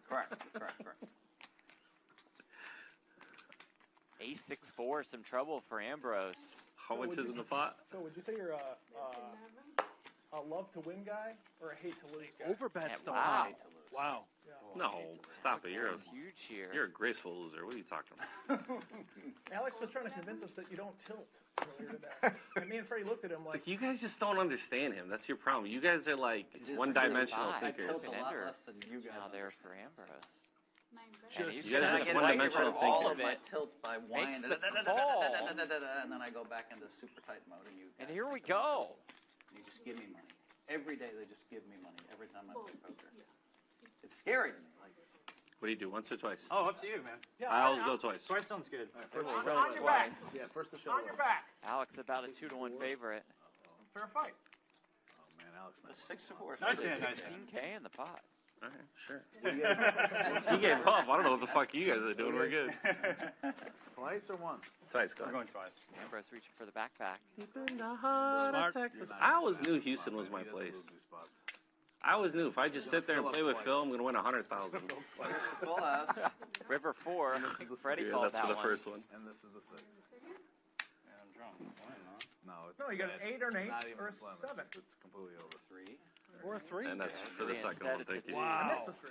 correct. A6-4, some trouble for Ambrose. How much is in the pot? So would you say you're a love to win guy or a hate to lose guy? Overbets the Wow. line. Wow. No, stop it. You're huge here. You're a graceful loser. What are you talking about? Alex was trying to convince us that you don't tilt earlier today. And me and Freddie looked at him like, You guys just don't understand him. That's your problem. You guys are like one-dimensional thinkers. I tilt a lot less than you guys. Now there's for Ambrose. You guys are just one-dimensional all of thinkers. my tilt by wine, Makes and the call. then I go back into super tight mode, and you. And here we go. You just give me money. Every day they just give me money every time I play poker. It's scary to me. Like, What do you do, once or twice? Oh, up to you, man. I always go twice. Twice sounds good. On your backs. Yeah, first the show. On your backs. Alex about a 2-1 favorite. Fair fight. Oh man, Alex. 6 to 4. Nice hand, nice 16K in the pot. All right, sure. He gave up. I don't know what the fuck you guys are doing. We're good. Twice or once? Twice, go. We're going twice. Ambrose reaching for the backpack. Smart. Texas. I always knew Houston was my place. I always knew if I just sit there and play with Phil, I'm gonna win 100,000. River 4. I think Freddie called that's that for the one. first one. And this is the 6. And I'm drunk. No, it's No, you got an 8 or an 8 not even or a a slam. 7. It's completely over. 3. Or a 3. And that's for the second one. Thank you. I missed the 3.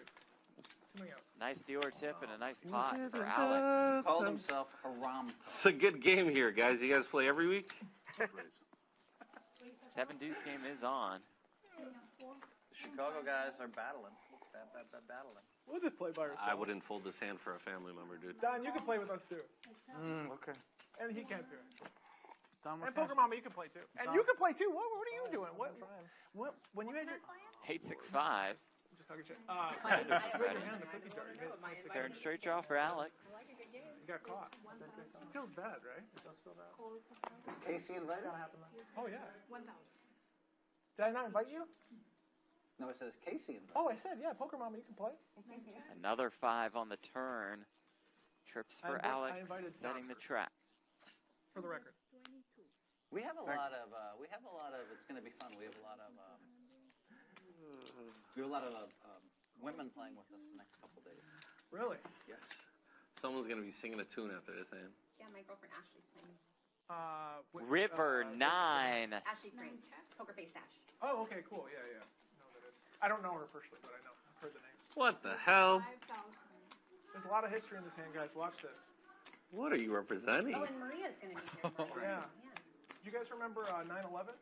Coming out. Nice dealer tip and a nice pot for Alex. Called himself a rom. It's a good game here, guys. You guys play every week? 7 deuce game is on. The Chicago guys are battling. Battling. We'll just play by ourselves. I wouldn't fold this hand for a family member, dude. Don, you can play with us too. Okay. And he can too. Don, And Poker Mama, you can play too. And you can play too. What are you doing? What when you had your 8-6-5. just talking shit. You had your hand in the cookie jar. You made it nice. Turn straight draw for Alex. You got caught. It feels bad, right? It does feel bad. Is Casey invited? Oh yeah. 1,000. Did I not invite you? No, I said is Casey invited. Oh, I said yeah. Poker Mama, you can play. Another 5 on the turn. Trips for I Alex, invited setting Doc. the trap. For the record. We have a lot of. It's going to be fun. We have a lot of. Women playing with us the next couple days. Really? Yes. Someone's gonna be singing a tune after this hand. Yeah, my girlfriend Ashley's playing. River 9. Ashley Frank, Poker Face Dash. Oh, okay, cool. Yeah, yeah. No, that is. I don't know her personally, but I know. I've heard the name. What the hell? There's a lot of history in this hand, guys. Watch this. What are you representing? Oh, and Maria's going to be here. Yeah. Do you guys remember 9/11?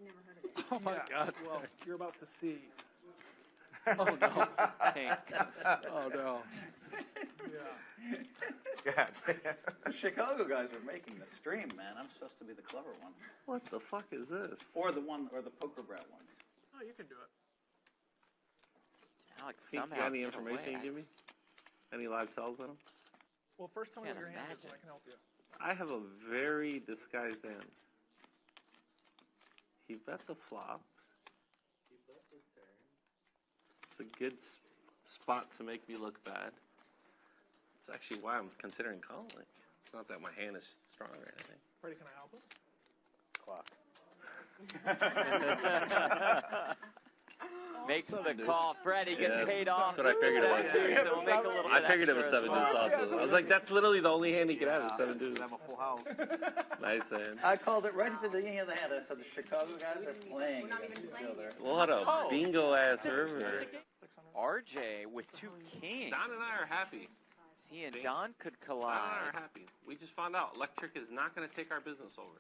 Never heard of it. Oh my God. Well, you're about to see. Oh no. Pink. Oh no. Yeah. The Chicago guys are making the stream, man. I'm supposed to be the clever one. What the fuck is this? Or the Poker Brat one. Oh, you can do it. Alex Pete, somehow you got any get information you away. give me? Any live sells on them? Well, first tell me Can't what your hand is, so imagine. I can help you. I have a very disguised hand. He bet the flop. It's a good spot to make me look bad. It's actually why I'm considering calling. It's not that my hand is strong or anything. Freddie, can I help him? Clock. Makes the call. Freddie gets Yes, paid off. that's what I figured it was. 7 deuce, so we'll make a little I bit figured it was extra 7 as deuce well. also. I was like, that's literally the only hand he could have is 7 deuce. I'm a full house. Nice hand. I called it right at the beginning of the hand. I said the Chicago guys are playing against each other. What a bingo ass river. RJ with 2 kings. Don and I are happy. He and Don could Don and collide. I are happy. We just found out Electric is not going to take our business over.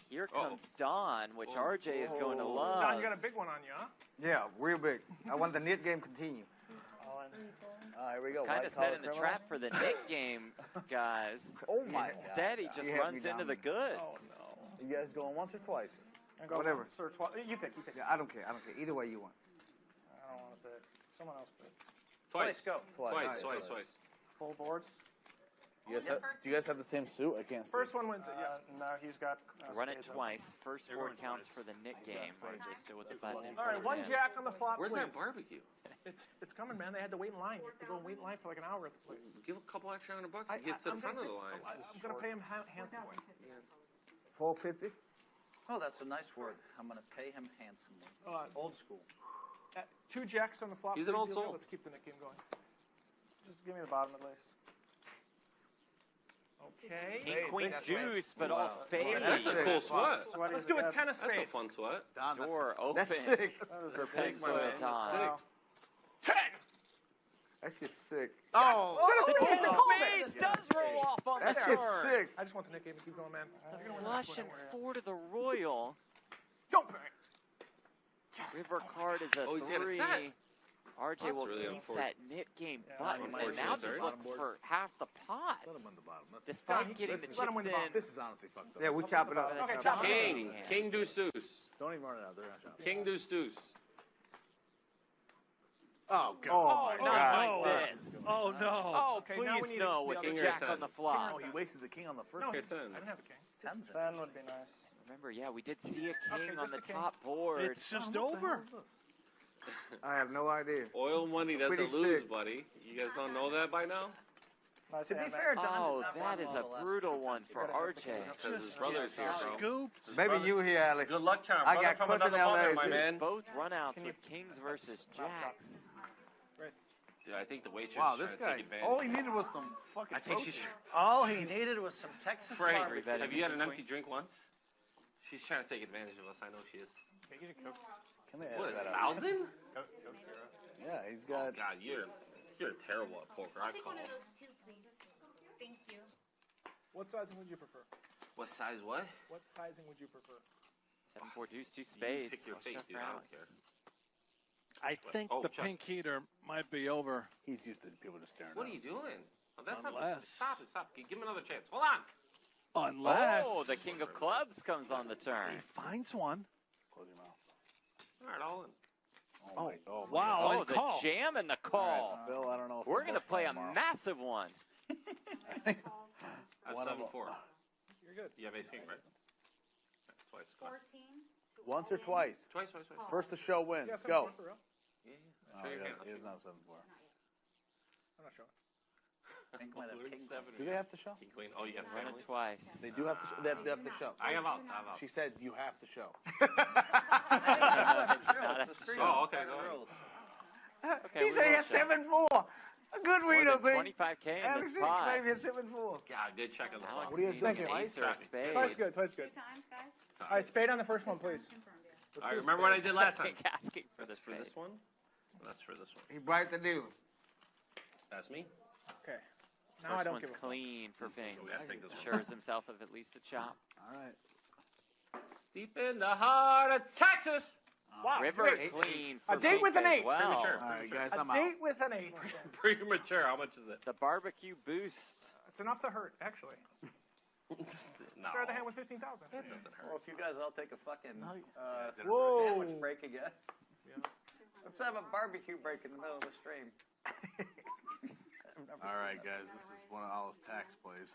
Here comes Don, which RJ is going to love. Don, you got a big one on you, huh? Yeah, real big. I want the net game continue. Here we go. Kind of setting the trap for the Nick game, guys. Oh my Instead, he just You had runs me into down. the goods. Oh no. You guys going once or twice? Whatever. You pick. Yeah, I don't care. Either way you want. I don't want to pick. Someone else pick. Twice. Go. Twice. Full boards. Do you guys have the same suit? I can't see. First one wins it. Yeah. No, he's got. Run it spades twice. First board counts for the Nick game. RJ still with the button in All right, front one of him. jack on the flop. Where's please. that barbecue? It's coming, man. They had to wait in line. You have to go and wait in line for like an hour at the place. Give a couple extra $100 to get to the front of the line. I'm gonna pay him handsomely. 450. Oh, that's a nice word. I'm going to pay him handsomely. Old school. 2 jacks on the flop. He's an old Deal there. soul. Let's keep the Nick game going. Just give me the bottom at least. Okay. King, queen, deuce, but all spades. That's a cool sweat. Let's do a 10 of spades. That's a fun sweat. Door open. That's sick. For Pink Floyd time. 10. That's just sick. Oh, The 10 of spades does roll off on the That's turn. just sick. I just want the Nick game to keep going, man. Flush and 4 to the royal. Don't pay. River card is a Oh, he's got a 3. set. RJ will really keep that knit game button, and now just looks for half the pot. Despite getting the chips in. This is honestly fucked up. Yeah, we chop it up. Okay, chop it up. King deuce deuce. Don't even run it out. They're not chopping. King deuce deuce. Oh, God. Oh, my not God. like this. Oh, no. Oh, Okay, now we please need no, the with other the king or jack 10. on the flop. Oh, he wasted the king on the first. No, Okay, I 10. didn't have a king. 10 would be nice. Remember, yeah, we did see a king Okay, on the just a king. top board. It's just over. I have no idea. Oil money doesn't Pretty lose, sick. buddy. You guys don't know that by now? Nice To be hand, fair, man. Oh, that is a brutal one for RJ. Because his brother's here, bro. Scooped. Maybe you here, Alex. Good luck charm. I Brother got from pussy another in LA, mother, my too. man. Both runouts with kings versus jacks. Dude, I think the waitress Wow, is this trying guy, to take advantage. all he needed was some fucking I think she's... All he needed was some Texas Frank, barbecue. have you had an empty drink once? She's trying to take advantage of us. I know she is. Come here. What, 1,000? Yeah, he's Oh, got. God, you're terrible at poker. I call. Thank you. What sizing would you prefer? What size what? What sizing would you prefer? 7-4 deuce, 2 You spades. pick your I'll fate, shove dude. for I Alex. don't care. I think Oh, the check. pink heater might be over. He's used to people just staring What at are him. you doing? Oh, that's Unless- not... Stop. Give him another chance. Hold on. Unless Oh, the king of clubs comes on the turn. he finds one. Close your mouth. All right, all in. Oh, Wow. Oh, and the call. jam and the call. Bill, I don't know if We're going to play a tomorrow. massive one. That's One of 7-4. You're good. You have ace king, right? Twice. Go ahead. 14. Once or twice. Twice. First the show wins. Yeah, Go. 7-4 for real? Yeah. Oh, Show your hand. he doesn't have 7-4. I'm not sure. Do they have to show? King queen. Oh, you got Run family? it twice. They do have to. They have to show. I have out. She said you have to show. Oh, okay. Go ahead. Okay, He we said he will had show. 7-4. A good More reader, than thing. 25K in Alex, this this pot. baby is 7-4. God, good check on the Alex flop. What do you needs think? an Twice? ace or a spade. Twice good, twice good. Two times, guys. All right, spade on the first one, please. All right, remember what I did last time? Asking for the That's for spade. this one. That's for this one. He bright the dude. That's me. Okay. Now First I don't one's give a fuck. clean for pink. We gotta take this one. Assures himself of at least a chop. All right. Deep in the heart of Texas. Wow. River great. clean A for date pink with an as eight. well. Premature. All right, guys, A I'm out. date with an 8. Premature. How much is it? The barbecue boost. It's enough to hurt, actually. No. Start the hand with 15,000. That doesn't hurt. Well, if you guys all take a fucking Whoa. sandwich break again. Let's have a barbecue break in the middle of the stream. All right, guys, this is one of Alice's tax plays.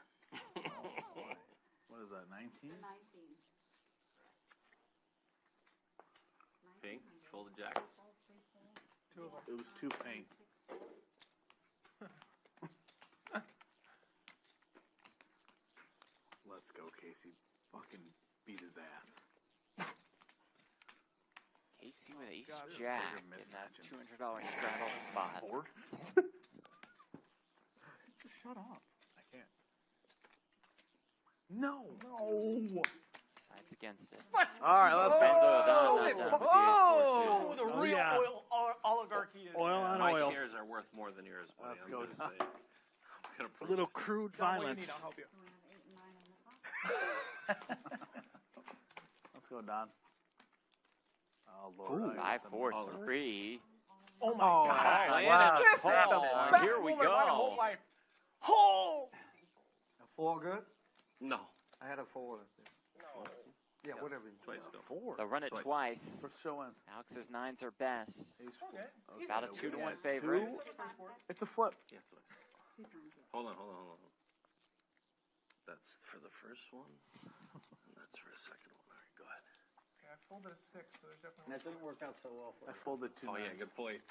What is that, 19? 19. Pink. Fold the jacks. It was 2 pink. Let's go, Casey. Fucking beat his ass. Casey with ace God, this jack bigger in that mismatch. $200 straddle spot. Just shut up. I can't. No. Sides against it. What? All right, let's Benzo go. Don, not done. Oh, the Oh, real yeah. oil oligarchy. Is Oil on My oil. shares are worth more than yours, buddy. Let's I'm go, gonna Don. say. I'm gonna A prove little it. crude Don, what do you violence. need? I'll help you. Let's go, Don. Oh, Lord. Ooh. 5, 4, 3. Oh my Oh, God. Land wow. and This is the call. best Here we moment of my whole go. life. Oh! A 4 good? No. I had a 4. Yeah, whatever. Twice go. 4. They'll run it twice. First show wins. Alex's 9s are best. Ace 4. Okay. About a 2-1 Yeah, favorite. 2. It's a flip. Yeah, flip. Hold on. That's for the first one. And that's for the second one. All right, go ahead. Okay, I folded a 6, so there's definitely. That didn't work out so well for I you. folded 2. Oh, yeah, good point.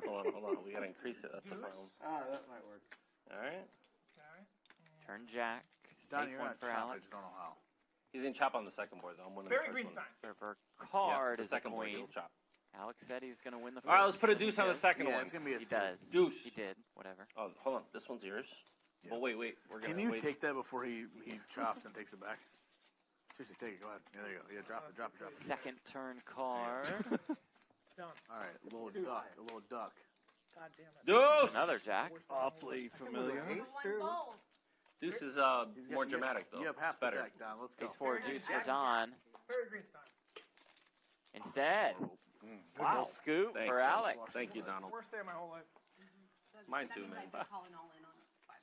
Hold on. We gotta increase it. That's the problem. Ah, that might work. All right. Okay. Turn jack. Don, Safe you're one not for chopping. I Alex. just don't know how. He's in chop on the second board, though. I'm winning Barry the first one. Greenstein. River Yeah, card the is a second board, queen. he'll chop. Alex said he was going to win the first. All right, let's put a and he deuce on the does. second Yeah, one. it's going to be a He 2. does. Deuce. He did. Whatever. Oh, hold on. This one's yours. Yeah. Well, wait. We're gonna Can you wait. take that before he chops and takes it back? Seriously, take it. Go ahead. Yeah, there you go. Yeah, drop it. Second turn card. Done. All right, a little duck. God damn it. Deuce. Another jack. Awfully familiar. Deuce is He's got- more you dramatic, have- though. You have half It's better. the deck, Don. Let's go. Ace 4 juice for Don. Barry Greenstein. Instead. Wow. Scoop Thank for you. Alex. Thank you, Donald. Worst day of my whole life. Mine too, man. Calling all in on 5-5.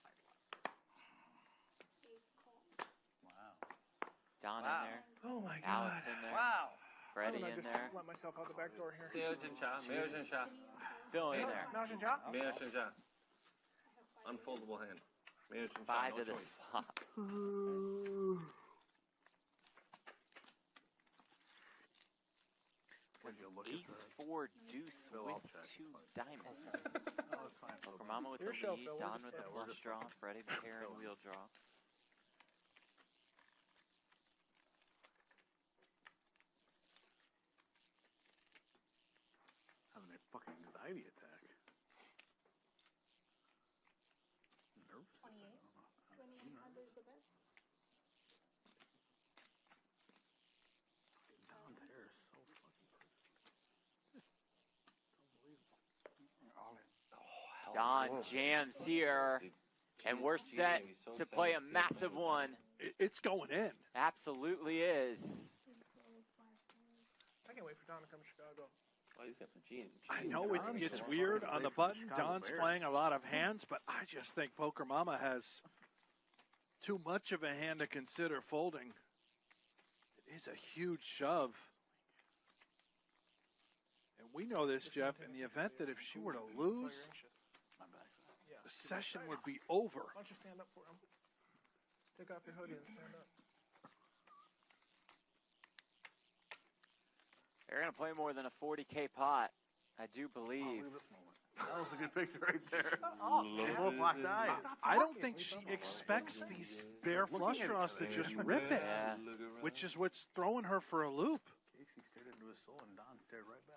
Don Wow. in there. Oh my Alex God. in there. Wow. Freddie I in just there. let myself out the back door here. Phil in there. Unfoldable hand. 5 to the spot. Ace 4 deuce with 2 diamonds. Poker Mama with the lead, Don with the flush draw, Freddie the pair and wheel draw. Having a fucking anxiety attack. Nervous. 28 the best. Don's hair is so fucking perfect. Unbelievable. Don jams here, and we're set to play a massive one. It's going in. Absolutely is. I can't wait for Don to come to Chicago. Oh, he's got the G. I know it gets weird on the button. Don's playing a lot of hands, but I just think Poker Mama has too much of a hand to consider folding. It is a huge shove. And we know this, Jeff, in the event that if she were to lose, the session would be over. Why don't you stand up for him? Take off your hoodie and stand up. They're going to play more than a 40K pot, I do believe. That was a good picture right there. Black eye. I don't think she expects these bare flush draws to just rip it, which is what's throwing her for a loop. Casey stared into his soul and Don stared right back.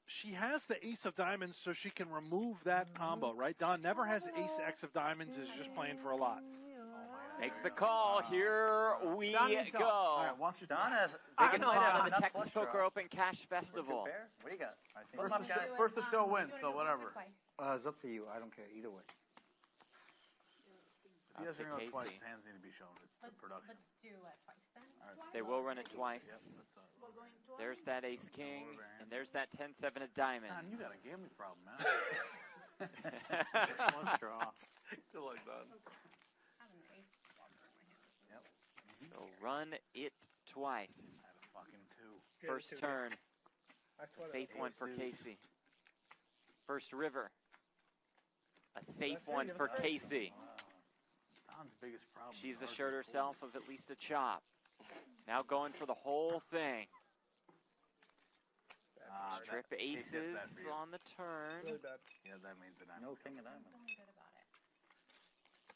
She has the ace of diamonds, so she can remove that combo, right? Don never has ace X of diamonds, is just playing for a lot. Makes the call. Here we go. All right, once you're Don has Biggest biggest pot pot of the Texas Poker Open Cash Festival. What do you got? First the show wins, so whatever. It's up to you. I don't care either way. If he doesn't Up to know twice, Casey. hands need to be shown. It's the production. Let's do twice then. They will run it twice. There's that ace king, and there's that 10-7 of diamonds. Don, you got a gambling problem, man. One draw. Still like that. So run it twice. I had a fucking 2. First turn. I A swear safe that one for Casey. First river. A safe That's it, one give us for a break. Casey. Don's biggest problem. She's is assured hard to herself of at least a chop. Now going for the whole thing. Strip Casey, that's bad aces for you. on the turn. Really bad. Yeah, that means that I'm No king of diamonds.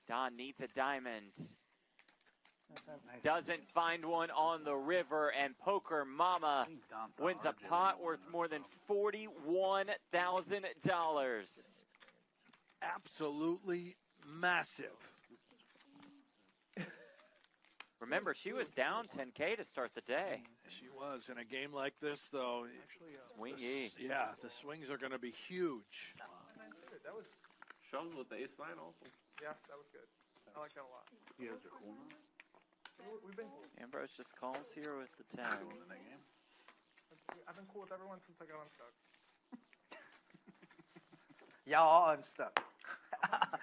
Don needs a diamond. Doesn't find one on the river, and Poker Mama wins a pot worth more than $41,000. Absolutely massive. Remember, she was down 10K to start the day. She was. In a game like this, though, Swingy. yeah, the swings are going to be huge. That was, Shows with the ace 9 also. yes, that was good. I like that a lot. You guys are cool now. We've been cool. Ambrose just calls here with the 10. I've been cool with everyone since I got unstuck. Y'all are unstuck.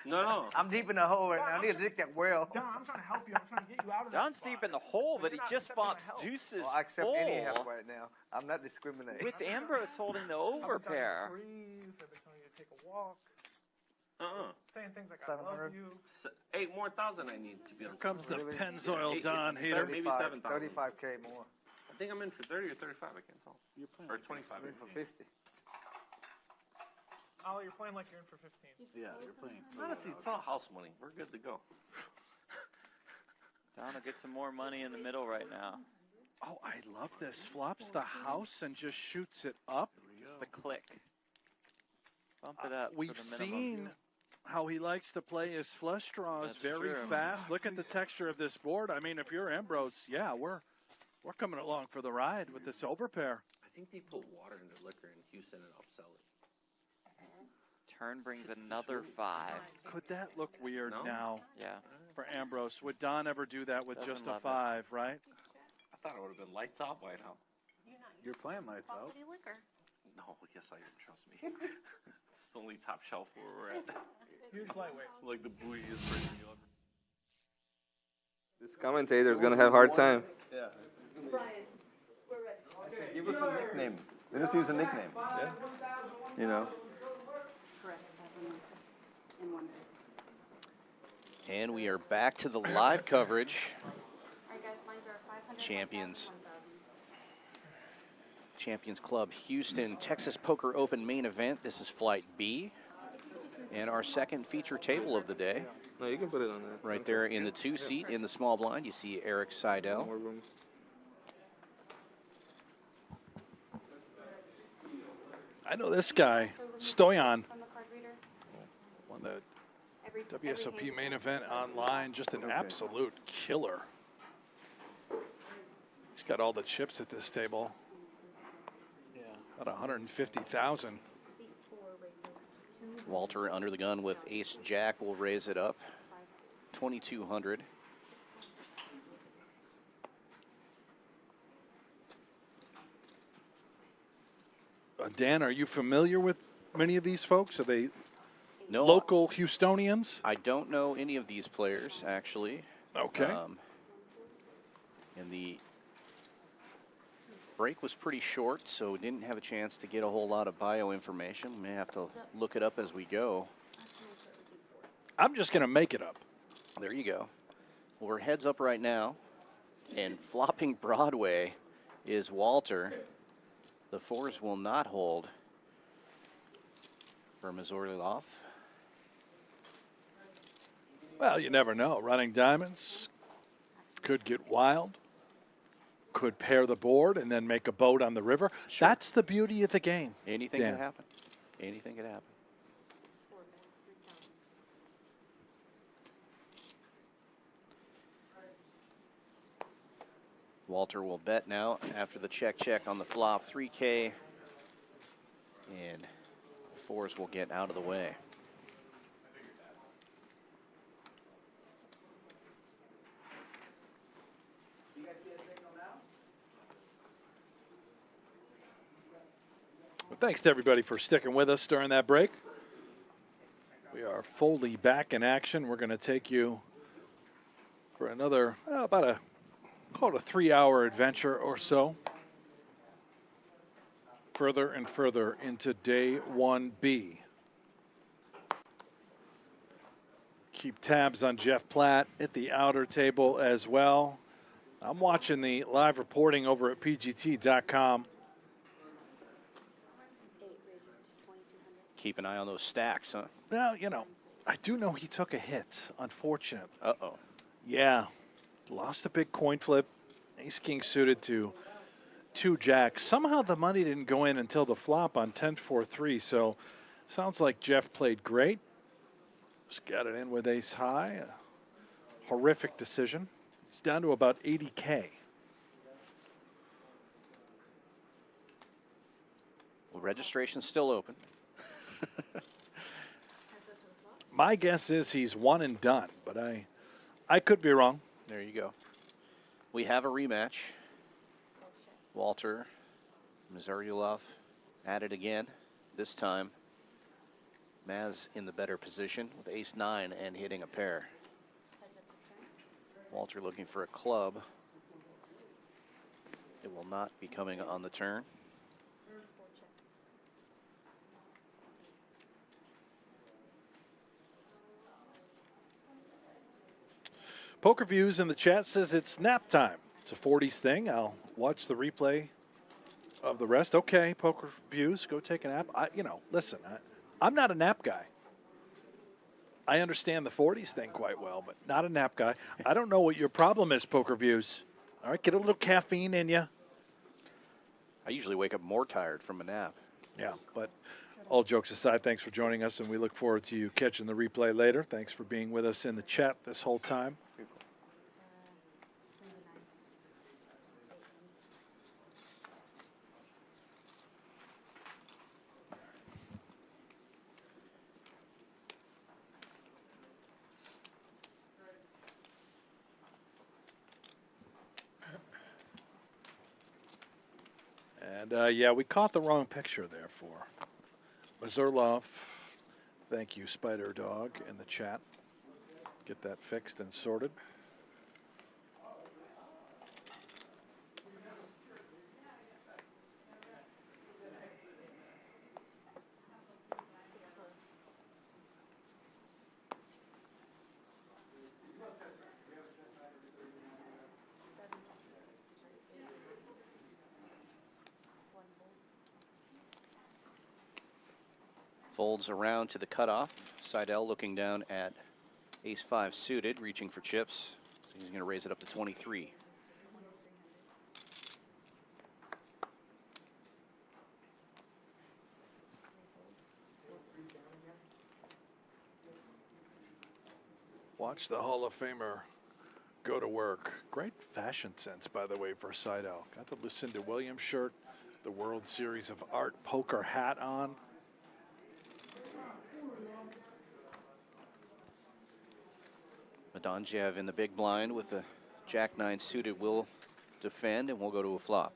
No. I'm deep in the hole right now. I need to dig that well. Don, I'm trying to help you. I'm trying to get you out of that Don's deep in the hole, but he just bops deuces Well, I accept any help full right now. I'm not discriminating. with Ambrose holding the overpair. I've been telling you to breathe. I've been telling you to take a walk. Saying things like I 700. love you. 8 more thousand I need to be on. Here comes the Pennzoil Don heater. Maybe 7,000. 35K more. I think I'm in for 30 or 35. I can't tell. You're playing. Or 25. I'm in for 50. Ollie, you're playing like you're in for 15. Yeah, you're playing. Honestly, it's all house money. We're good to go. Don will get some more money in the middle right now. Oh, I love this. Flops the house and just shoots it up. Just the click. Bump it up. We've for the minimum. seen how he likes to play his flush draws That's very true. fast. Look at the texture of this board. I mean, if you're Ambrose, yeah, we're coming along for the ride with this overpair. I think they put water in their liquor in Houston and upsell it. Turn brings another 5. Could that look weird No? now Yeah. for Ambrose? Would Don ever do that with Doesn't just a love it. 5, right? I thought it would have been lights out by now. Your plant night's out. Quality liquor. No, yes, I am. Trust me. It's the only top shelf where we're at. Huge lightweight. Like the bougiest racing you'll ever. This commentator's gonna have a hard time. Yeah. Brian, we're ready. Give us a nickname. They just use a nickname. Yeah. You know. Correct. In one day. And we are back to the live coverage. All right, guys, lines are 500. Champions Club Houston Texas Poker Open main event. This is Flight B. And our second feature table of the day. No, you can put it on there. Right there in the 2 seat in the small blind, you see Eric Seidel. More room. I know this guy, Stoyan, won the WSOP main event online. Just an absolute killer. He's got all the chips at this table. Yeah, about 150,000. Walter under the gun with Ace Jack will raise it up. 2,200. Dan, are you familiar with many of these folks? Are they local Houstonians? I don't know any of these players, actually. Okay. And the break was pretty short, so we didn't have a chance to get a whole lot of bio information. We may have to look it up as we go. I'm just going to make it up. There you go. Well, we're heads up right now, and flopping Broadway is Walter. The fours will not hold for Missouri-Loff. Well, you never know. Running diamonds could get wild, could pair the board and then make a boat on the river. Sure. That's the beauty of the game. Anything can happen. Anything can happen. Walter will bet now after the check on the flop, 3K, and the fours will get out of the way. Well, thanks to everybody for sticking with us during that break. We are fully back in action. We're going to take you for another, call it a 3-hour adventure or so. Further and further into day 1B. Keep tabs on Jeff Platt at the outer table as well. I'm watching the live reporting over at PGT.com. Keep an eye on those stacks, huh? Well, you know, I do know he took a hit, unfortunate. Uh-oh. Yeah. Lost a big coin flip. Ace King suited to 2 jacks. Somehow the money didn't go in until the flop on 10-4-3. So sounds like Jeff played great. Just got it in with ace high. A horrific decision. It's down to about 80K. Well, registration's still open. My guess is he's one and done, but I could be wrong. There you go. We have a rematch. Walter, Missouri-Loff at it again. This time, Maz in the better position with ace-9 and hitting a pair. Walter looking for a club. It will not be coming on the turn. Poker Views in the chat says it's nap time. It's a 40s thing. I'll watch the replay of the rest. Okay, Poker Views, go take a nap. Listen, I'm not a nap guy. I understand the 40s thing quite well, but not a nap guy. I don't know what your problem is, Poker Views. All right, get a little caffeine in you. I usually wake up more tired from a nap. Yeah, but all jokes aside, thanks for joining us, and we look forward to you catching the replay later. Thanks for being with us in the chat this whole time. And yeah, we caught the wrong picture there for Mazurlov. Thank you, Spider Dog, in the chat. Get that fixed and sorted. Folds around to the cutoff. Seidel looking down at ace-5 suited, reaching for chips. So he's going to raise it up to 23. Watch the Hall of Famer go to work. Great fashion sense, by the way, for Seidel. Got the Lucinda Williams shirt, the World Series of Art poker hat on. Medonjev in the big blind with the Jack-9 suited will defend, and we'll go to a flop.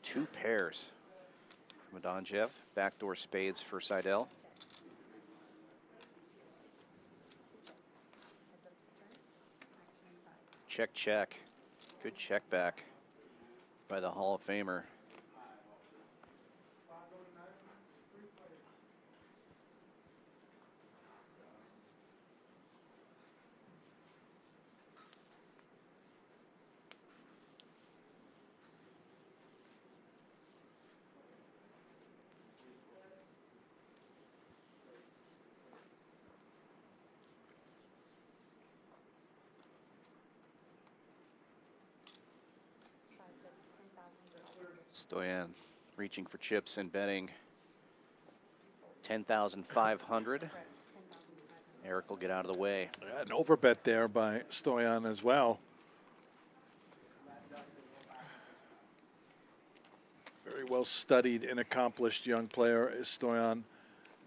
Two pairs for Medonjev. Backdoor spades for Seidel. Check, check. Good check back by the Hall of Famer. Stoyan reaching for chips and betting 10,500. Eric will get out of the way. Yeah, an overbet there by Stoyan as well. Very well studied and accomplished young player is Stoyan.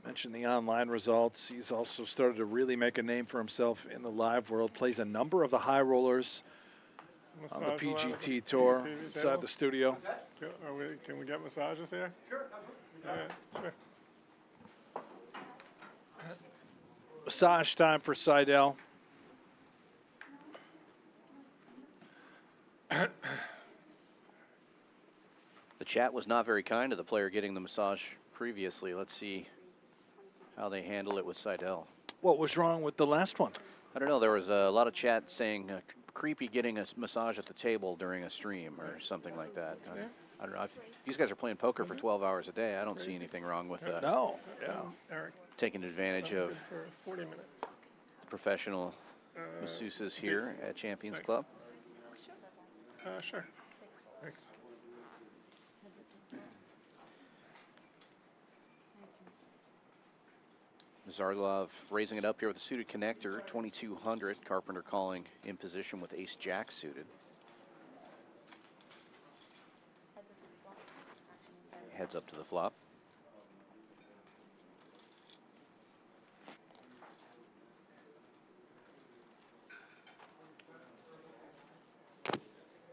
Mentioned the online results. He's also started to really make a name for himself in the live world. Plays a number of the high rollers on the PGT Tour inside the studio. Can we get massages here? Sure. Yeah, sure. Massage time for Seidel. The chat was not very kind to the player getting the massage previously. Let's see how they handle it with Seidel. What was wrong with the last one? I don't know. There was a lot of chat saying creepy getting a massage at the table during a stream or something like that. I don't know. If these guys are playing poker for 12 hours a day, I don't see anything wrong with no. Yeah. Eric, taking advantage of for 40 minutes. the professional masseuses here at Champions Thanks. Club. Sure. Thanks. Zarlov raising it up here with a suited connector, 2200. Carpenter calling in position with ace-jack suited. Heads up to the flop.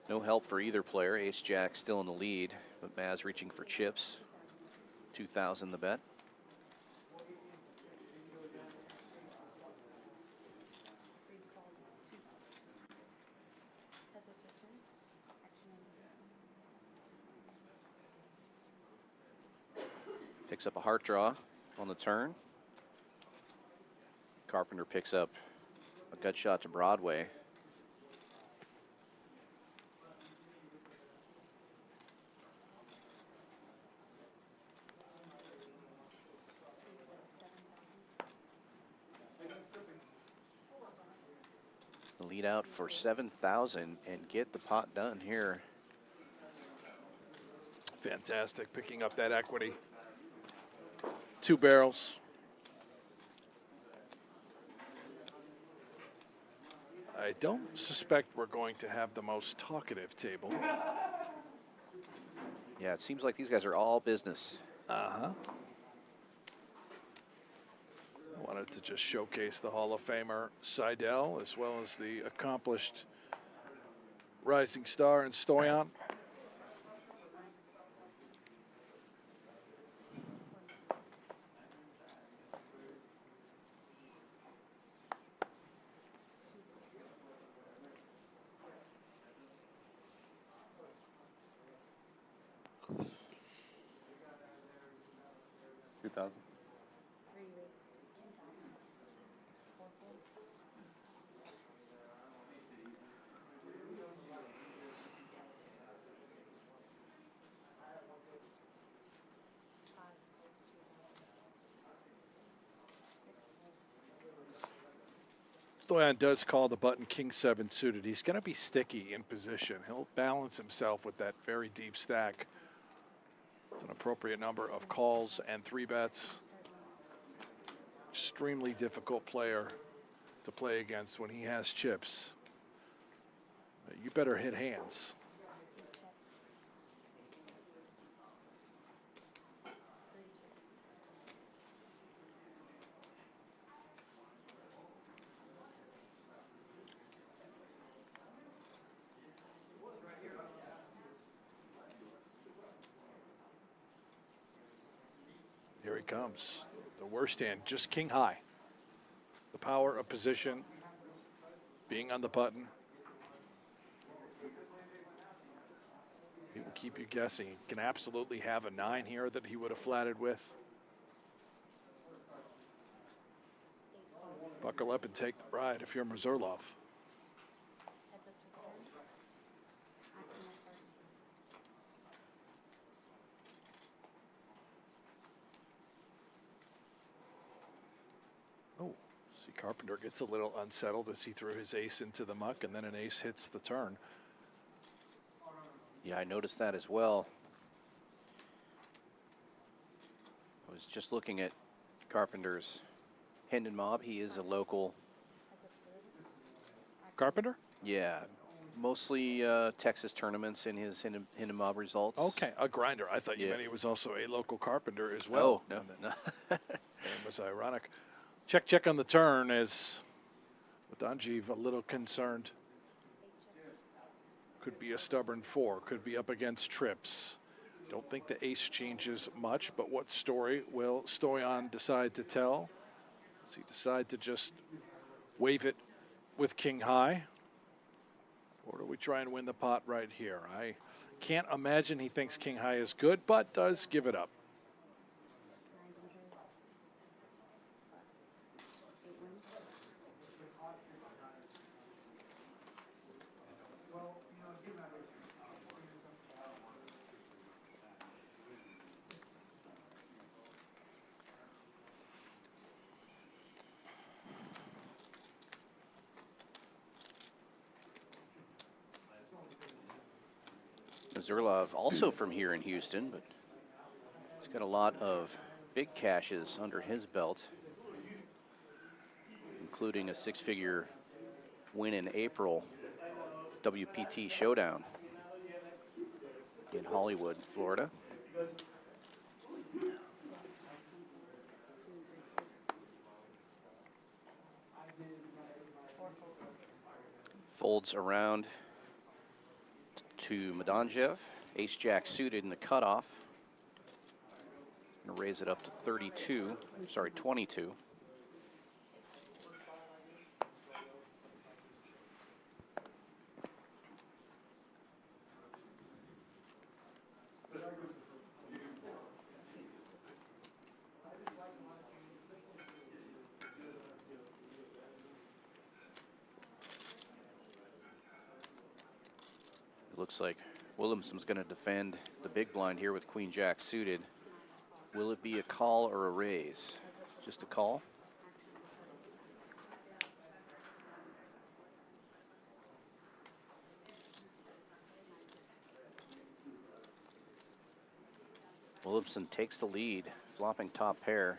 No help for either player. Ace-jack still in the lead, but Maz reaching for chips. 2,000 the bet. Picks up a heart draw on the turn. Carpenter picks up a gut shot to Broadway. The lead out for 7,000 and get the pot done here. Fantastic, picking up that equity. 2 barrels. I don't suspect we're going to have the most talkative table. Yeah, it seems like these guys are all business. Uh-huh. Wanted to just showcase the Hall of Famer Seidel as well as the accomplished rising star in Stoyan. Stoyan does call the button King 7 suited. He's going to be sticky in position. He'll balance himself with that very deep stack. It's an appropriate number of calls and 3-bets. Extremely difficult player to play against when he has chips. You better hit hands. Here he comes. The worst hand, just king high. The power of position, being on the button. He will keep you guessing. He can absolutely have a 9 here that he would have flatted with. Buckle up and take the ride if you're Mazurlov. Carpenter gets a little unsettled as he threw his ace into the muck, and then an ace hits the turn. Yeah, I noticed that as well. I was just looking at Carpenter's Hendon Mob. He is a local. Carpenter? Yeah, mostly Texas tournaments in his Hendon Mob results. Okay, a grinder. I thought you meant he was also a local Carpenter as well. Oh, no. It was ironic. Check on the turn as Madanjiv a little concerned. Could be a stubborn 4, could be up against trips. Don't think the ace changes much, but what story will Stoyan decide to tell? Does he decide to just wave it with king high? Or do we try and win the pot right here? I can't imagine he thinks king high is good, but does give it up. Zurlov also from here in Houston, but he's got a lot of big cashes under his belt, including a 6-figure win in April, WPT Showdown in Hollywood, Florida. Folds around to Madanjev, ace-jack suited in the cutoff. Gonna raise it up to 22, sorry, 22. Looks like Williamson's going to defend the big blind here with queen jack suited. Will it be a call or a raise? Just a call? Williamson takes the lead, flopping top pair.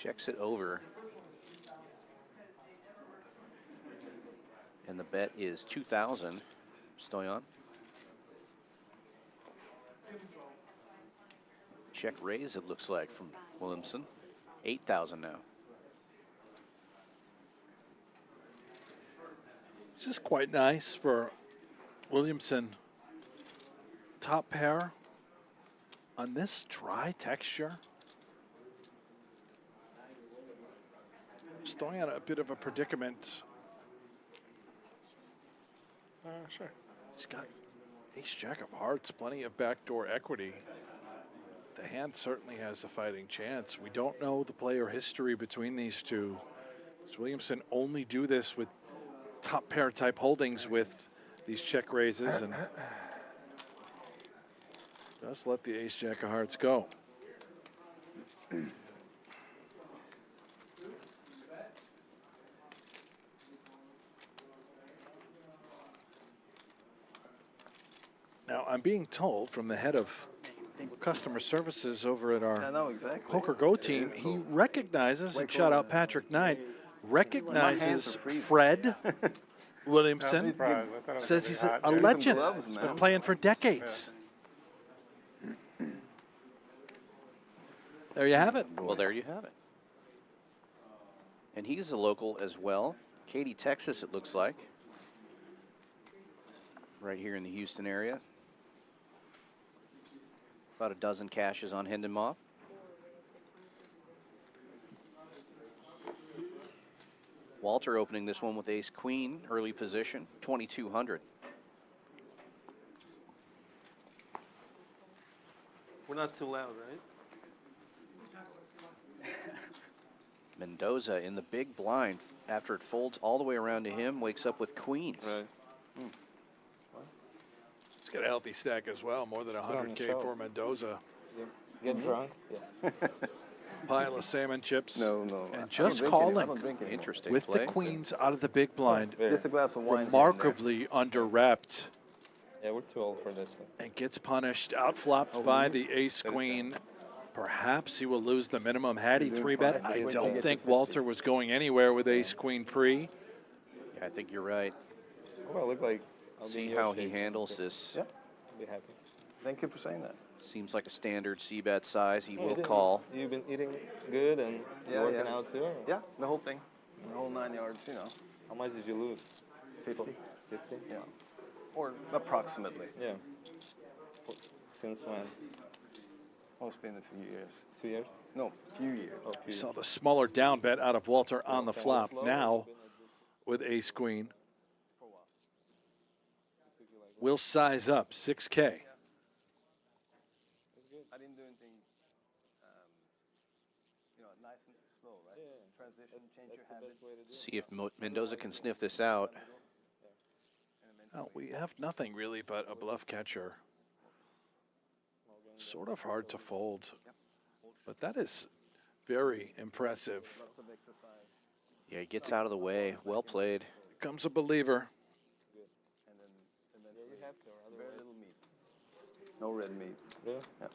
Checks it over. And the bet is 2,000. Stoyan. Check raise, it looks like, from Williamson. 8,000 now. This is quite nice for Williamson. Top pair on this dry texture. Stoyan a bit of a predicament. Sure. He's got ace jack of hearts, plenty of backdoor equity. The hand certainly has a fighting chance. We don't know the player history between these two. Does Williamson only do this with top pair type holdings with these check raises, and just let the ace jack of hearts go? Now, I'm being told from the head of customer services over at our PokerGO team, he recognizes, and shout out Patrick Knight, recognizes Fred Williamson, says he's a legend. He's been playing for decades. There you have it. Well, there you have it. And he's a local as well. Katy, Texas, it looks like. Right here in the Houston area. About a dozen cashes on Hindenmoff. Walter opening this one with ace queen, early position, 2,200. We're not too loud, right? Mendoza in the big blind after it folds all the way around to him, wakes up with queens. Right. He's got a healthy stack as well, more than 100K for Mendoza. Get drunk? Yeah. Pile of salmon chips. No, no. And just calling Interesting with play. the queens out of the big blind. Just a glass of wine. Remarkably under-repped. Yeah, we're too old for this one. And gets punished, outflopped by the ace queen. Perhaps he will lose the minimum had he 3-bet. I don't think Walter was going anywhere with ace queen pre. Yeah, I think you're right. Oh, I look like See how he handles this. Yeah, I'll be happy. Thank you for saying that. Seems like a standard c-bet size. He will call. You've been eating good and working out too? Or? Yeah, the whole thing. The whole 9 yards, you know. How much did you lose? 50. 50? Yeah. Or approximately. Yeah. Since when? Oh, it's been a few years. 2 years? No, few years. Oh, We saw the smaller down bet out of Walter on the flop. Now, with ace queen, we'll size up 6K. I didn't do anything, you know, nice and slow, right? Transition, change your habit. See if Mendoza can sniff this out. Well, we have nothing really but a bluff catcher. Sort of hard to fold, but that is very impressive. Yeah, he gets out of the way. Well played. Comes a believer. Very little meat. No red meat. Really? Yeah.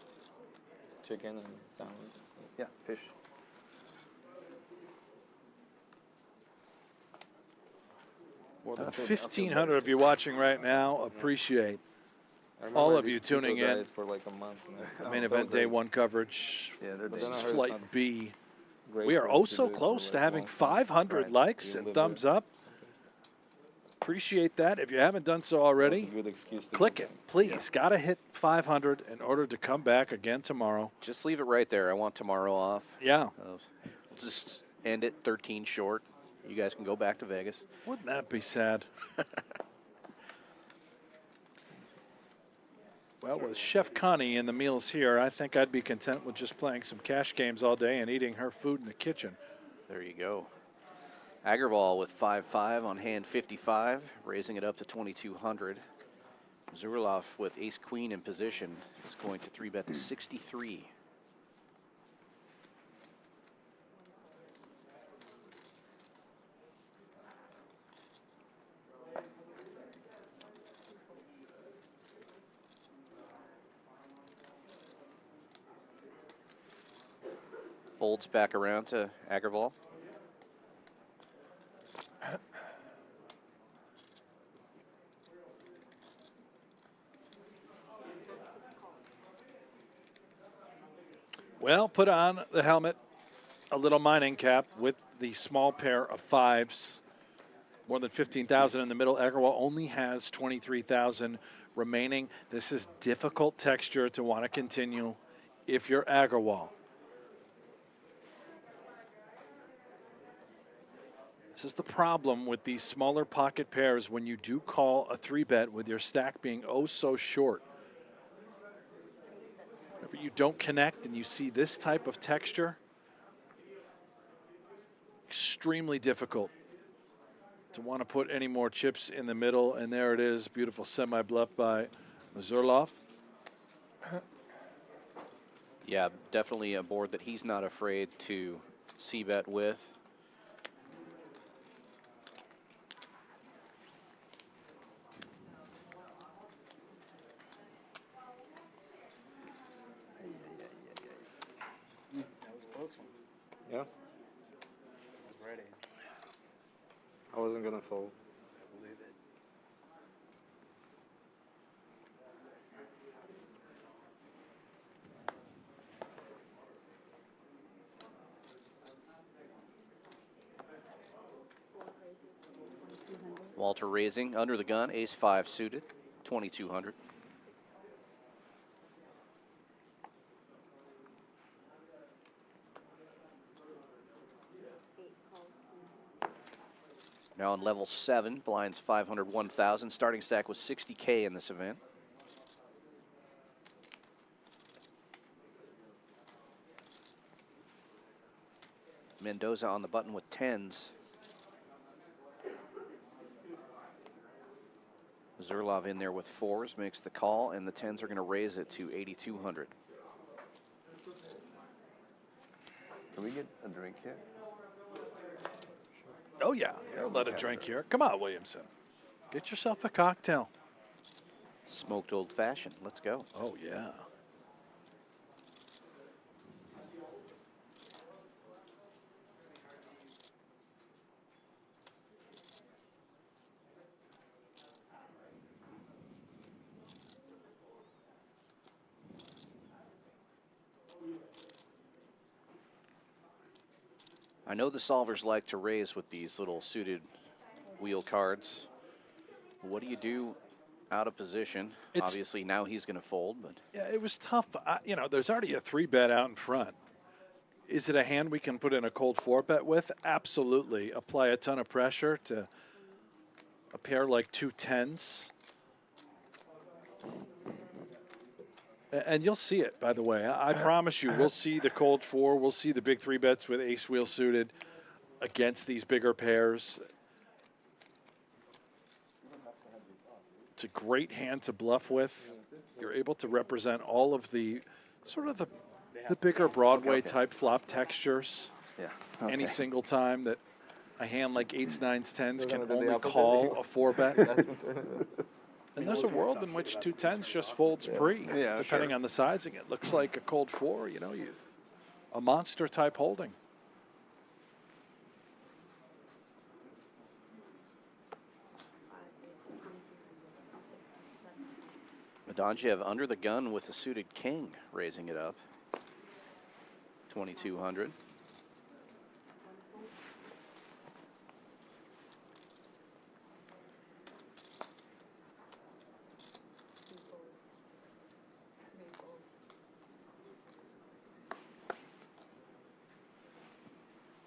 Chicken and salmon. Yeah, fish. More than 1,500 of you watching right now. Appreciate all of you tuning in. For like a month. The main event day one coverage. Yeah, they're This is dangerous. Flight B. Great We are for oh us to so do it close for to like having long time. 500 likes and thumbs up. Appreciate that. If you haven't done so already, Good excuse to click do it, please. Got to hit 500 in order to come back again tomorrow. Just leave it right there. I want tomorrow off. Yeah. We'll just end it 13 short. You guys can go back to Vegas. Wouldn't that be sad? Well, with Chef Connie in the meals here, I think I'd be content with just playing some cash games all day and eating her food in the kitchen. There you go. Agarwal with 5-5 on hand 55, raising it up to 2,200. Zurlov with ace-queen in position is going to 3-bet to 63. Folds back around to Agarwal. Well, put on the helmet, a little mining cap with the small pair of fives. More than 15,000 in the middle. Agarwal only has 23,000 remaining. This is difficult texture to want to continue if you're Agarwal. This is the problem with these smaller pocket pairs when you do call a 3-bet with your stack being oh so short. Whenever you don't connect and you see this type of texture, extremely difficult to want to put any more chips in the middle. And there it is, beautiful semi-bluff by Zurlov. Yeah, definitely a board that he's not afraid to c-bet with. That was a close one. Yeah. I was ready. I wasn't gonna fold. I believe it. Walter raising under the gun, ace-5 suited, 2,200. Now on level 7, blinds 500, 1,000. Starting stack was 60K in this event. Mendoza on the button with 10s. Zurlov in there with 4s, makes the call, and the 10s are going to raise it to 8,200. Can we get a drink here? Oh, yeah. Let a drink here. Come on, Williamson. Get yourself a cocktail. Smoked old fashioned. Let's go. Oh, yeah. I know the solvers like to raise with these little suited wheel cards. What do you do out of position? Obviously, now he's going to fold, but Yeah, it was tough. You know, there's already a 3-bet out in front. Is it a hand we can put in a cold 4-bet with? Absolutely. Apply a ton of pressure to a pair like 2 10s. And you'll see it, by the way. I promise you, we'll see the cold 4. We'll see the big 3-bets with ace wheel suited against these bigger pairs. It's a great hand to bluff with. You're able to represent all of the sort of the bigger Broadway type flop textures. Yeah. Any Okay. single time that a hand like 8s, 9s, 10s We're can gonna do the only opposite. call a 4-bet. And there's a world in which 2 10s just folds pre, Yeah, depending sure. on the sizing. It looks like a cold 4, you know, a monster type holding. Medonjev under the gun with a suited king, raising it up. 2,200.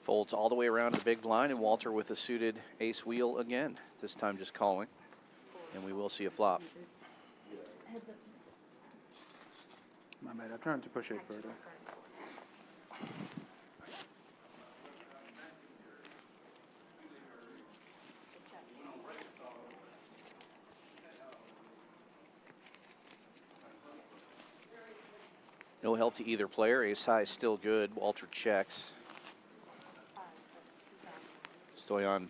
Folds all the way around to the big blind, and Walter with a suited ace wheel again. This time just calling, and we will see a flop. My bad. I'm trying to push it further. No help to either player. Ace high is still good. Walter checks. Stoyan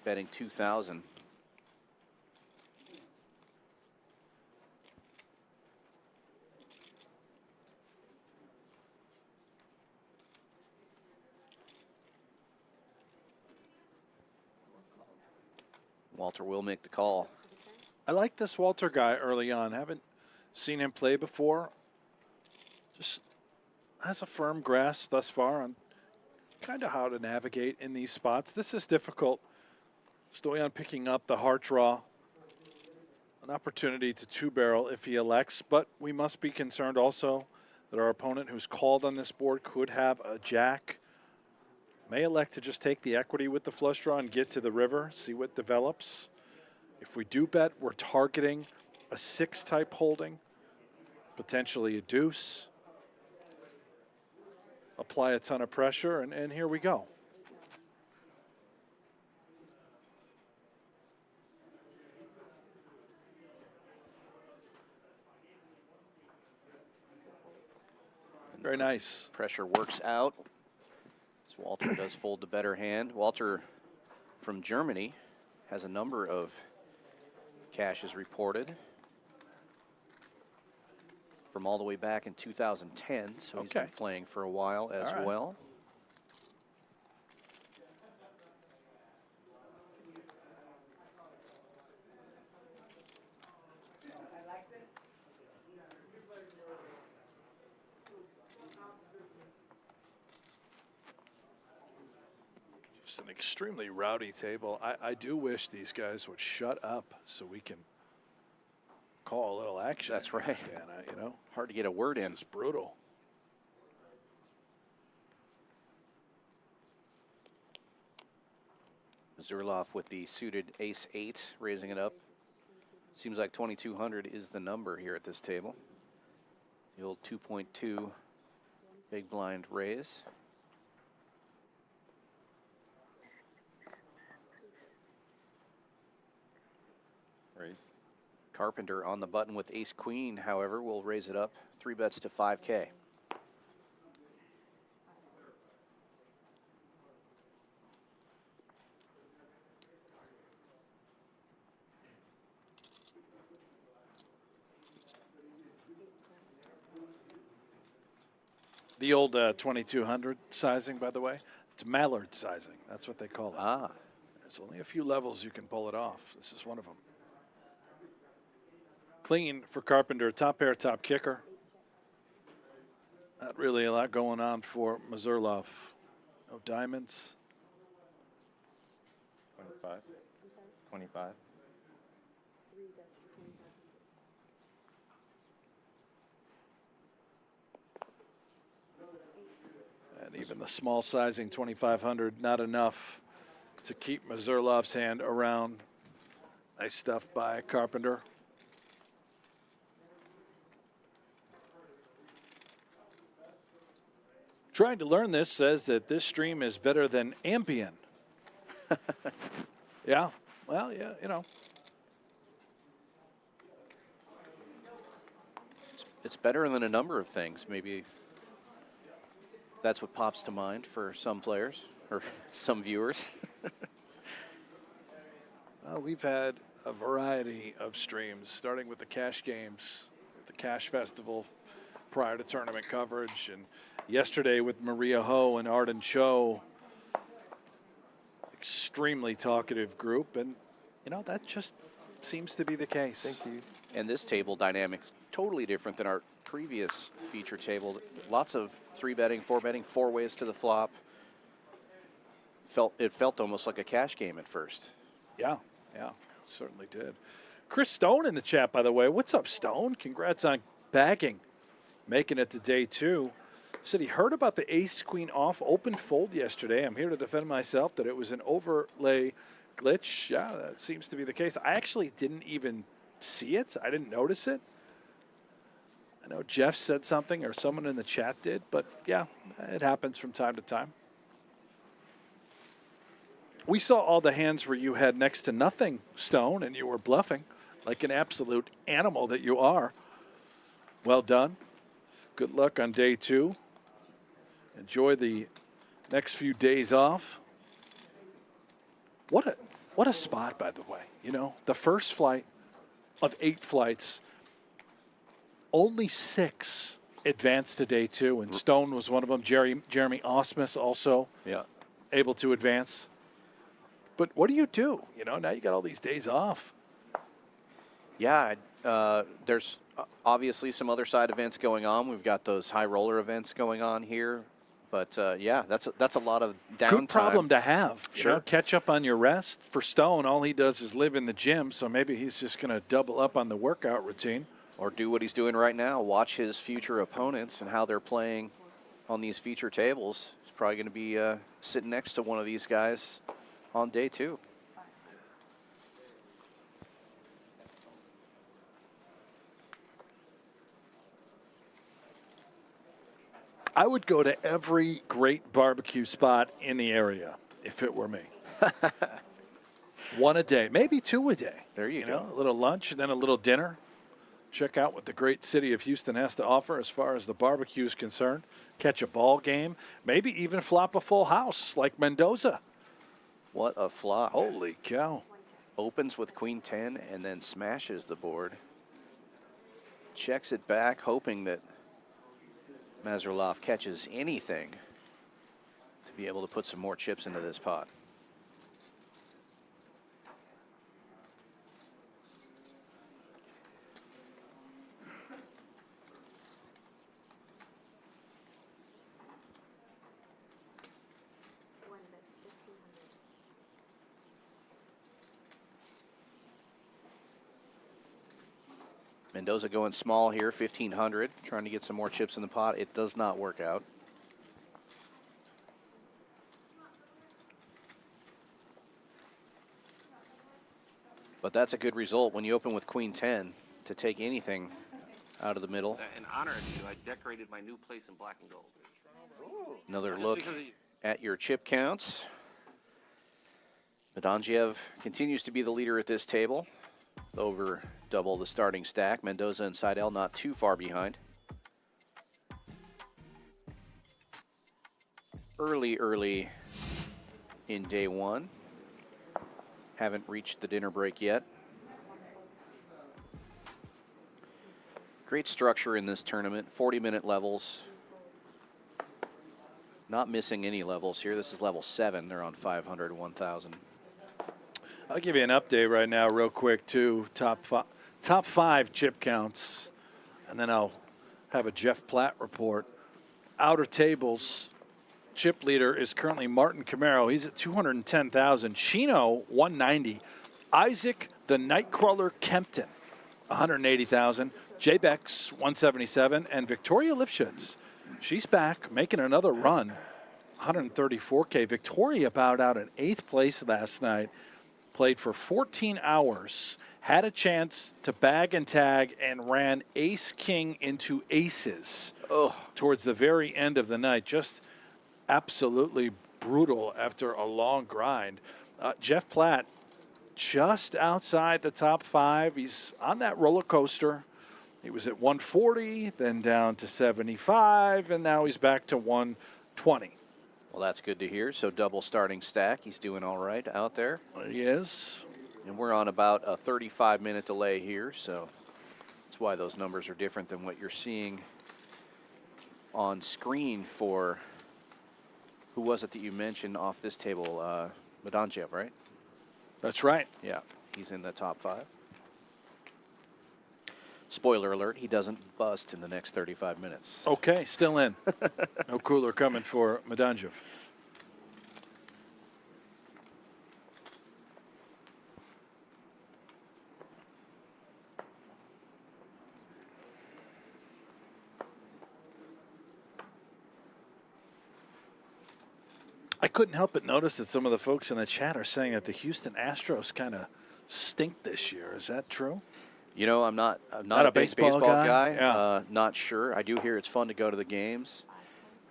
betting 2,000. Walter will make the call. I like this Walter guy early on. Haven't seen him play before. Just has a firm grasp thus far on kind of how to navigate in these spots. This is difficult. Stoyan picking up the heart draw. An opportunity to two-barrel if he elects, but we must be concerned also that our opponent who's called on this board could have a jack. May elect to just take the equity with the flush draw and get to the river, see what develops. If we do bet, we're targeting a 6-type holding, potentially a deuce. Apply a ton of pressure, and here we go. Very nice. Pressure works out. As Walter does fold the better hand. Walter from Germany has a number of cashes reported from all the way back in 2010. So he's been playing for a while as well. Just an extremely rowdy table. I do wish these guys would shut up so we can call a little action. That's right. You know, hard to get a word in. It's brutal. Zurloff with the suited ace-8, raising it up. Seems like 2,200 is the number here at this table. The old 2.2 big blind raise. Raise. Carpenter on the button with ace-queen, however, will raise it up 3 bets to 5K. The old 2200 sizing, by the way. It's Mallard sizing. That's what they call it. Ah. There's only a few levels you can pull it off. This is one of them. Clean for Carpenter. Top pair, top kicker. Not really a lot going on for Mazurlov. No diamonds. 25. 25. And even the small sizing 2500, not enough to keep Mazurlov's hand around. Nice stuff by Carpenter. Trying to learn this says that this stream is better than Ambien. Yeah, well, yeah, you know. It's better than a number of things. Maybe that's what pops to mind for some players or some viewers. We've had a variety of streams, starting with the cash games, the cash festival prior to tournament coverage, and yesterday with Maria Ho and Arden Cho. Extremely talkative group, and you know that just seems to be the case. Thank you. And this table dynamic's totally different than our previous feature table. Lots of 3-betting, 4-betting, 4 ways to the flop. It felt almost like a cash game at first. Yeah, certainly did. Chris Stone in the chat, by the way. What's up, Stone? Congrats on bagging, making it to day 2. Said he heard about the ace-queen off open fold yesterday. I'm here to defend myself that it was an overlay glitch. Yeah, that seems to be the case. I actually didn't even see it. I didn't notice it. I know Jeff said something or someone in the chat did, but yeah, it happens from time to time. We saw all the hands where you had next to nothing, Stone, and you were bluffing like an absolute animal that you are. Well done. Good luck on day 2. Enjoy the next few days off. What a spot, by the way. You know, the first flight of 8 flights, only 6 advanced to day 2, and Stone was one of them. Jeremy Osmus also able to advance. But what do? You know, now you got all these days off. Yeah, there's obviously some other side events going on. We've got those high roller events going on here. But, yeah, that's a lot of downtime. Good problem to have. Sure. You know, catch up on your rest. For Stone, all he does is live in the gym, so maybe he's just going to double up on the workout routine. Or do what he's doing right now, watch his future opponents and how they're playing on these feature tables. He's probably going to be sitting next to one of these guys on day 2. I would go to every great barbecue spot in the area if it were me. One a day, maybe 2 a day. There you go. Know, a little lunch and then a little dinner. Check out what the great city of Houston has to offer as far as the barbecue is concerned. Catch a ball game, maybe even flop a full house like Mendoza. What a flop. Holy cow. Opens with queen 10 and then smashes the board. Checks it back, hoping that Mazurlov catches anything to be able to put some more chips into this pot. Mendoza going small here, 1,500, trying to get some more chips in the pot. It does not work out. But that's a good result when you open with queen 10 to take anything out of the middle. In honor of you, I decorated my new place in black and gold. Another Just look because at your chip counts. Medangiev continues to be the leader at this table. Over double the starting stack. Mendoza and Seidel not too far behind. Early in day 1. Haven't reached the dinner break yet. Great structure in this tournament. 40-minute levels. Not missing any levels here. This is level 7. They're on 500, 1,000. I'll give you an update right now real quick, too. Top 5 chip counts, and then I'll have a Jeff Platt report. Outer tables, chip leader is currently Martin Camaro. He's at 210,000. Chino, 190. Isaac, the Nightcrawler Kempton, 180,000. J-Bex, 177. And Victoria Lifshitz, she's back, making another run, 134K. Victoria bowed out in 8th place last night. Played for 14 hours, had a chance to bag and tag, and ran ace-king into aces towards the very end of the night. Just absolutely brutal after a long grind. Jeff Platt just outside the top 5. He's on that roller coaster. He was at 140, then down to 75, and now he's back to 120. Well, that's good to hear. So double starting stack. He's doing all right out there. He is. And we're on about a 35-minute delay here, so that's why those numbers are different than what you're seeing on screen for, who was it that you mentioned off this table? Medangiev, right? That's right. Yeah, he's in the top 5. Spoiler alert, he doesn't bust in the next 35 minutes. Okay, still in. No cooler coming for Medangiev. I couldn't help but notice that some of the folks in the chat are saying that the Houston Astros kind of stink this year. Is that true? You know, I'm not a big baseball guy. Yeah. Not sure. I do hear it's fun to go to the games.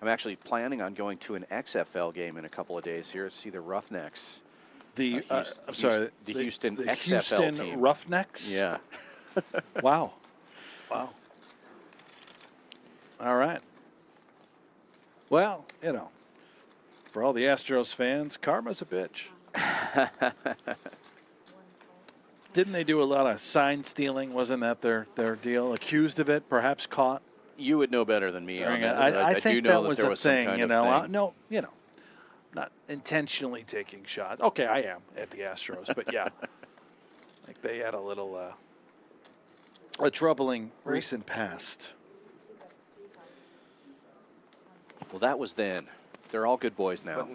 I'm actually planning on going to an XFL game in a couple of days here to see the Roughnecks. The Houston XFL Houston team. Roughnecks? Yeah. Wow. Wow. All right. Well, you know, for all the Astros fans, karma's a bitch. Didn't they do a lot of sign stealing? Wasn't that their deal? Accused of it, perhaps caught? You would know better than me. I think do know that was there a was thing, some kind you of know. thing. No, you know, not intentionally taking shots. Okay, I am at the Astros, but yeah. Like they had a little a troubling recent past. Well, that was then. They're all good boys now.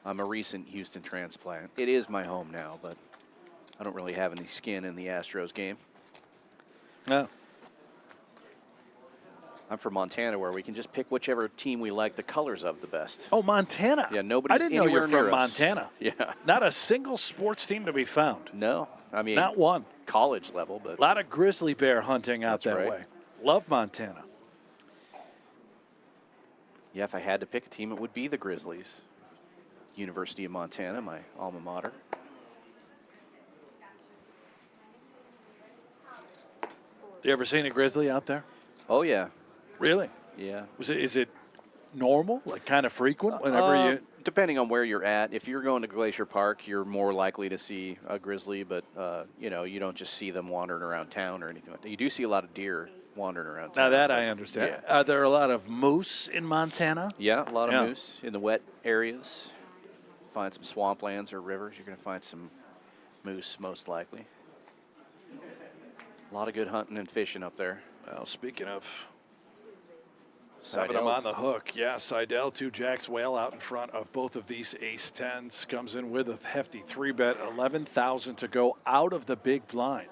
I'm a recent Houston transplant. It is my home now, but I don't really have any skin in the Astros game. No. I'm from Montana, where we can just pick whichever team we like the colors of the best. Oh, Montana. Yeah, nobody's I didn't know you were anywhere from near us. Montana. Yeah. Not a single sports team to be found. No. I mean, not one. College level, but. A lot of grizzly bear hunting out That's that right. way. Love Montana. Yeah, if I had to pick a team, it would be the Grizzlies. University of Montana, my alma mater. You ever seen a grizzly out there? Oh, yeah. Really? Yeah. Is it normal, like kind of frequent whenever you? Depending on where you're at. If you're going to Glacier Park, you're more likely to see a grizzly, but, you know, you don't just see them wandering around town or anything like that. You do see a lot of deer wandering around town. Now that I understand. Yeah. Are there a lot of moose in Montana? Yeah, a lot of Yeah. moose in the wet areas. Find some swamplands or rivers, you're going to find some moose most likely. A lot of good hunting and fishing up there. Well, speaking of having them Seidel. on the hook, yeah, Seidel, 2 jacks, whale out in front of both of these ace-10s. Comes in with a hefty 3-bet, 11,000 to go out of the big blind.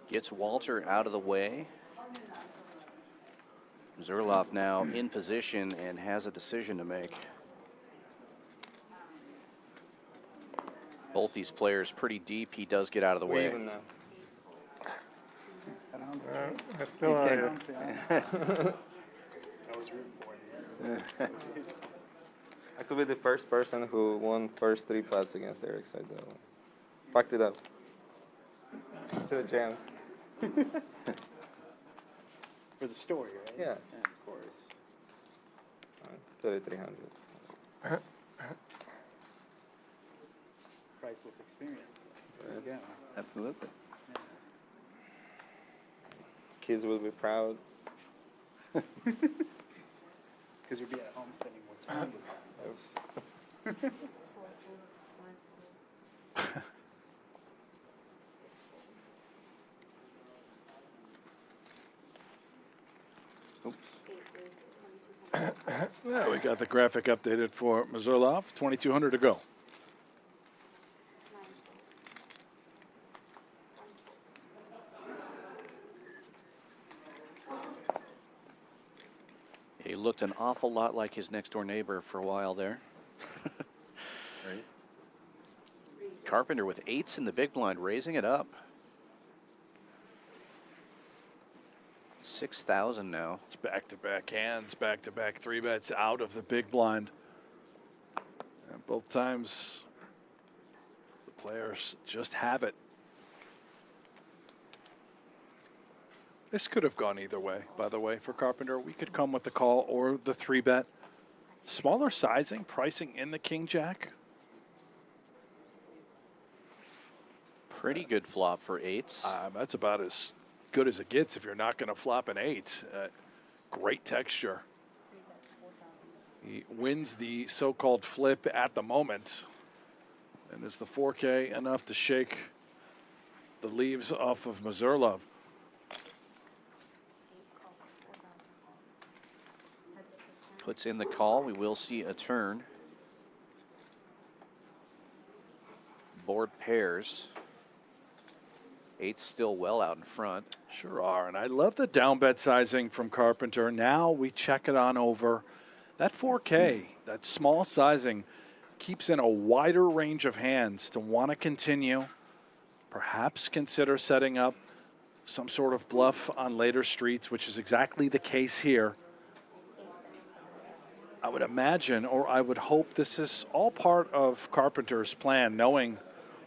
Gets Walter out of the way. Zurloff now in position and has a decision to make. Both these players pretty deep. He does get out of the way. Even now. I still are you. I could be the first person who won first 3 pots against Eric Seidel. Fucked it up. To the jam. For the story, right? Yeah. Of course. 3,300. Priceless experience. There you go. Absolutely. Kids will be proud. Because you'll be at home spending more time with them. Yeah, we got the graphic updated for Mazurlov. 2,200 to go. He looked an awful lot like his next door neighbor for a while there. Carpenter with 8s in the big blind, raising it up. 6,000 now. It's back-to-back hands, back-to-back 3-bets out of the big blind. And both times, the players just have it. This could have gone either way, by the way, for Carpenter. We could come with the call or the 3-bet. Smaller sizing, pricing in the king-jack. Pretty good flop for 8s. That's about as good as it gets if you're not going to flop an 8. Great texture. He wins the so-called flip at the moment. And is the 4K enough to shake the leaves off of Mazurlov? Puts in the call. We will see a turn. Board pairs. 8's still well out in front. Sure are, and I love the down bet sizing from Carpenter. Now we check it on over. That 4K, that small sizing, keeps in a wider range of hands to want to continue. Perhaps consider setting up some sort of bluff on later streets, which is exactly the case here. I would imagine, or I would hope, this is all part of Carpenter's plan, knowing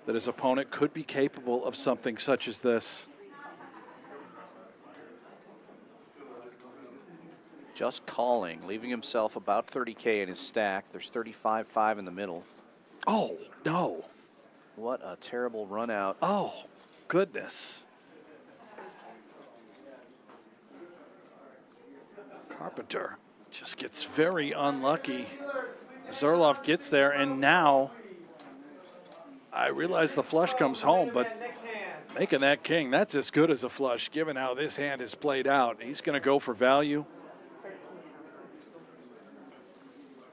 that his opponent could be capable of something such as this. Just calling, leaving himself about 30K in his stack. There's 35.5 in the middle. Oh, no. What a terrible run out. Oh, goodness. Carpenter just gets very unlucky. Zerloff gets there, and now I realize the flush comes home, but making that king, that's as good as a flush, given how this hand is played out. He's going to go for value.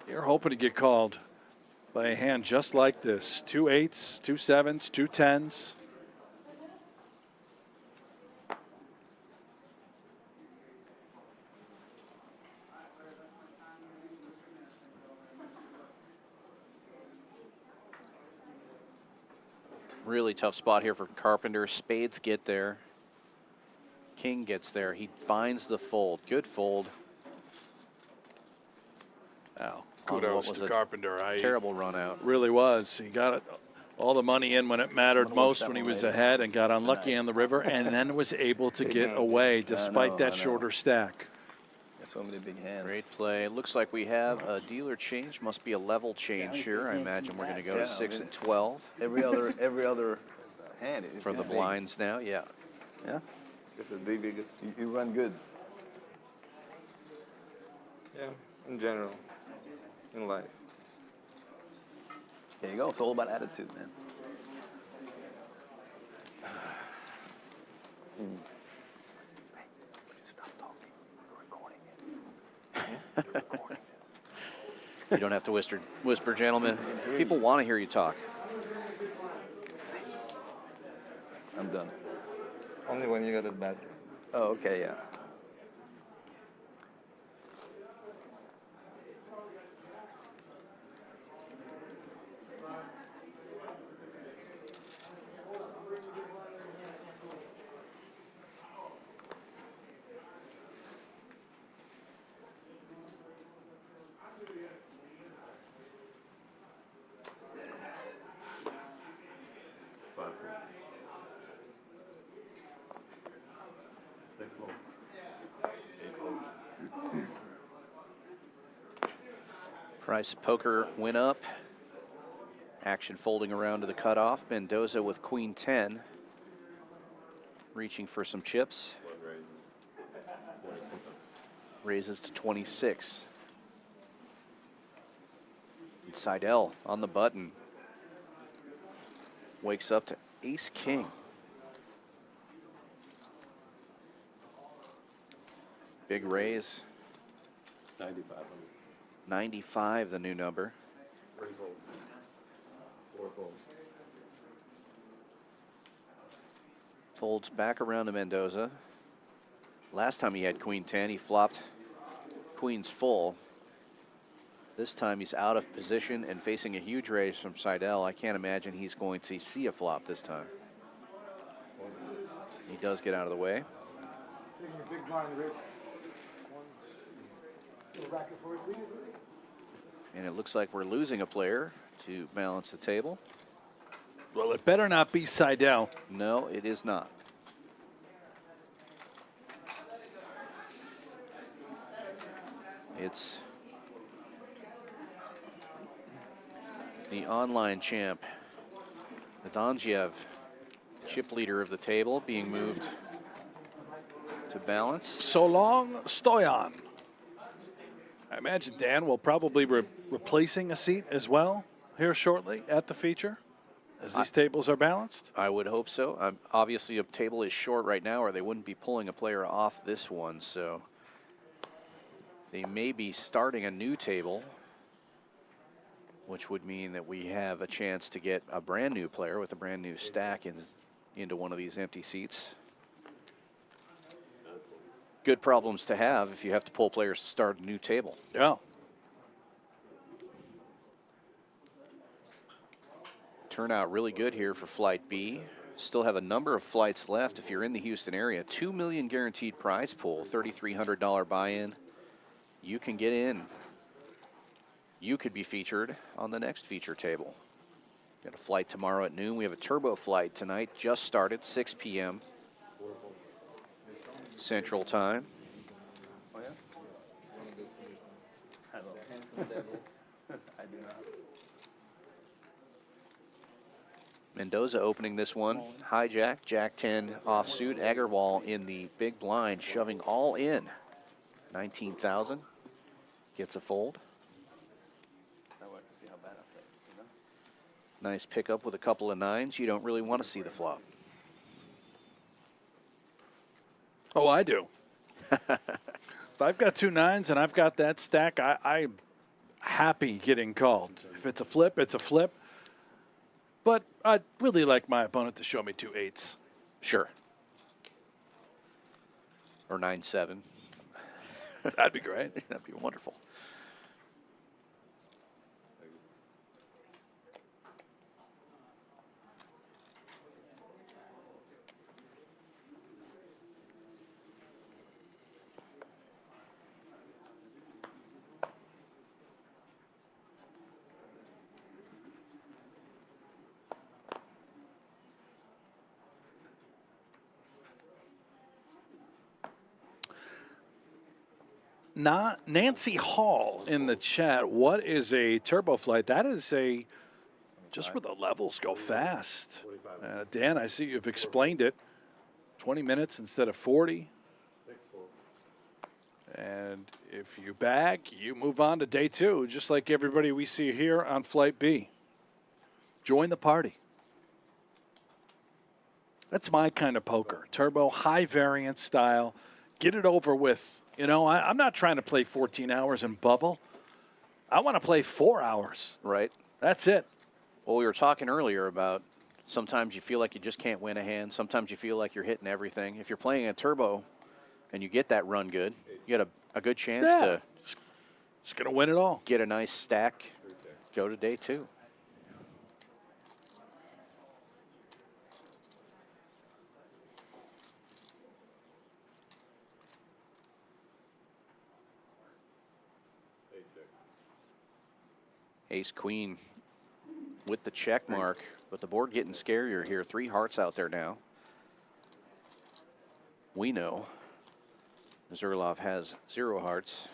You're hoping to get called by a hand just like this. 2 8s, 2 7s, 2 10s. Really tough spot here for Carpenter. Spades get there. King gets there. He finds the fold. Good fold. Wow. Kudos to Carpenter. Terrible run out. Really was. He got it, all the money in when it mattered most, when he was ahead, and got unlucky on the river, and then was able to get away despite that shorter stack. So many big hands. Great play. Looks like we have a dealer change. Must be a level change here. I imagine we're going to go to 6 and 12. Every other hand is for the blinds now. Yeah. Yeah. It's a big. You run good. Yeah, in general, in life. There you go. It's all about attitude, man. You don't have to whisper, gentlemen. People want to hear you talk. I'm done. Only when you got a bad. Oh, okay, yeah. Price of poker went up. Action folding around to the cutoff. Mendoza with queen 10. Reaching for some chips. Raises to 26. And Seidel on the button. Wakes up to ace king. Big raise. 9,500. 95, the new number. 3 folds. 4 folds. Folds back around to Mendoza. Last time he had queen 10, he flopped queens full. This time he's out of position and facing a huge raise from Seidel. I can't imagine he's going to see a flop this time. He does get out of the way. Taking a big blind, Rich. Little racket for it, please. And it looks like we're losing a player to balance the table. Well, it better not be Seidel. No, it is not. It's the online champ, Adonjiev, chip leader of the table, being moved to balance. So long, Stoyan. I imagine Dan will probably be replacing a seat as well here shortly at the feature as these tables are balanced. I would hope so. Obviously, a table is short right now, or they wouldn't be pulling a player off this one. So they may be starting a new table, which would mean that we have a chance to get a brand new player with a brand new stack into one of these empty seats. Good problems to have if you have to pull players to start a new table. Yeah. Turnout really good here for Flight B. Still have a number of flights left if you're in the Houston area. $2 million guaranteed prize pool, $3,300 buy-in. You can get in. You could be featured on the next feature table. Got a flight tomorrow at noon. We have a turbo flight tonight, just started, 6 p.m. Central Time. Oh, yeah? I don't. Handsome devil. I do not. Mendoza opening this one. Hijack, Jack 10 offsuit. Agarwal in the big blind, shoving all in. 19,000. Gets a fold. I want to see how bad I play, you know? Nice pickup with a couple of nines. You don't really want to see the flop. Oh, I do. If I've got 2 nines and I've got that stack, I'm happy getting called. If it's a flip, it's a flip. But I'd really like my opponent to show me 2 8s. Sure. Or 9-7. That'd be great. That'd be wonderful. Nancy Hall in the chat. What is a turbo flight? That is just where the levels go fast. Dan, I see you've explained it. 20 minutes instead of 40. And if you bag, you move on to day 2, just like everybody we see here on Flight B. Join the party. That's my kind of poker. Turbo, high variance style. Get it over with. You know, I'm not trying to play 14 hours and bubble. I want to play 4 hours. Right. That's it. Well, we were talking earlier about sometimes you feel like you just can't win a hand. Sometimes you feel like you're hitting everything. If you're playing a turbo and you get that run good, you got a good chance to just going to win it all. Get a nice stack, go to day 2. Ace Queen with the check mark, but the board getting scarier here. 3 hearts out there now. We know Zurlov has 0 hearts.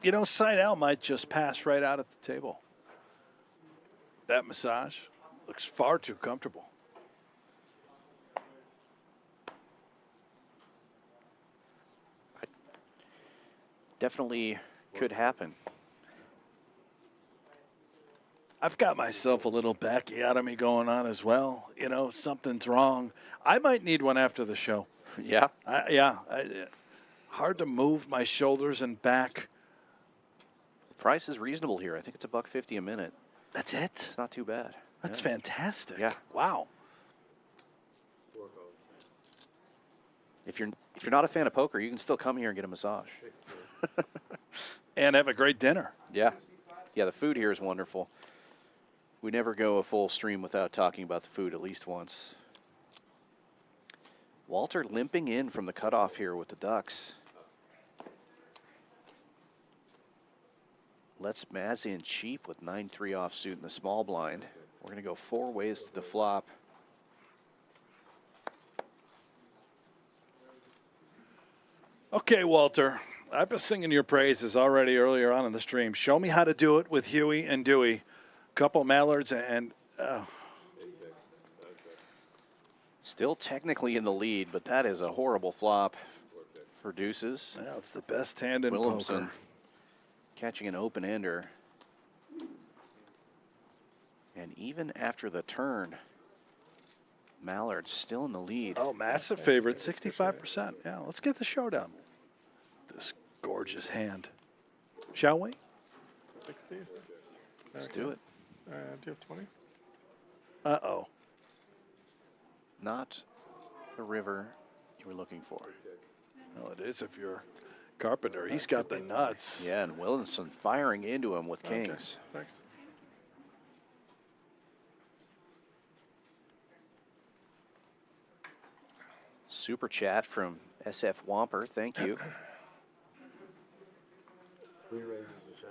You know, side out might just pass right out at the table. That massage looks far too comfortable. Definitely could happen. I've got myself a little backiotomy going on as well. You know, something's wrong. I might need one after the show. Yeah? Hard to move my shoulders and back. Price is reasonable here. I think it's $1.50 a minute. That's it? It's not too bad. That's fantastic. Yeah. Wow. If you're not a fan of poker, you can still come here and get a massage. And have a great dinner. Yeah. Yeah, the food here is wonderful. We never go a full stream without talking about the food at least once. Walter limping in from the cutoff here with the Ducks. Let's Maz in cheap with 9-3 offsuit in the small blind. We're going to go 4 ways to the flop. Okay, Walter. I've been singing your praises already earlier on in the stream. Show me how to do it with Huey and Dewey. Couple mallards and... Still technically in the lead, but that is a horrible flop for deuces. Well, it's the best hand in Williamson poker. Catching an open-ender. And even after the turn, Mallard's still in the lead. Oh, massive favorite, 65%. Yeah, let's get the showdown. This gorgeous hand. Shall we? 60s. Let's do it. Do you have 20? Uh-oh. not the river you were looking for. Well, it is if you're Carpenter. He's got the nuts. Yeah, and Williamson firing into him with Okay, kings. thanks. Super chat from SF Whomper. Thank you. 3 raises to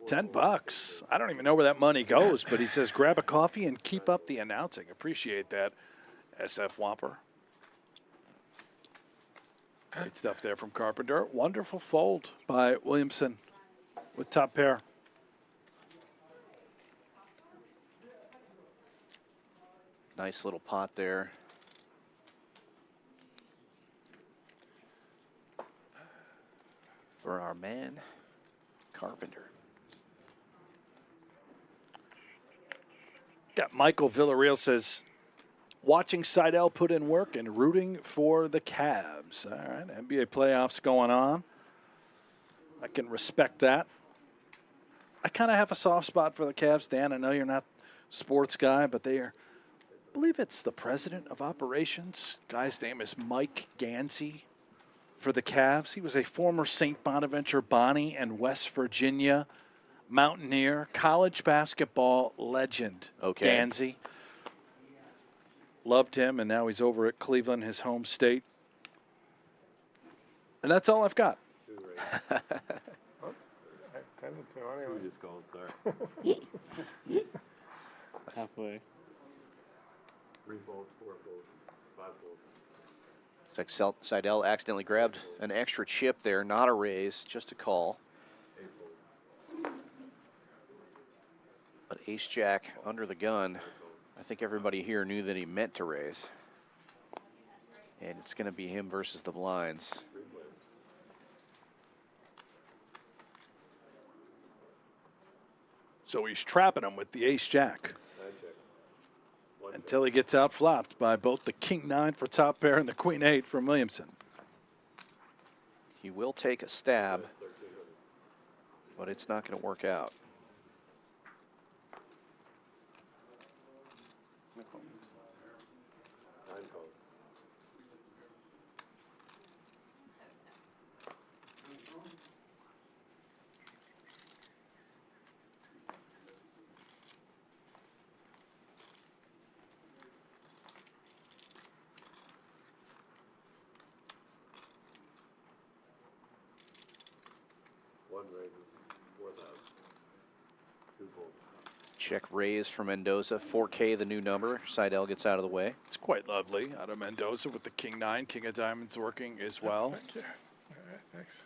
10,000. $10. I don't even know where that money goes, but he says grab a coffee and keep up the announcing. Appreciate that, SF Whomper. Great stuff there from Carpenter. Wonderful fold by Williamson with top pair. Nice little pot there. For our man, Carpenter. Yeah, Michael Villarreal says, watching Seidel put in work and rooting for the Cavs. All right, NBA playoffs going on. I can respect that. I kind of have a soft spot for the Cavs, Dan. I know you're not a sports guy, but they are, I believe it's the president of operations. Guy's name is Mike Gansey for the Cavs. He was a former St. Bonaventure Bonnie and West Virginia Mountaineer, college basketball legend. Okay. Gansey. Loved him, and now he's over at Cleveland, his home state. And that's all I've got. 10 to 2 anyway. We just called, sorry. Halfway. 3 folds, 4 folds, 5 folds. Looks like Seidel accidentally grabbed an extra chip there, not a raise, just a call. 8 folds. But ace-jack under the gun. I think everybody here knew that he meant to raise. And it's going to be him versus the blinds. 3 players. So he's trapping him with the ace-jack 9 check. 1 until he gets out-flopped by both the king-9 for top pair and the queen-8 from Williamson. He will take a stab, check. 1300. but it's not going to work out. 9 calls. One raises 4,000. 2 folds. Check raise from Mendoza. 4K, the new number. Seidel gets out of the way. It's quite lovely out of Mendoza with the king-9, king of diamonds working as well. Thank you. All right, thanks.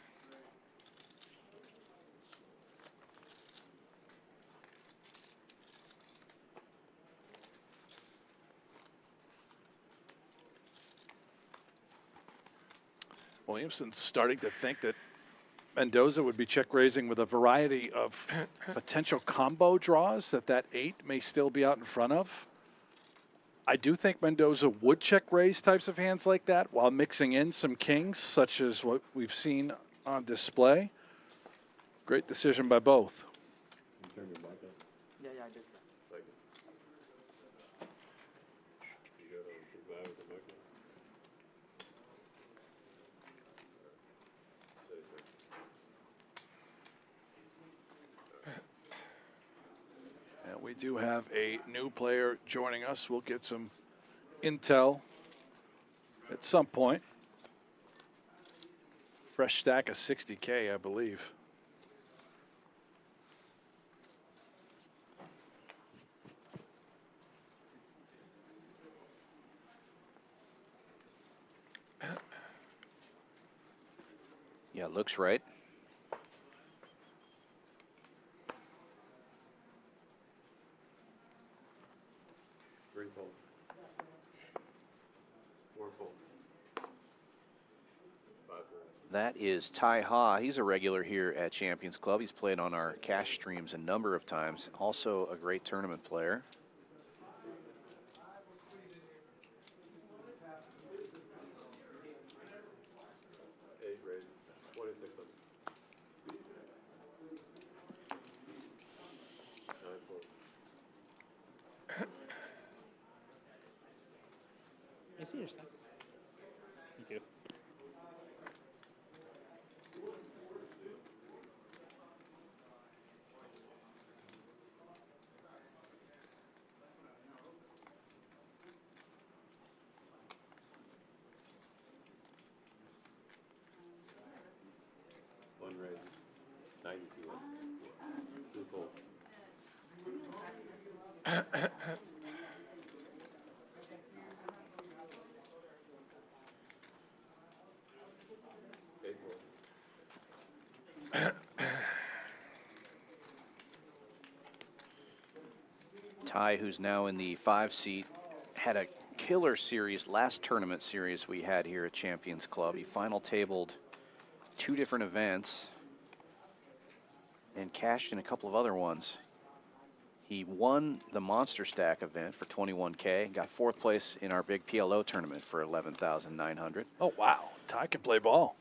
Williamson's starting to think that Mendoza would be check raising with a variety of potential combo draws that 8 may still be out in front of. I do think Mendoza would check raise types of hands like that while mixing in some kings, such as what we've seen on display. Great decision by both. You turn your back up. Yeah, I did. Like it. You go to 6 5 with the back up. And we do have a new player joining us. We'll get some intel at some point. Fresh stack of 60K, I believe. Yeah, looks right. Fold. 4 fold. 5 fold. That is Ty Ha. He's a regular here at Champions Club. He's played on our cash streams a number of times. Also a great tournament player. Raises 2600. 9 fold. I see your stuff. Thank you. One raise. 92. Two fold. Ty, who's now in the 5 seat, had a killer series, last tournament series we had here at Champions Club. He final tabled 2 different events and cashed in a couple of other ones. He won the Monster Stack event for 21K, got 4th place in our big PLO tournament for 11,900. Oh, wow. Ty can play ball.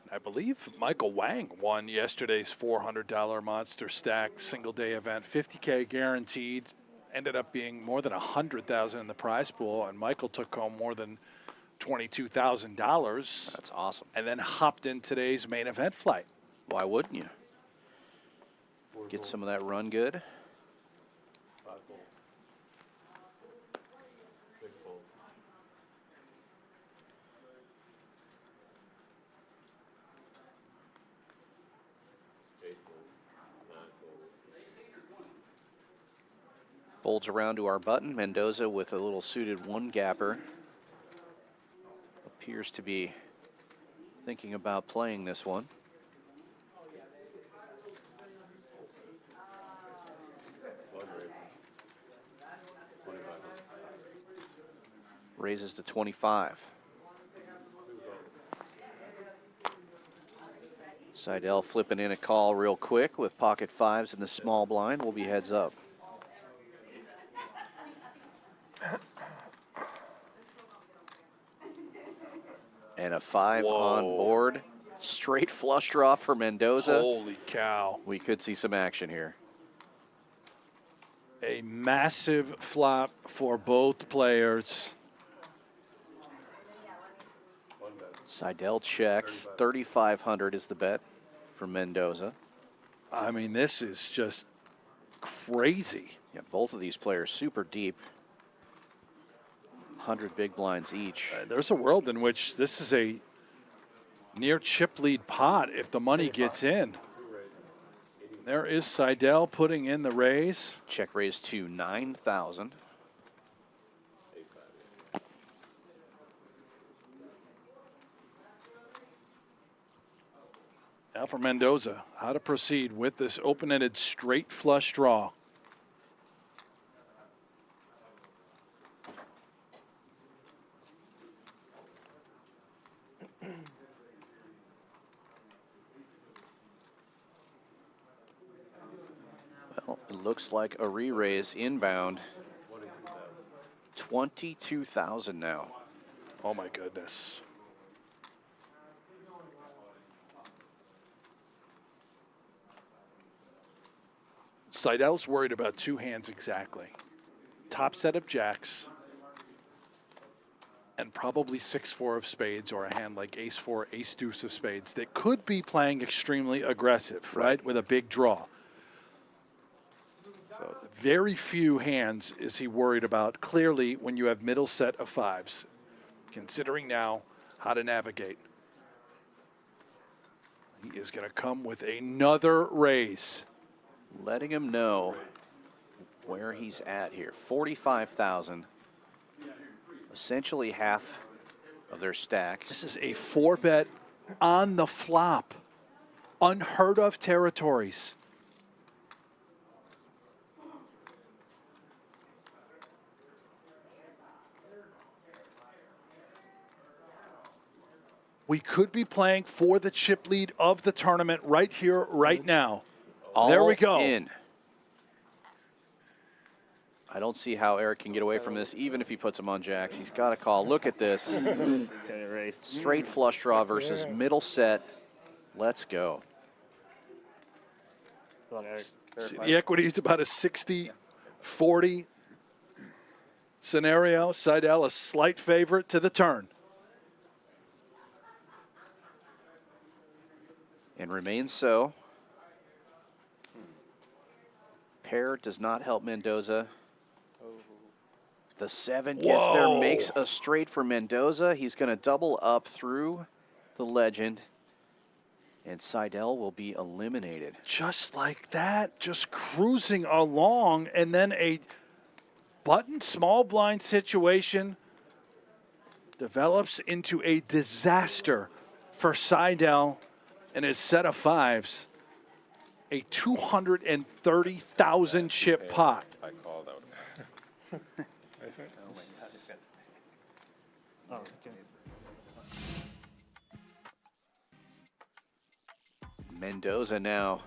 I believe Michael Wang won yesterday's $400 Monster Stack single day event, 50K guaranteed. Ended up being more than $100,000 in the prize pool, and Michael took home more than $22,000. That's awesome. And then hopped in today's main event flight. Why wouldn't you? Get some of that run good. Folds around to our button. Mendoza with a little suited 1-gapper. Appears to be thinking about playing this one. Raises to 25. Seidel flipping in a call real quick with pocket 5s in the small blind. Will be heads up. And a 5 on board. Straight flush draw for Mendoza. Holy cow. We could see some action here. A massive flop for both players. Seidel checks. 3,500 is the bet for Mendoza. I mean, this is just crazy. Yeah, both of these players super deep. 100 big blinds each. There's a world in which this is a near chip lead pot if the money gets in. There is Seidel putting in the raise. Check raise to 9,000. Now for Mendoza, how to proceed with this open-ended straight flush draw. Well, it looks like a re-raise inbound. 22,000 now. Oh my goodness. Seidel's worried about 2 hands exactly. Top set of jacks and probably 6-4 of spades, or a hand like ace-4, ace-deuce of spades that could be playing extremely aggressive, right? With a big draw. So very few hands is he worried about, clearly, when you have middle set of 5s, considering now how to navigate. He is going to come with another raise. Letting him know where he's at here. 45,000. Essentially half of their stack. This is a 4-bet on the flop. Unheard of territories. We could be playing for the chip lead of the tournament right here, right now. There we go. In. I don't see how Eric can get away from this, even if he puts him on jacks. He's got a call. Look at this. Straight flush draw versus middle set. Let's go. See, the equity is about a 60-40 scenario. Seidel a slight favorite to the turn. And remains so. Pair does not help Mendoza. The 7 gets there, makes a straight for Mendoza. He's going to double up through the legend. And Seidel will be eliminated. Just like that, just cruising along, and then a button small blind situation develops into a disaster for Seidel and his set of fives. A 230,000 chip pot. I called out. Oh, okay. Mendoza now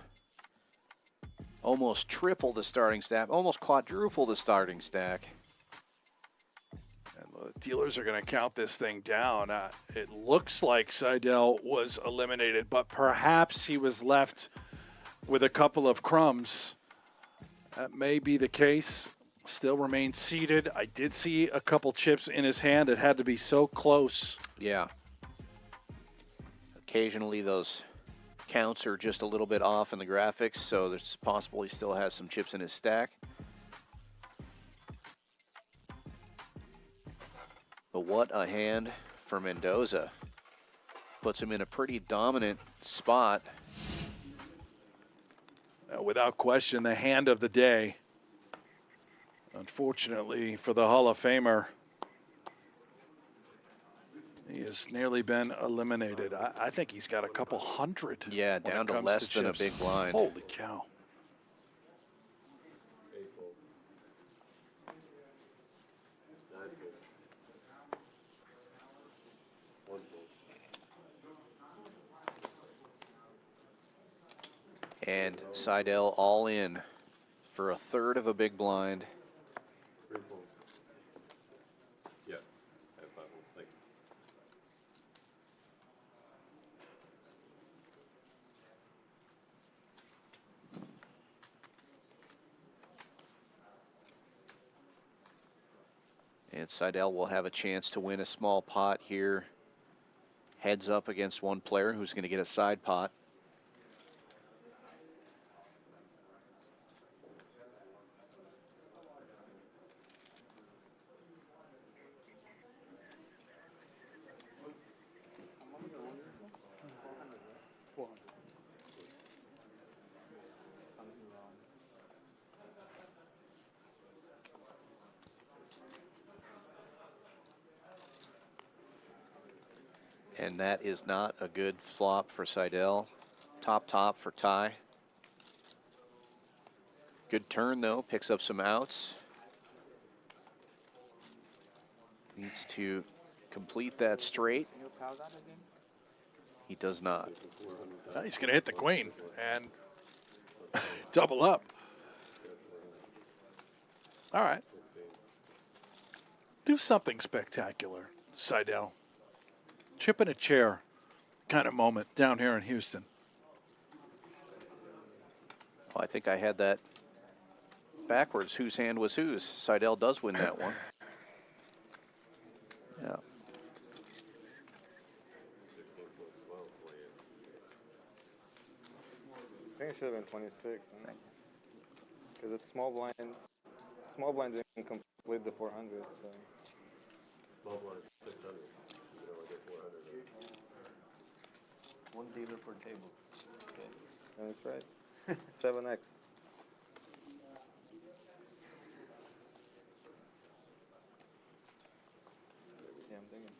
almost triple the starting stack, almost quadruple the starting stack. And the dealers are going to count this thing down. It looks like Seidel was eliminated, but perhaps he was left with a couple of crumbs. That may be the case. Still remains seated. I did see a couple chips in his hand. It had to be so close. Yeah. Occasionally those counts are just a little bit off in the graphics, so it's possible he still has some chips in his stack. But what a hand for Mendoza. Puts him in a pretty dominant spot. Without question, the hand of the day. Unfortunately for the Hall of Famer, he has nearly been eliminated. I think he's got a couple hundred. Yeah, down to less than a big blind. Holy cow. And Seidel all in for a third of a big blind. Yeah. And Seidel will have a chance to win a small pot here. Heads up against one player who's going to get a side pot. And that is not a good flop for Seidel. Top for tie. Good turn though, picks up some outs. Needs to complete that straight. He does not. He's going to hit the queen and double up. All right. Do something spectacular, Seidel. Chip in a chair kind of moment down here in Houston. Well, I think I had that backwards. Whose hand was whose? Seidel does win that one. Yeah. I think it should have been 26. Because it's small blind. Small blind didn't complete the 400. So. Small blind 600. You know, I get 400. One dealer per table. Okay. That's right. 7x. Yeah, I'm thinking.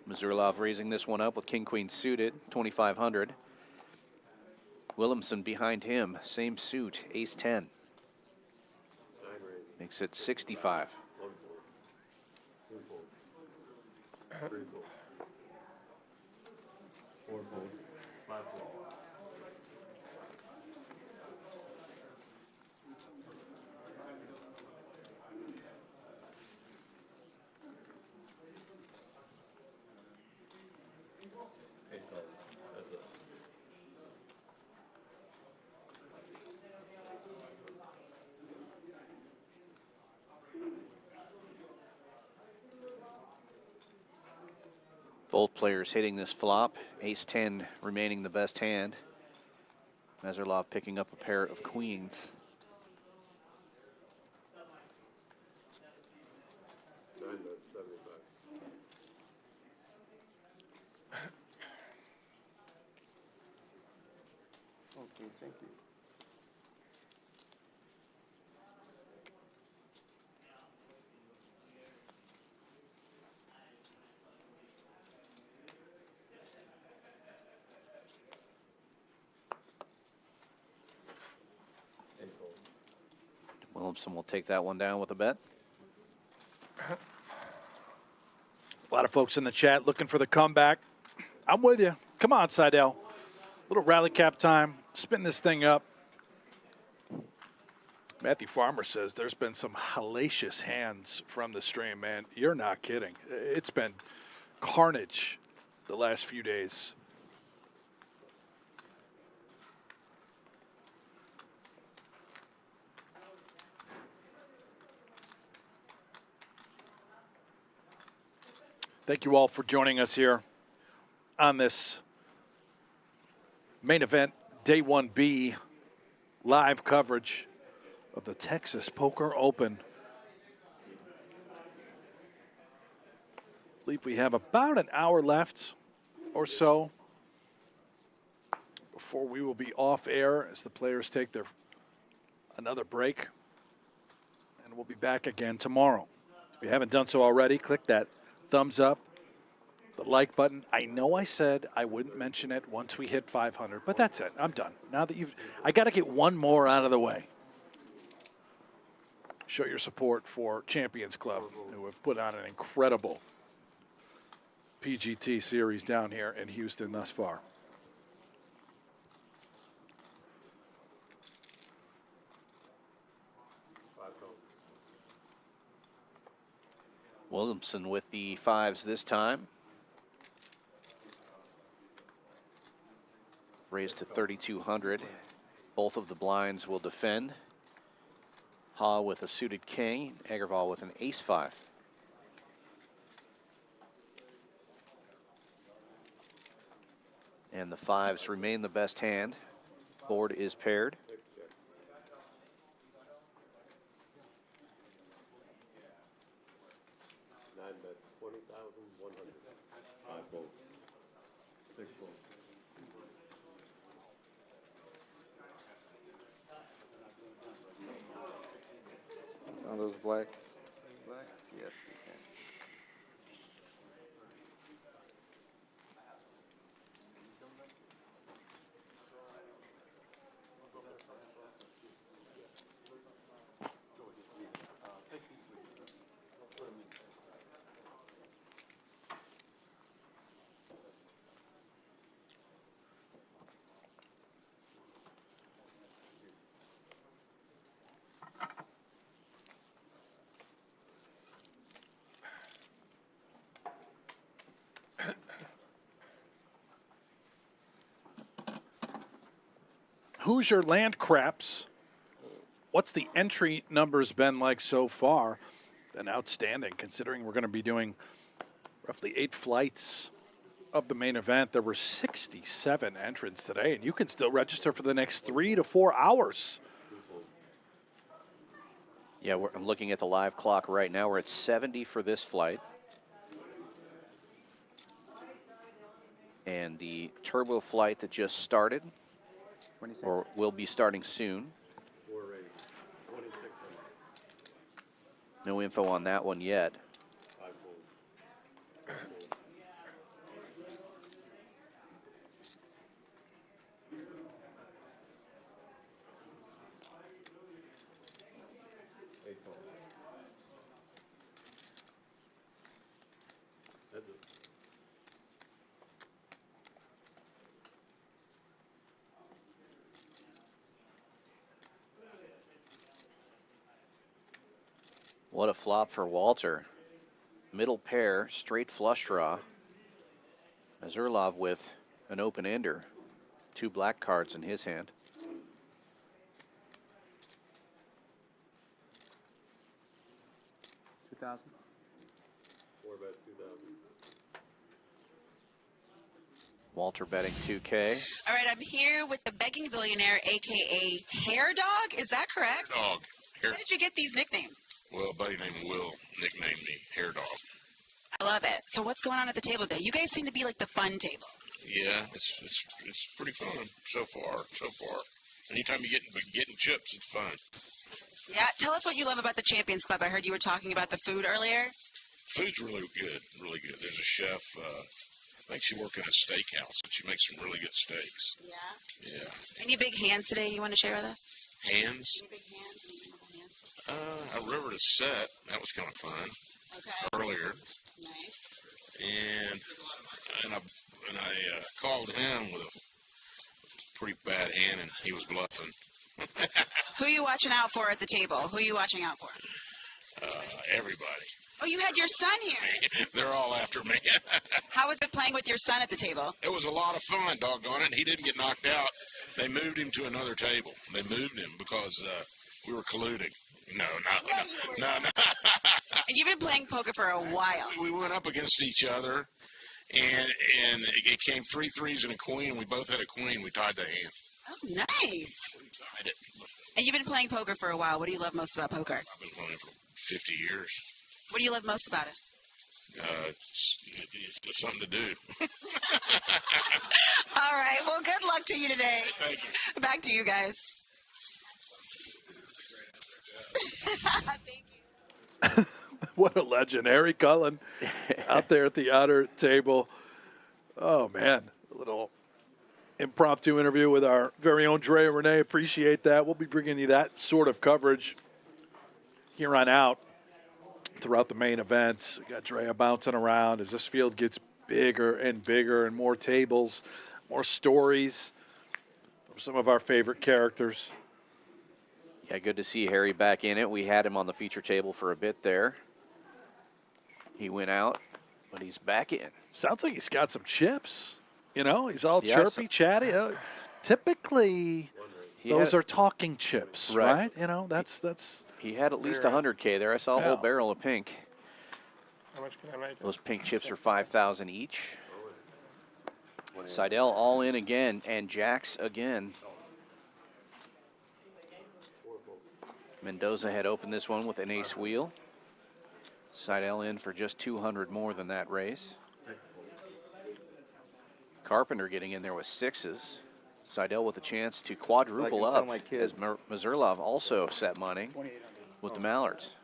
Mazurlov raising this one up with king queen suited, 2,500. Williamson behind him, same suit, ace-10. Makes it 65. Both players hitting this flop. Ace-10 remaining the best hand. Meserlov picking up a pair of queens. Okay, thank you. Williamson will take that one down with a bet. A lot of folks in the chat looking for the comeback. I'm with you. Come on, Seidel. Little rally cap time. Spin this thing up. Matthew Farmer says there's been some hellacious hands from the stream, man. You're not kidding. It's been carnage the last few days. Thank you all for joining us here on this main event, Day 1B, live coverage of the Texas Poker Open. I believe we have about an hour left or so before we will be off air as the players take their another break. And we'll be back again tomorrow. If you haven't done so already, click that thumbs up, the like button. I know I said I wouldn't mention it once we hit 500, but that's it. I'm done. Now that I got to get one more out of the way. Show your support for Champions Club, who have put on an incredible PGT series down here in Houston thus far. Williamson with the fives this time. Raised to 3,200. Both of the blinds will defend. Ha with a suited king, Agarwal with an ace-5. And the fives remain the best hand. Board is paired. On those black. Black? Yes, you can. Who's your land craps? What's the entry numbers been like so far? Been outstanding, considering we're going to be doing roughly 8 flights of the main event. There were 67 entrants today, and you can still register for the next 3 to 4 hours. Yeah, I'm looking at the live clock right now. We're at 70 for this flight. And the turbo flight that just started, or will be starting soon. No info on that one yet. What a flop for Walter. Middle pair, straight flush draw. Mazurlov with an open-ender. 2 black cards in his hand. Four bet 2,000. Walter betting 2K. All right, I'm here with the begging billionaire, aka Hair Dog. Is that correct? Dog. Hair. Where did you get these nicknames? Well, a buddy named Will nicknamed me Hair Dog. I love it. So what's going on at the table today? You guys seem to be like the fun table. Yeah, it's pretty fun so far. Anytime you getting chips, it's fun. Yeah, tell us what you love about the Champions Club. I heard you were talking about the food earlier. Food's really good, really good. There's a chef. I think she works in a steakhouse, and she makes some really good steaks. Yeah. Yeah. Any big hands today you want to share with us? Hands? Any big hands? Any simple hands? I rivered a set. That was kind of fun. Okay. Earlier. Nice. And I called him with a pretty bad hand, and he was bluffing. Who are you watching out for at the table? Who are you watching out for? Everybody. Oh, you had your son here. They're all after me. How was it playing with your son at the table? It was a lot of fun, doggone it. He didn't get knocked out. They moved him to another table. They moved him because we were colluding. No. And you've been playing poker for a while. We went up against each other, and it came 3 threes and a queen. We both had a queen. We tied the hand. Oh, nice. We tied it. And you've been playing poker for a while. What do you love most about poker? I've been playing for 50 years. What do you love most about it? It's something to do. All right. Well, good luck to you today. Thank you. Back to you guys. Thank you. What a legend. Harry Cullen out there at the outer table. Oh, man. A little impromptu interview with our very own Drea Renee. Appreciate that. We'll be bringing you that sort of coverage here on out throughout the main event. We got Drea bouncing around as this field gets bigger and bigger and more tables, more stories from some of our favorite characters. Yeah, good to see Harry back in it. We had him on the feature table for a bit there. He went out, but he's back in. Sounds like he's got some chips. You know, he's all Yeah, chirpy, chatty. Typically, those are talking chips, right? You know, that's. He had at least 100K there. I saw a whole barrel of pink. How much can I make? Those pink chips are 5,000 each. Seidel all in again, and jacks again. Mendoza had opened this one with an ace wheel. Seidel in for just 200 more than that raise. Carpenter getting in there with sixes. Seidel with a chance to quadruple up as Mazurlov also set money with the Mallards.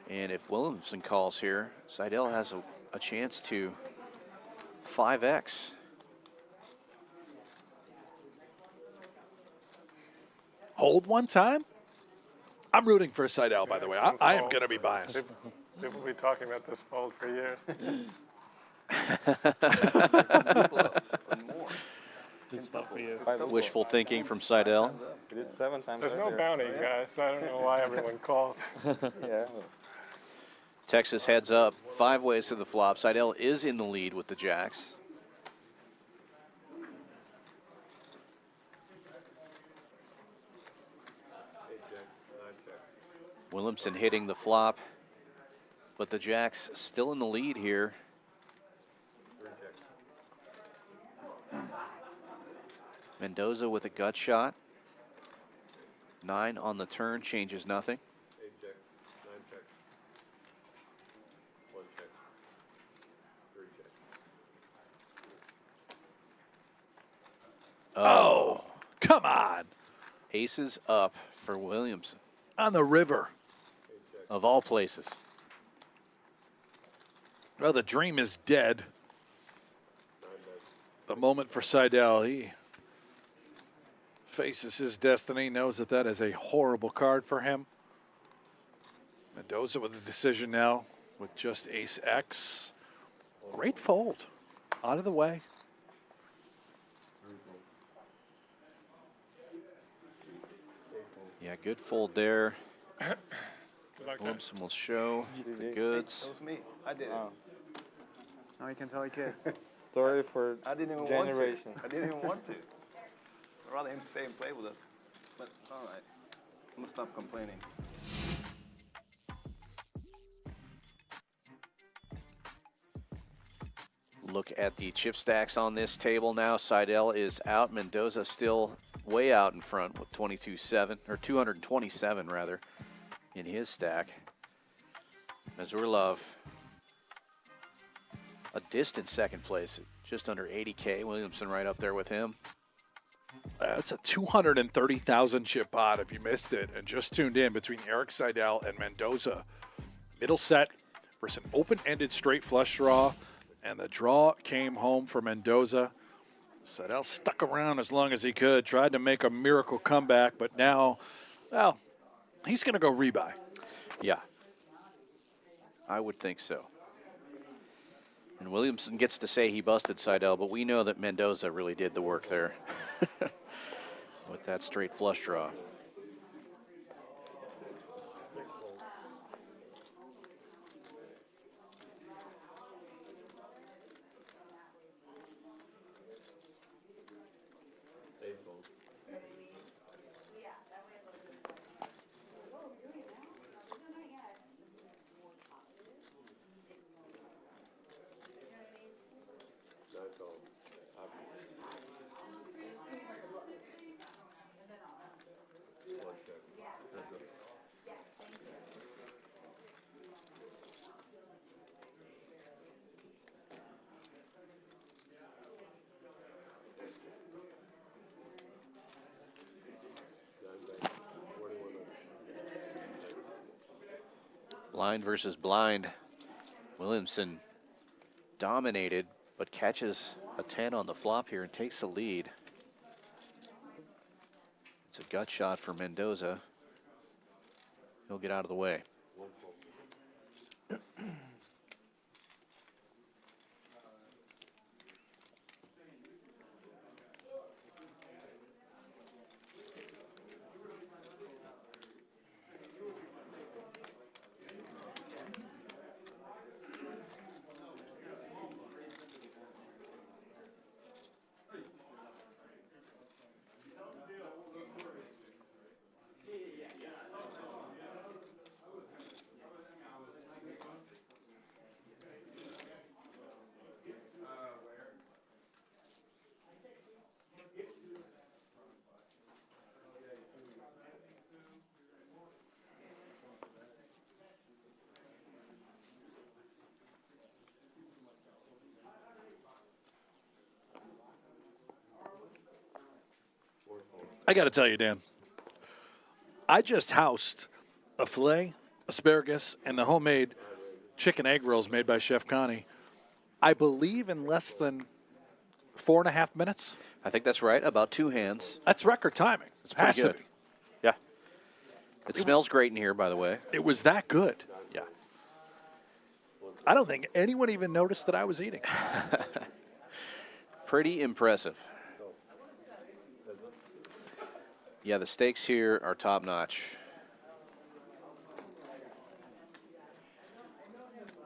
And if Williamson calls here, Seidel has a chance to 5x. Hold one time? I'm rooting for Seidel, by the way. I am going to be biased. People will be talking about this fold for years. Wishful thinking from Seidel. We did 7 times. There's no bounty, guys, so I don't know why everyone called. Yeah. Texas heads up 5 ways to the flop. Seidel is in the lead with the jacks. Williamson hitting the flop, but the jacks still in the lead here. Mendoza with a gut shot. 9 on the turn, changes nothing. 8 checks, 9 checks. 1 check. 3 checks. Oh, come on. Aces up for Williamson. On the river. Of all places. Well, the dream is dead. The moment for Seidel, he faces his destiny, knows that that is a horrible card for him. Mendoza with a decision now with just ace X. Great fold. Out of the way. Yeah, good fold there. Williamson will show the goods. That was me. I did it. Now you can tell your kids. Story for I didn't even generation. want to. I didn't even want to. I'd rather him stay and play with us. But all right. I'm gonna stop complaining. Look at the chip stacks on this table now. Seidel is out. Mendoza still way out in front with 22-7, or 227 rather, in his stack. Mazurlov, a distant second place, just under 80K. Williamson right up there with him. It's a 230,000 chip pot if you missed it and just tuned in, between Eric Seidel and Mendoza. Middle set versus an open-ended straight flush draw, and the draw came home for Mendoza. Seidel stuck around as long as he could, tried to make a miracle comeback, but now, well, he's going to go rebuy. Yeah, I would think so. And Williamson gets to say he busted Seidel, but we know that Mendoza really did the work there with that straight flush draw. Blind versus blind. Williamson dominated, but catches a 10 on the flop here and takes the lead. It's a gut shot for Mendoza. He'll get out of the way. I got to tell you, Dan, I just housed a filet, asparagus, and the homemade chicken egg rolls made by Chef Connie, I believe, in less than 4.5 minutes. I think that's right, about 2 hands. That's record timing. It's pretty Has to good. be. Yeah. It smells great in here, by the way. It was that good. Yeah. I don't think anyone even noticed that I was eating. Pretty impressive. Yeah, the stakes here are top-notch.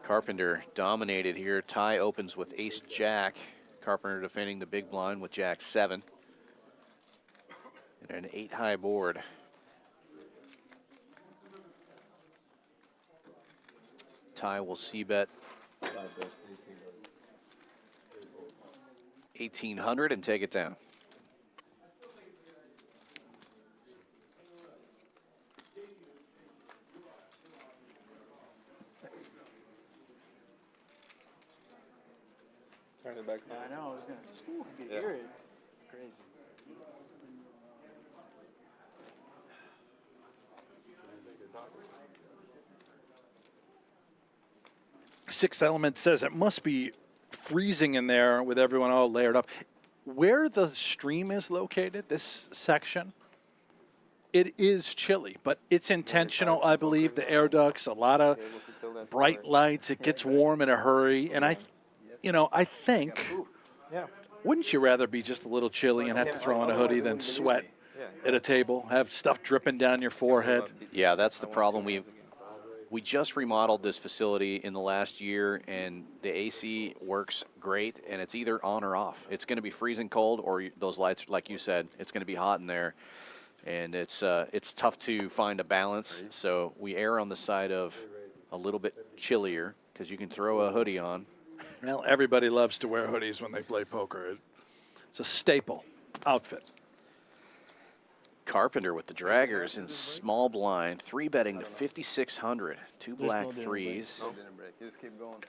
Carpenter dominated here. Tie opens with ace-jack. Carpenter defending the big blind with jack-7. And an 8-high board. Tie will c-bet 1,800 and take it down. Turn it back on. I know, I was going to Yeah. hear it. Crazy. Sixth Element says it must be freezing in there with everyone all layered up. Where the stream is located, this section, it is chilly, but it's intentional, I believe. The air ducts, a lot of bright lights. It gets warm in a hurry. And I think, wouldn't you rather be just a little chilly and have to throw on a hoodie than sweat at a table, have stuff dripping down your forehead. Yeah, that's the problem. We just remodeled this facility in the last year, and the AC works great, and it's either on or off. It's going to be freezing cold, or those lights, like you said, it's going to be hot in there, and it's tough to find a balance. So we err on the side of a little bit chillier because you can throw a hoodie on. Well, everybody loves to wear hoodies when they play poker. It's a staple outfit. Carpenter with the draggers in small blind, 3-betting to 5,600. Two black threes. Just keep going.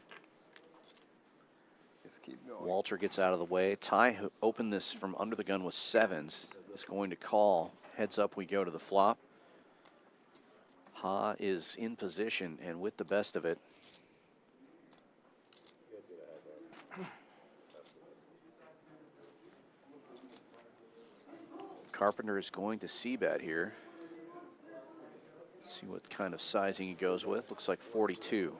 Just keep going. Walter gets out of the way. Ty, who opened this from under the gun with sevens, is going to call. Heads up, we go to the flop. Ha is in position and with the best of it. Carpenter is going to c-bet here. See what kind of sizing he goes with. Looks like 42.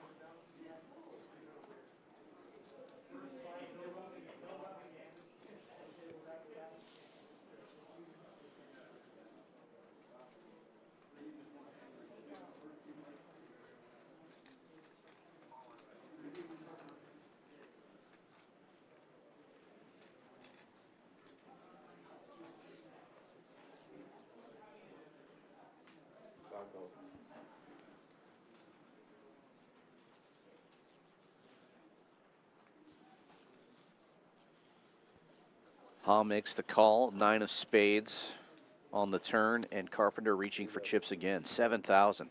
Ha makes the call, 9 of spades on the turn, and Carpenter reaching for chips again, 7,000.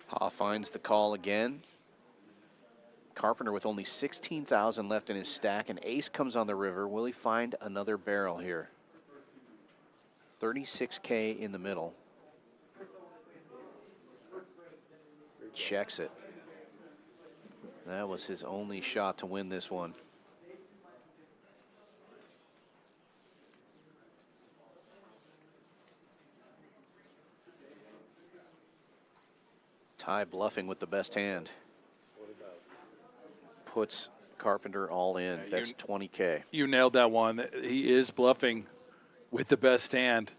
Ha finds the call again. Carpenter with only 16,000 left in his stack. An ace comes on the river. Will he find another barrel here? 36K in the middle. Checks it. That was his only shot to win this one. Ty bluffing with the best hand. Puts Carpenter all in. That's 20K. You nailed that one. He is bluffing with the best hand.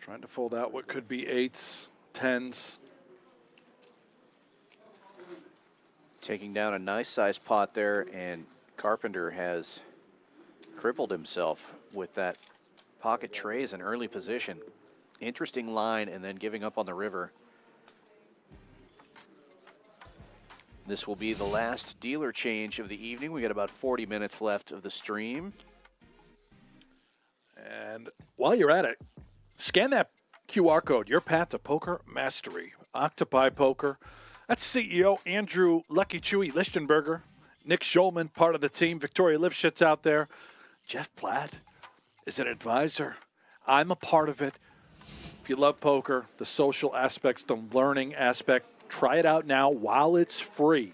Trying to fold out what could be 8s, 10s. Taking down a nice sized pot there, and Carpenter has crippled himself with that pocket trays in early position. Interesting line, and then giving up on the river. This will be the last dealer change of the evening. We got about 40 minutes left of the stream. And while you're at it, scan that QR code, your path to poker mastery. Octopi Poker. That's CEO Andrew Lucky Chewy Lichtenberger. Nick Schulman, part of the team. Victoria Lifshitz out there. Jeff Platt is an advisor. I'm a part of it. If you love poker, the social aspects, the learning aspect, try it out now while it's free.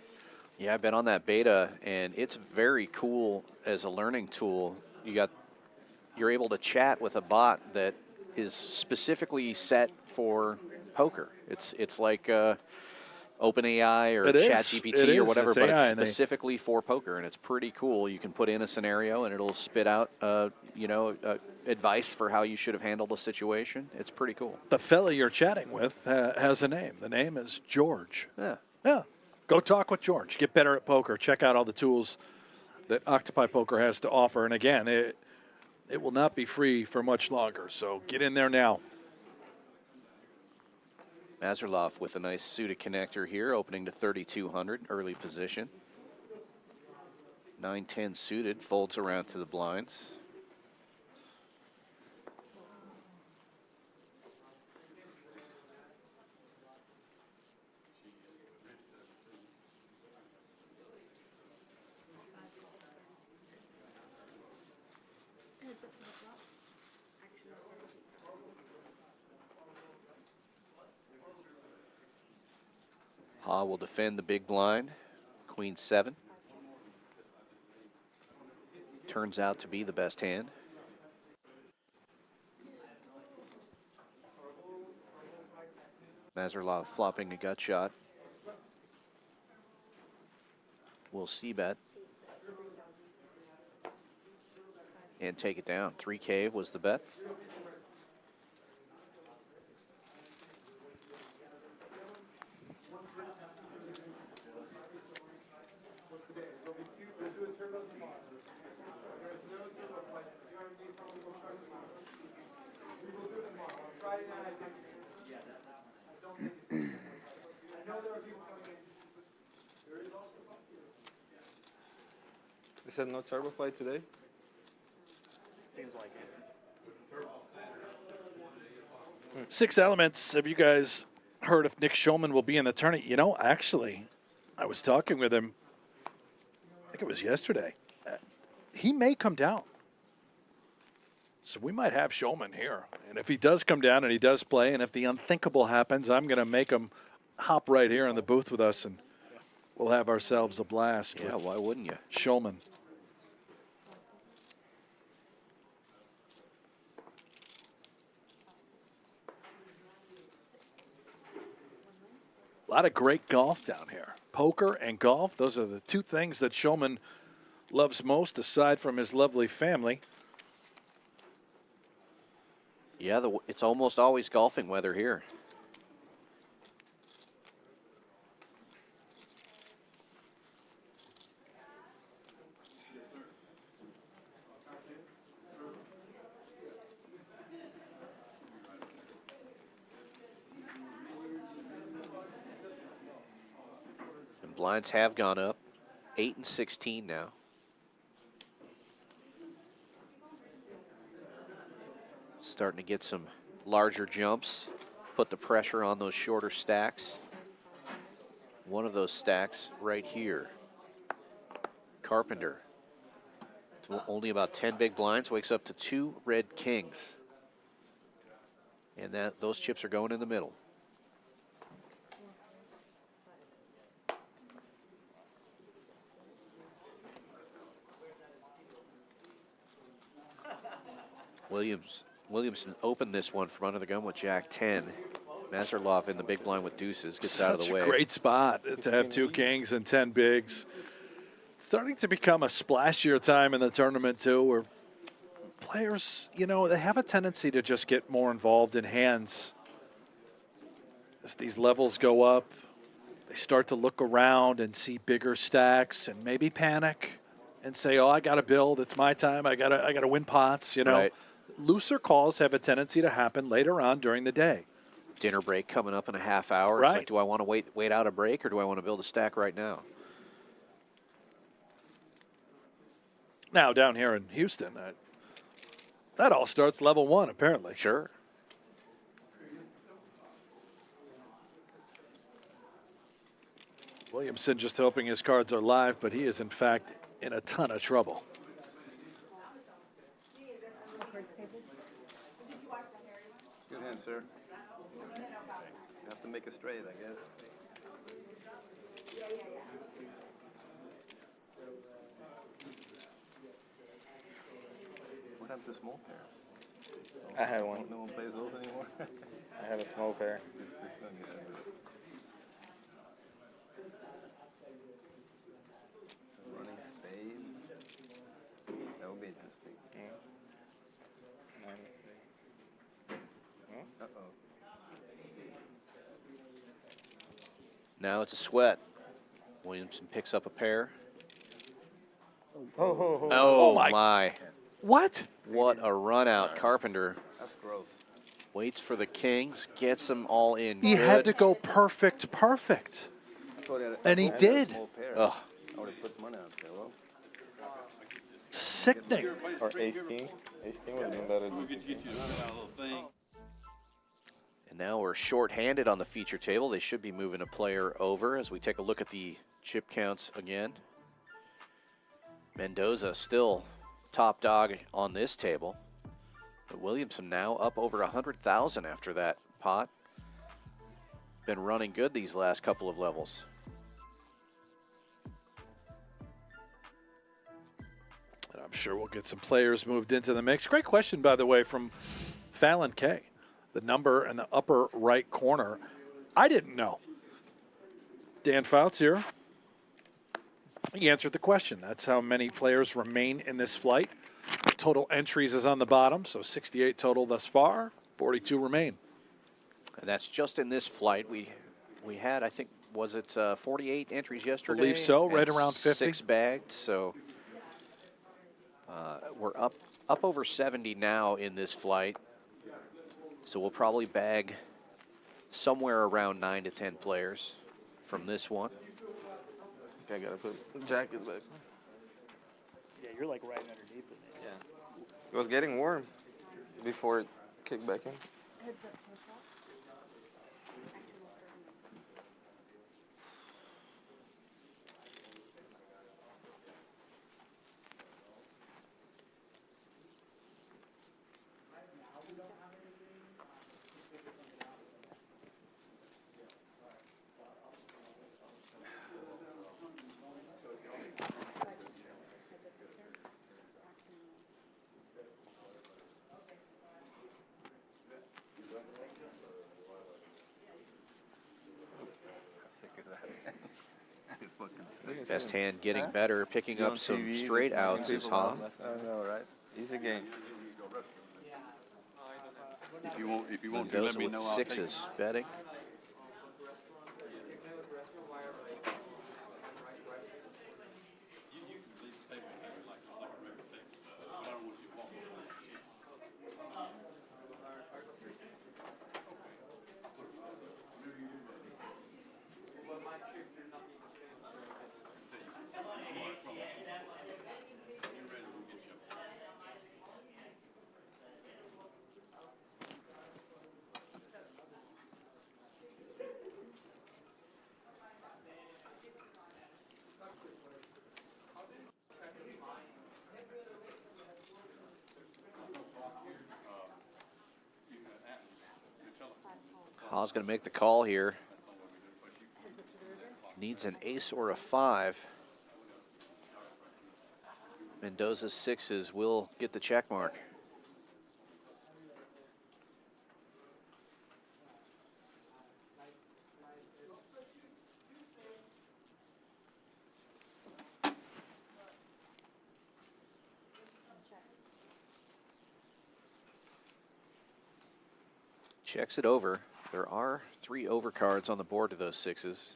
Yeah, I've been on that beta, and it's very cool as a learning tool. You're able to chat with a bot that is specifically set for poker. It's like OpenAI or ChatGPT or whatever, but it's specifically for poker, and it's pretty cool. You can put in a scenario, and it'll spit out, advice for how you should have handled a situation. It's pretty cool. The fella you're chatting with has a name. The name is George. Yeah. Go talk with George. Get better at poker. Check out all the tools that Octopi Poker has to offer. And again, it will not be free for much longer, so get in there now. Mazurlov with a nice suited connector here, opening to 3,200, early position. 9-10 suited, folds around to the blinds. Omaha will defend the big blind. Queen 7. Turns out to be the best hand. Mazurlov flopping a gut shot. Will c-bet. And take it down. 3K was the bet. They said no turbo flight today? Seems like it. 6 Elements, have you guys heard if Nick Schulman will be in the tournament? You know, actually, I was talking with him, I think it was yesterday. He may come down. So we might have Schulman here. And if he does come down and he does play, and if the unthinkable happens, I'm going to make him hop right here in the booth with us, and we'll have ourselves a blast. Yeah, why wouldn't you? Schulman. A lot of great golf down here. Poker and golf, those are the two things that Schulman loves most aside from his lovely family. Yeah, it's almost always golfing weather here. And blinds have gone up, 8 and 16 now. Starting to get some larger jumps, put the pressure on those shorter stacks. One of those stacks right here. Carpenter, only about 10 big blinds, wakes up to 2 red kings. And those chips are going in the middle. Williamson opened this one from under the gun with Jack 10. Mazurlov in the big blind with deuces, gets out of the way. Such a great spot to have 2 kings and 10 bigs. Starting to become a splashier time in the tournament, too, where players, you know, they have a tendency to just get more involved in hands. As these levels go up, they start to look around and see bigger stacks and maybe panic and say, oh, I got to build. It's my time. I gotta win pots, you know. Right. Looser calls have a tendency to happen later on during the day. Dinner break coming up in a half hour. Right. It's like, do I want to wait out a break, or do I want to build a stack right now? Now, down here in Houston, that all starts level 1, apparently. Sure. Williamson just hoping his cards are live, but he is, in fact, in a ton of trouble. Good hand, sir. You have to make it straight, I guess. What happened to small pair? I had one. No one plays those anymore? I have a small pair. Running spade. That would be interesting. Uh-oh. Now it's a sweat. Williamson picks up a pair. Oh my. What? What a run out. Carpenter That's gross. waits for the kings, gets them all in. He good. had to go perfect. And he did. Ugh. I would have put money out there. Well, Sickening. Or ace king. Ace king would have been better than And now we're short-handed on the feature table. They should be moving a player over as we take a look at the chip counts again. Mendoza still top dog on this table. But Williamson now up over 100,000 after that pot. been running good these last couple of levels. And I'm sure we'll get some players moved into the mix. Great question, by the way, from Fallon K. The number in the upper right corner. I didn't know. Dan Fouts here. He answered the question. That's how many players remain in this flight. Total entries is on the bottom, so 68 total thus far, 42 remain. And that's just in this flight. We had, I think, was it 48 entries yesterday? Believe so, right and around 50. 6 bagged, so we're up over 70 now in this flight. So we'll probably bag somewhere around 9 to 10 players from this one. Okay, I gotta put the jacket back. Yeah, you're like right underneath it. Yeah. It was getting warm before it kicked back in. Best hand getting better, picking up some straight outs is Ha. I know, right? Easy game. If you want, you let Mendoza me with know. I'll take sixes betting. Ha's going to make the call here. Needs an ace or a 5. Mendoza's sixes will get the check mark. Checks it over. There are 3 overcards on the board to those sixes.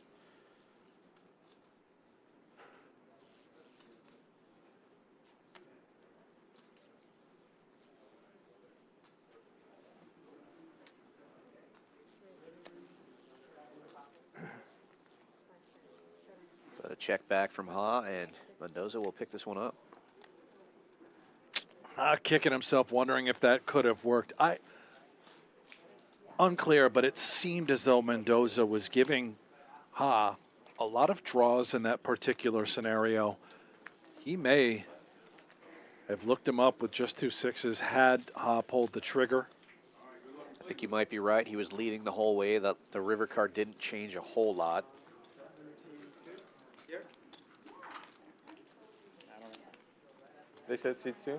But a check back from Ha, and Mendoza will pick this one up. Kicking himself, wondering if that could have worked. Unclear, but it seemed as though Mendoza was giving Ha a lot of draws in that particular scenario. He may have looked him up with just 2 sixes had Ha pulled the trigger. I think you might be right. He was leading the whole way. The river card didn't change a whole lot. They said C2?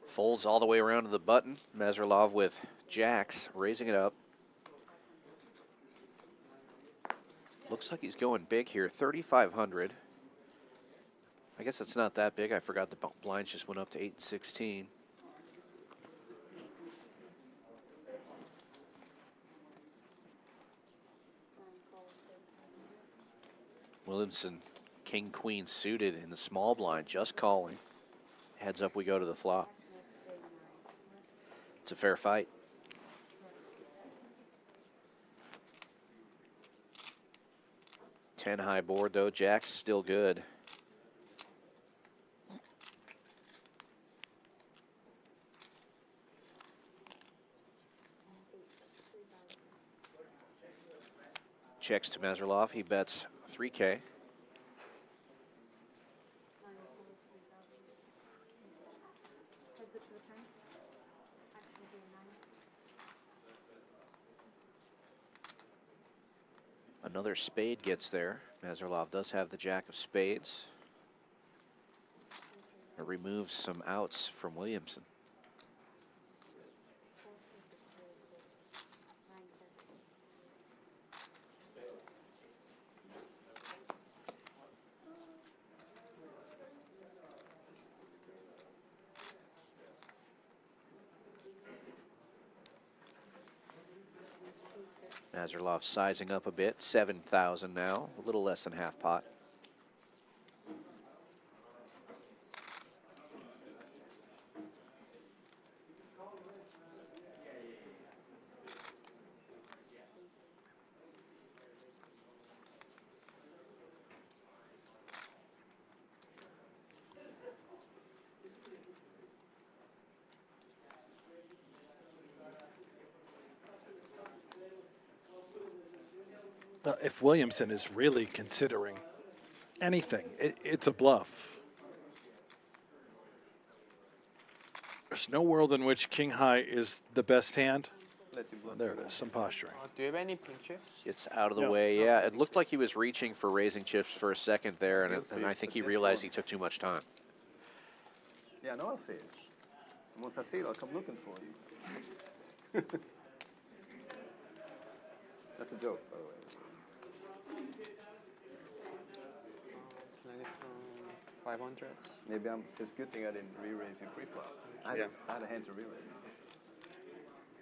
Folds all the way around to the button. Mazurlov with jacks, raising it up. Looks like he's going big here, 3,500. I guess it's not that big. I forgot the blinds just went up to 8 and 16. Williamson, king, queen suited in the small blind, just calling. Heads up, we go to the flop. It's a fair fight. Ten high board though. Jack's still good. Checks to Mazurlov. He bets 3K. Another spade gets there. Mazurlov does have the jack of spades. It removes some outs from Williamson. Mazurlov sizing up a bit, 7,000 now, a little less than half pot. If Williamson is really considering anything, it's a bluff. There's no world in which king high is the best hand. There it is, some posturing. Do you have any pink chips? It's out of the way, yeah. It looked like he was reaching for raising chips for a second there, and I think he realized he took too much time. Yeah, no, I'll see it. Once I see it, I'll come looking for you. That's a joke, by the way. Can I get some 500s? Maybe it's a good thing I didn't re-raise you pre-flop. I had a hand to re-raise.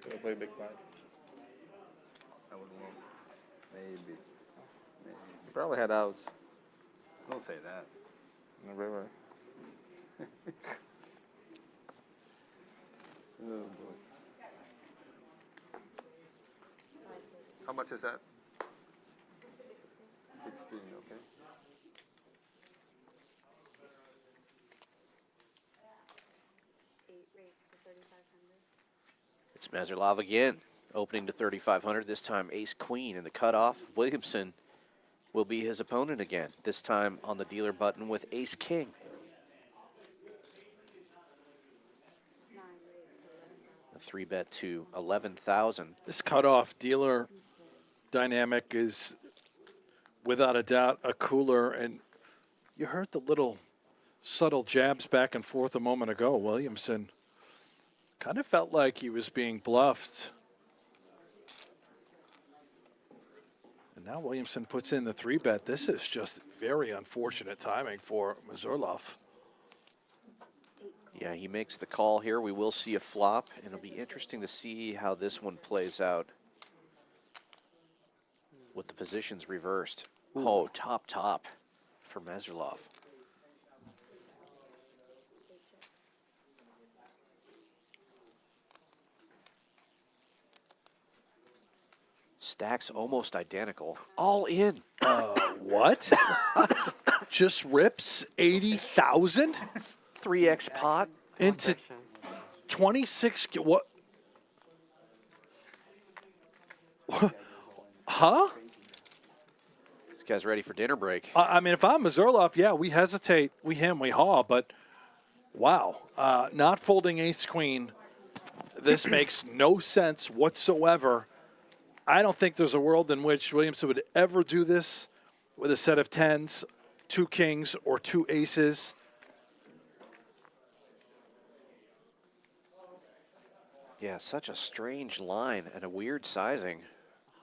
Should I play big blind? I would have lost. Maybe. You probably had outs. Don't say that. In the river. Oh boy. How much is that? 16, okay. It's Mazurlov again, opening to 3,500, this time ace-queen in the cutoff. Williamson will be his opponent again, this time on the dealer button with ace-king. A 3-bet to 11,000. This cutoff dealer dynamic is without a doubt a cooler, and you heard the little subtle jabs back and forth a moment ago. Williamson kind of felt like he was being bluffed. And now Williamson puts in the 3-bet. This is just very unfortunate timing for Mazurlov. Yeah, he makes the call here. We will see a flop, and it'll be interesting to see how this one plays out with the positions reversed. Oh, top for Mazurlov. Stacks almost identical. All in. What? Just rips 80,000? 3x pot into 26. What? Huh? This guy's ready for dinner break. I mean, if I'm Mazurlov, yeah, we hesitate, we hem, we haw, but wow, not folding ace-queen. This makes no sense whatsoever. I don't think there's a world in which Williamson would ever do this with a set of tens, 2 kings, or 2 aces. Yeah, such a strange line and a weird sizing,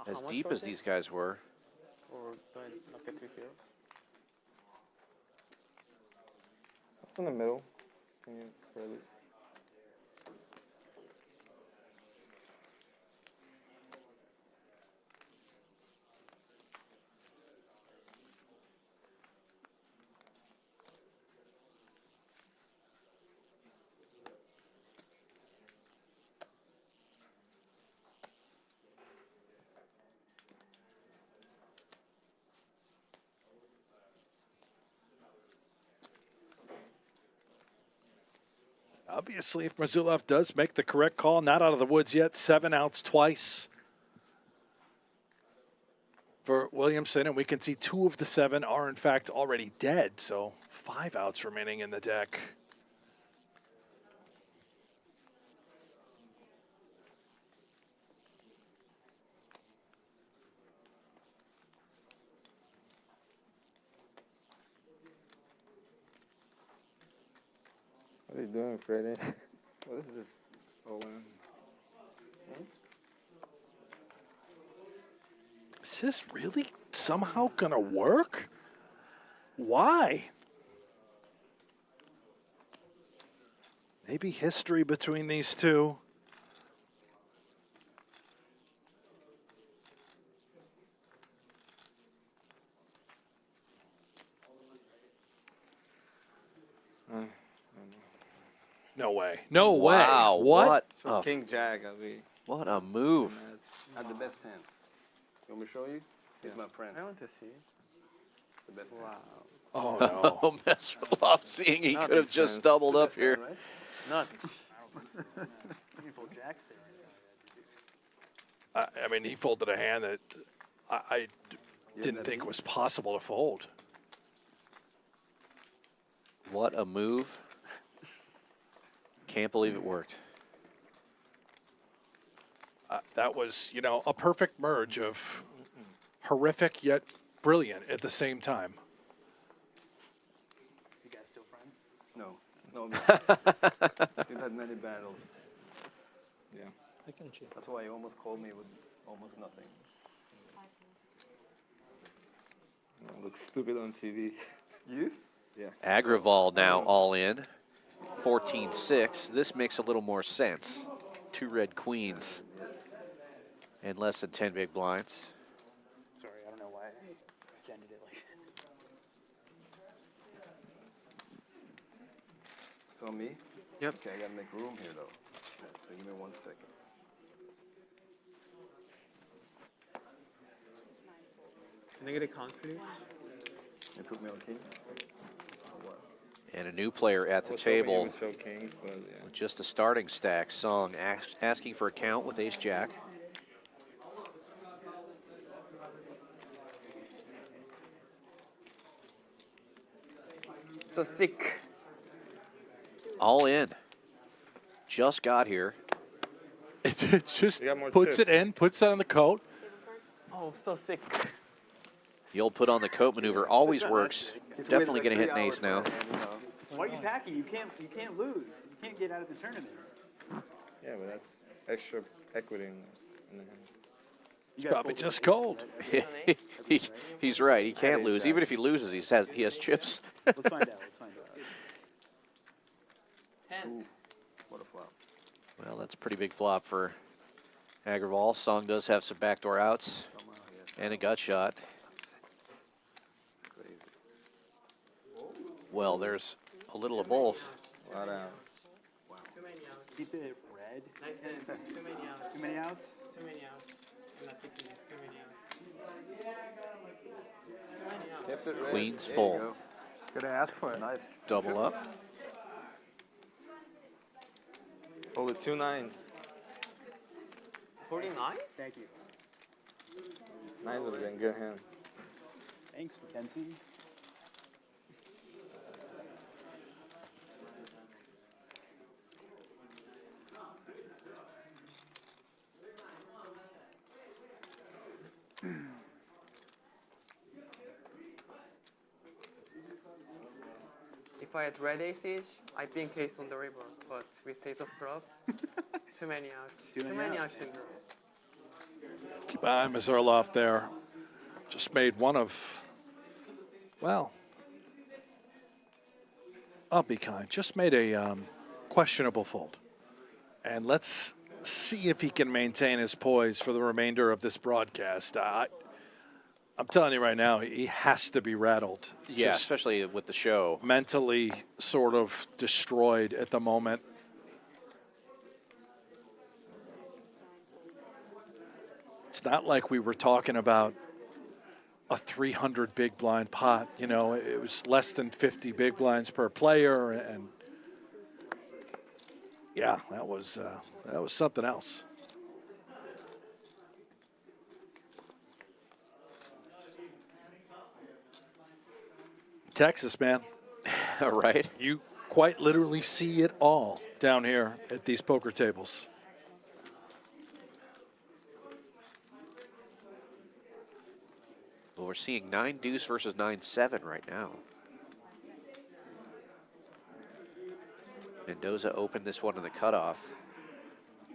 as deep as these guys were. Or do I not get 2 fields? It's in the middle. Can you spread it? Obviously, if Mazulov does make the correct call, not out of the woods yet, 7 outs twice for Williamson, and we can see 2 of the 7 are in fact already dead, so 5 outs remaining in the deck. What are you doing, Freddie? What is this? Oh, Is this really somehow gonna work? Why? Maybe history between these two. No way. No Wow, way. What? a- King Jack, I mean. What a move. Not the best hand. You want me to show you? He's my friend. I want to see. The best hand. Oh, no. Oh, Messerloff seeing he could have just doubled up here. Nuts. I mean, he folded a hand that I didn't think was possible to fold. What a move. Can't believe it worked. That was, you know, a perfect merge of horrific yet brilliant at the same time. You guys still friends? No. No, we've had many battles. Yeah. I can check. That's why he almost called me with almost nothing. I look stupid on TV. You? Yeah. Agrawal now all in. 14-6. This makes a little more sense. 2 red queens. And less than 10 big blinds. Sorry, I don't know why I extended it like that. So me? Yep. Okay, I gotta make room here though. So give me 1 second. Can I get a count, please? You put me on king? Or what? And a new player at the was hoping you table would show kings, but yeah. with just a starting stack. Song asking for a count with ace-jack. So sick. All in. Just got here. It just We got more puts chips. it in, puts it on the coat. Oh, so sick. The old put on the coat maneuver always works. He's Definitely waited going to like hit 3 an ace hours now. for it, you know. Why are you packing? You can't lose. You can't get out of the tournament. Yeah, but that's extra equity in the hand. It's probably just cold. He's right. He can't lose. Even if he loses, he has chips. Let's find out. Let's find out. Ooh, what a flop. Well, that's a pretty big flop for Agrawal. Song does have some backdoor outs and a gut shot. Well, there's a little of both. Wow. Keep it red. Too many outs. Too many outs? Too many outs. I'm not thinking it's too many outs. Kept it red. Queen's There full. you go. Gotta ask for it. Nice. Double up. Hold it 2 9s. 49? Thank you. 9 would have been good hand. Thanks, Mackenzie. If I had red aces, I'd be in case on the river. But with ace of flop, too many outs. Too many outs. in the row. Keep an eye on Mazurlov there. Just made one of, well, I'll be kind. Just made a questionable fold. And let's see if he can maintain his poise for the remainder of this broadcast. I'm telling you right now, he has to be rattled. Yeah, Just especially with the show. mentally sort of destroyed at the moment. It's not like we were talking about a 300 big blind pot. You know, it was less than 50 big blinds per player, and Yeah, that was something else. Texas, man. Right. You quite literally see it all down here at these poker tables. Well, we're seeing 9 deuce versus 9-7 right now. Mendoza opened this one in the cutoff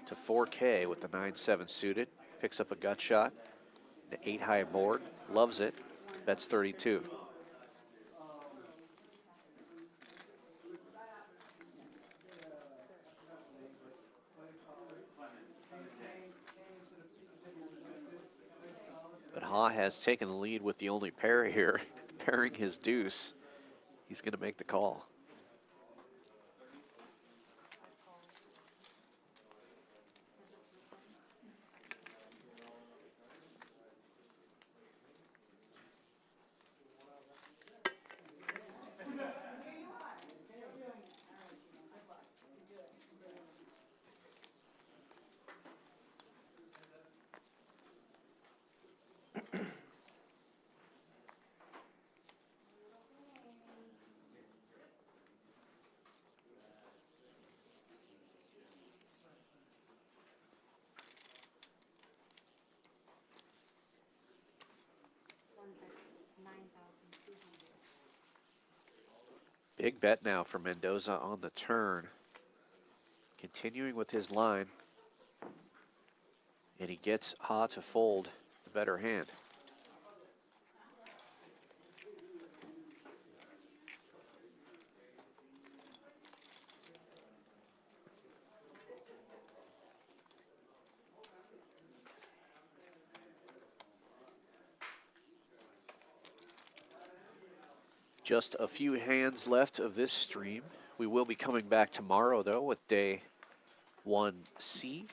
to 4K with the 9-7 suited. Picks up a gut shot. The 8 high board. Loves it. Bets 32. But Ha has taken the lead with the only pair here, pairing his deuce. He's going to make the call. Big bet now for Mendoza on the turn. Continuing with his line. And he gets Ha to fold the better hand. Just a few hands left of this stream. We will be coming back tomorrow, though, with day 1C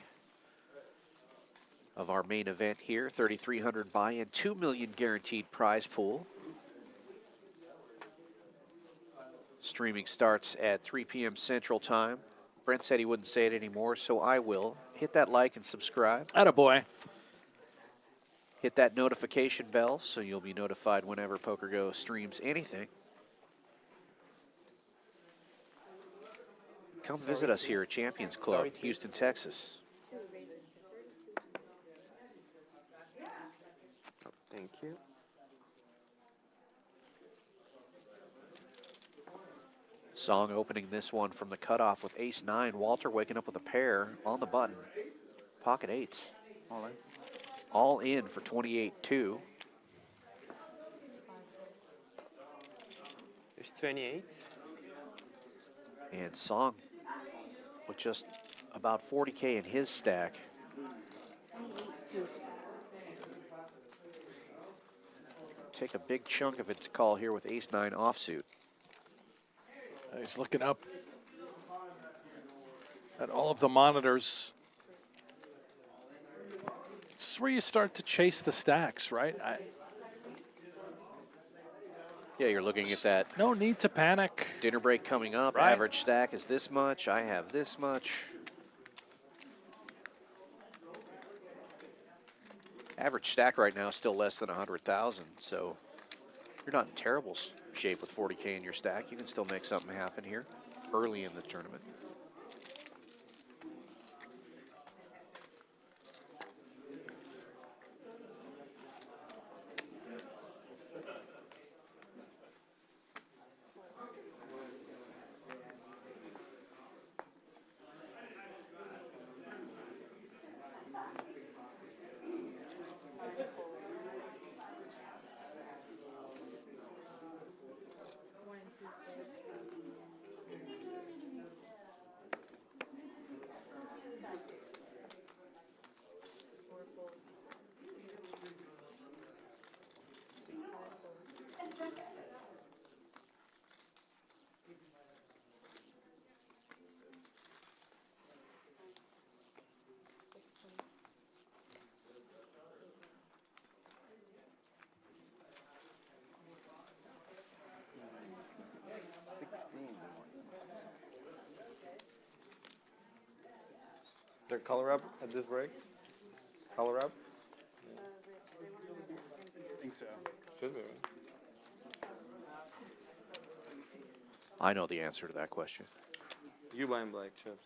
of our main event here. 3,300 buy-in, $2 million guaranteed prize pool. Streaming starts at 3 p.m. Central Time. Brent said he wouldn't say it anymore, so I will. Hit that like and subscribe. Attaboy. Hit that notification bell so you'll be notified whenever PokerGO streams anything. Come visit us here at Champions Club, Houston, Texas. Thank you. Song opening this one from the cutoff with ace-9. Walter waking up with a pair on the button. Pocket eights. All in. All in for 28-2. There's 28. And Song with just about 40K in his stack. Take a big chunk of it to call here with ace-9 offsuit. He's looking up at all of the monitors. This is where you start to chase the stacks, right? Yeah, you're looking at that. No need to panic. Dinner break coming up. Right. Average stack is this much. I have this much. Average stack right now is still less than 100,000, so you're not in terrible shape with 40K in your stack. You can still make something happen here early in the tournament. there color up at this break? Color up? I think so. Should be. I know the answer to that question. You buying black chips?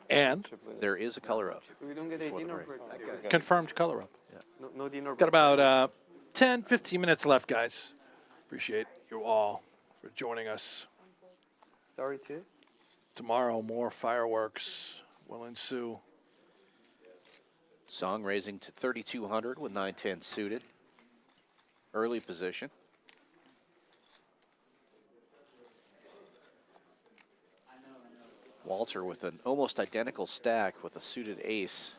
And there is a color up. We don't get a before the dinner break. break. confirmed color up. No dinner Got break. about 10, 15 minutes left, guys. Appreciate you all for joining us. Sorry, too. Tomorrow, more fireworks will ensue. Song raising to 3,200 with 9-10 suited. Early position. Walter with an almost identical stack with a suited ace.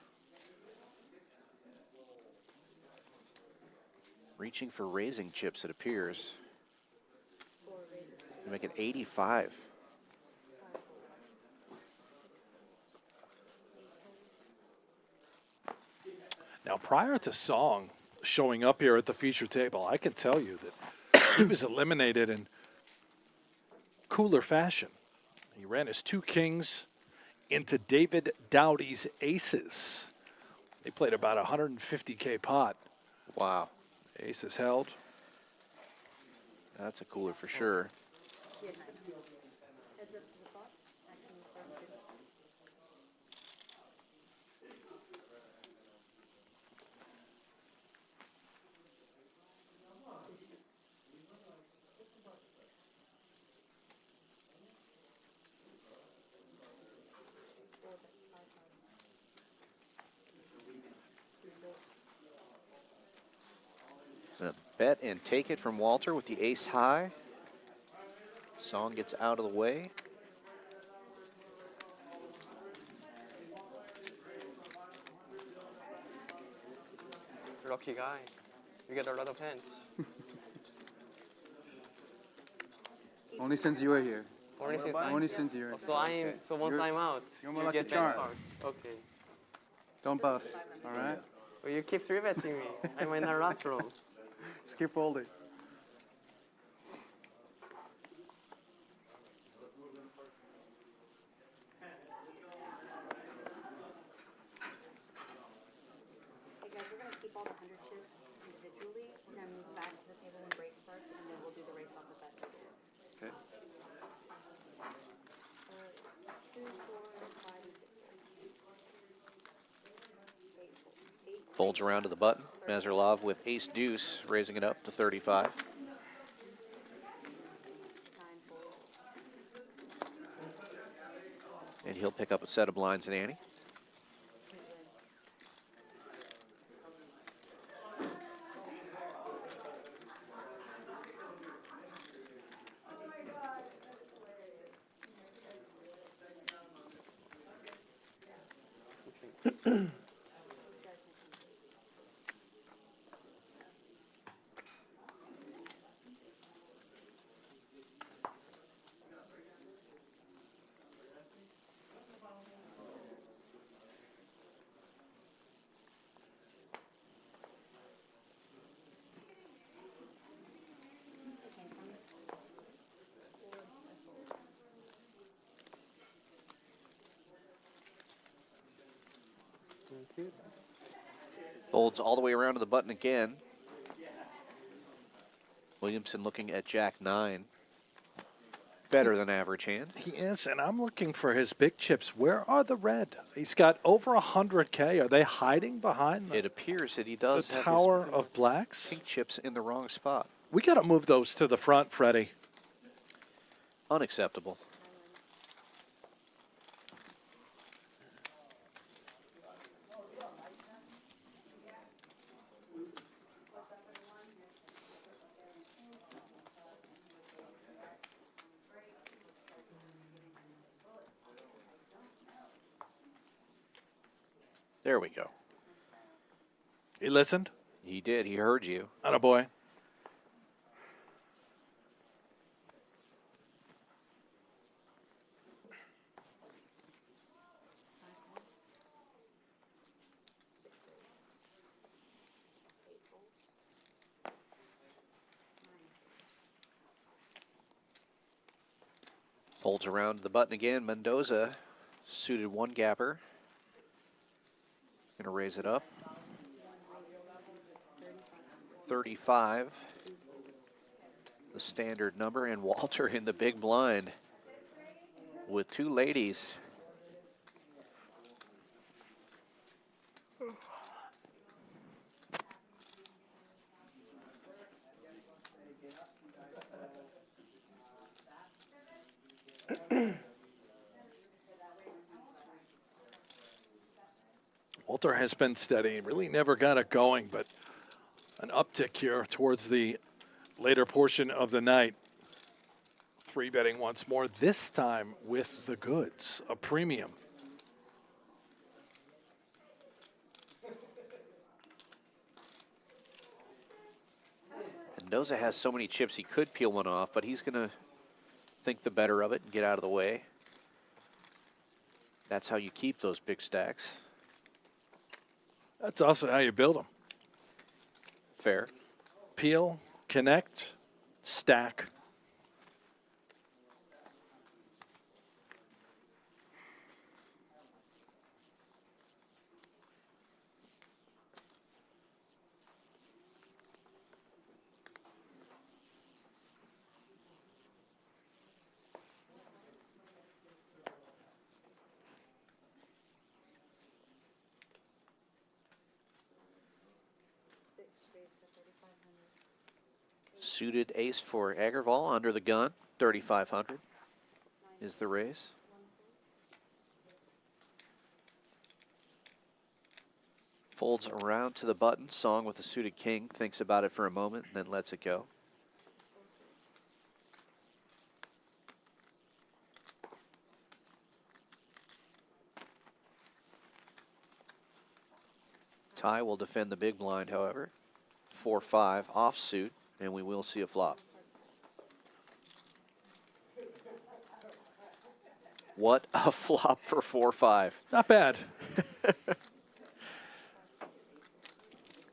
Reaching for raising chips, it appears. To make it 85. Now, prior to Song showing up here at the feature table, I can tell you that he was eliminated in cooler fashion. He ran his 2 kings into David Dowdy's aces. They played about 150K pot. Wow. Aces held. That's a cooler for sure. A bet and take it from Walter with the ace high. Song gets out of the way. Lucky guy. You get a lot of hands. Only since you were here. Only since you're here. So once I'm out, you're my you lucky get charm. cards. Okay. Don't bust, all right? Well, you keep 3-betting me. I'm in a last roll. Just keep holding. Hey guys, we're gonna keep all the 100 chips individually. We're gonna move back to the table and break first, and then we'll do the race off of that table. Okay. 2, 4, 5, 6. Folds around to the button. Mazurlov with ace deuce, raising it up to 35. And he'll pick up a set of blinds and ante. Folds all the way around to the button again. Williamson looking at Jack 9. Better than average hand. He is, and I'm looking for his big chips. Where are the red? He's got over 100K. Are they hiding behind It appears that he does the have tower his of blacks? pink chips in the wrong spot. We got to move those to the front, Freddie. Unacceptable. There we go. He listened? He did. He heard you. Attaboy. Folds around the button again. Mendoza suited 1 gapper. Going to raise it up. 35, the standard number, and Walter in the big blind with two ladies. Walter has been steady, really never got it going, but an uptick here towards the later portion of the night. 3-betting once more, this time with the goods, a premium. Mendoza has so many chips he could peel one off, but he's going to think the better of it and get out of the way. That's how you keep those big stacks. That's also how you build them. Fair. Peel, connect, stack. Suited ace for Agarwal under the gun. 3,500 is the raise. Folds around to the button. Song with the suited king. Thinks about it for a moment and then lets it go. Ty will defend the big blind, however. 4-5 offsuit, and we will see a flop. What a flop for 4-5. Not bad.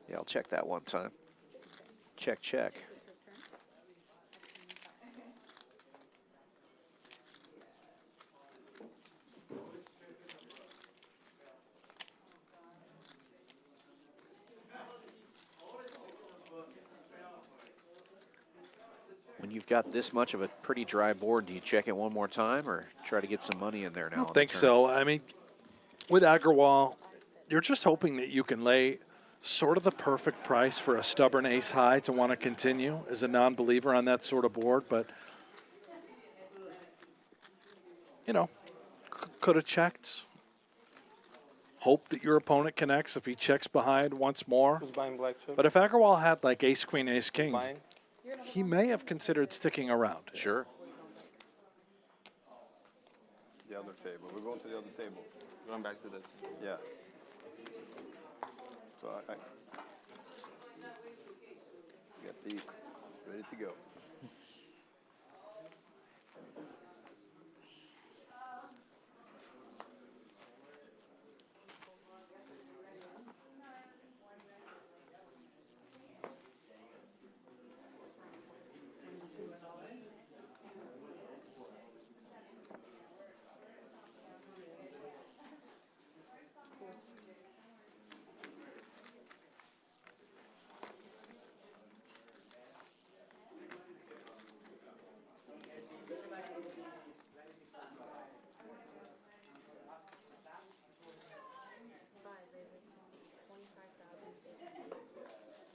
Yeah, I'll check that one time. Check, check. When you've got this much of a pretty dry board, do you check it one more time or try to get some money in there now? I don't think so. I mean, with Agarwal, you're just hoping that you can lay sort of the perfect price for a stubborn ace high to want to continue as a non-believer on that sort of board. But, you know, could have checked. Hope that your opponent connects if he checks behind once more. Who's buying black chip? But if Agarwal had like ace, queen, ace, king, Buying? he may have considered sticking around. Sure. The other table. We're going to the other table. Going back to this. Yeah. So I got these ready to go.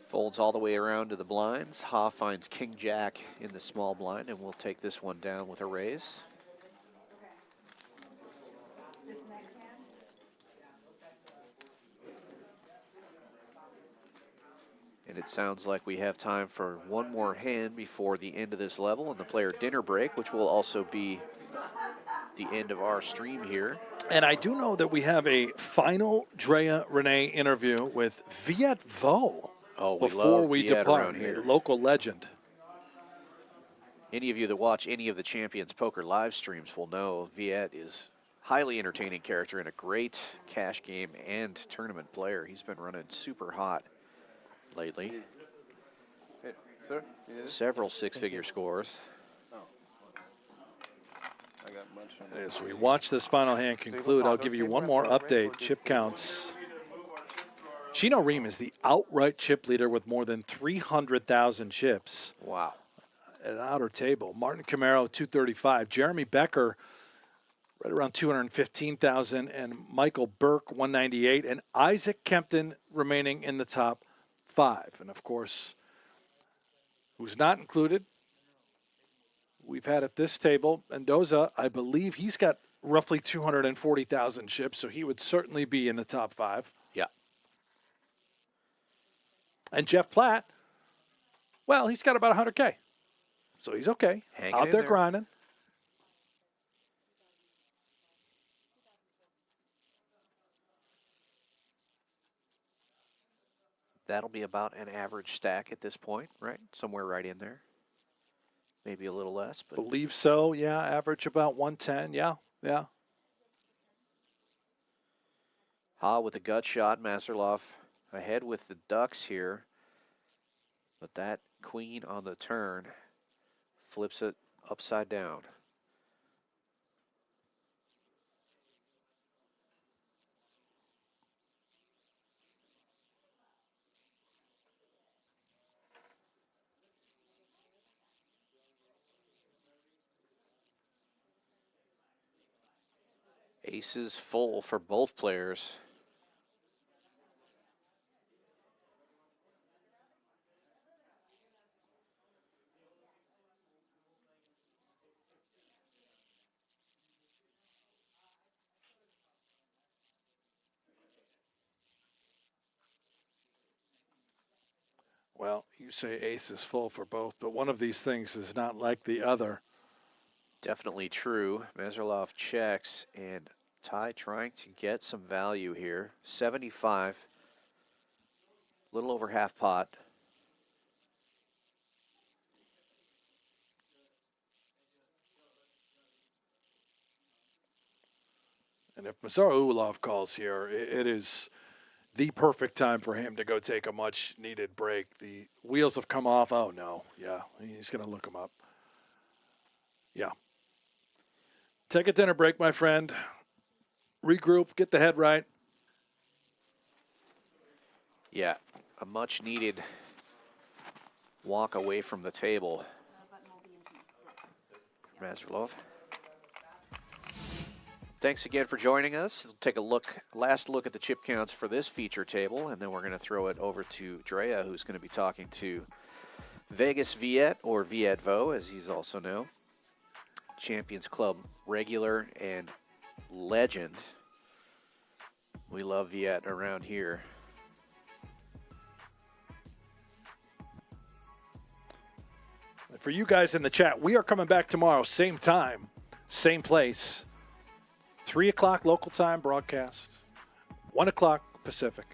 Folds all the way around to the blinds. Ha finds king jack in the small blind, and we'll take this one down with a raise. And it sounds like we have time for one more hand before the end of this level and the player dinner break, which will also be the end of our stream here. And I do know that we have a final Drea Renee interview with Viet Vo. Oh, we before love we Viet depart, around here. a local legend. Any of you that watch any of the Champions Poker live streams will know Viet is highly entertaining character and a great cash game and tournament player. He's been running super hot lately. Hey, sir, Several six-figure scores. Oh. I got a bunch of As we watch this final hand conclude, I'll give you one more update. Chip counts Chino Rheem is the outright chip leader with more than 300,000 chips. Wow. At an outer table. Martin Camaro, 235. Jeremy Becker, right around 215,000. And Michael Burke, 198. And Isaac Kempton remaining in the top 5. And, of course, who's not included, we've had at this table, Mendoza, I believe he's got roughly 240,000 chips, so he would certainly be in the top 5. Yeah. And Jeff Platt, well, he's got about 100K. So he's okay. Hanging Out in there there. grinding. That'll be about an average stack at this point, right? Somewhere right in there. Maybe a little less, but Believe so, yeah. Average about 110, yeah. Ha with a gut shot. Masterloff ahead with the ducks here. But that queen on the turn flips it upside down. Aces full for both players. Well, you say ace is full for both, but one of these things is not like the other. Definitely true. Mazurlov checks, and Ty trying to get some value here. 75, a little over half pot. And if Mazar Ulov calls here, it is the perfect time for him to go take a much-needed break. The wheels have come off. Oh, no. Yeah, he's going to look him up. Yeah. Take a dinner break, my friend. Regroup, get the head right. Yeah, a much-needed walk away from the table. Mazurlov. Thanks again for joining us. We'll take a last look at the chip counts for this feature table, and then we're going to throw it over to Drea, who's going to be talking to Vegas Viet, or Vietvo, as he's also known. Champions Club regular and legend. We love Viet around here. For you guys in the chat, we are coming back tomorrow, same time, same place. 3 o'clock local time broadcast, 1 o'clock Pacific.